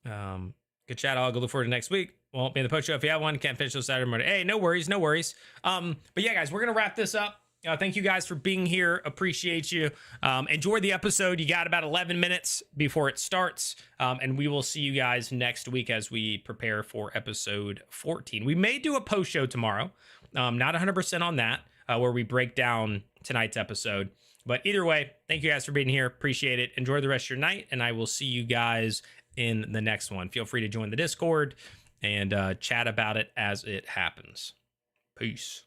Good chat. I'll go look forward to next week. Won't be in the post show if you have one. Can't finish till Saturday morning. Hey, no worries. But yeah, guys, we're gonna wrap this up. Thank you guys for being here. Appreciate you. Enjoy the episode. You got about 11 minutes before it starts. And we will see you guys next week as we prepare for episode 14. We may do a post show tomorrow. Not 100% on that, where we break down tonight's episode. But either way, thank you guys for being here. Appreciate it. Enjoy the rest of your night, and I will see you guys in the next one. Feel free to join the Discord and chat about it as it happens. Peace.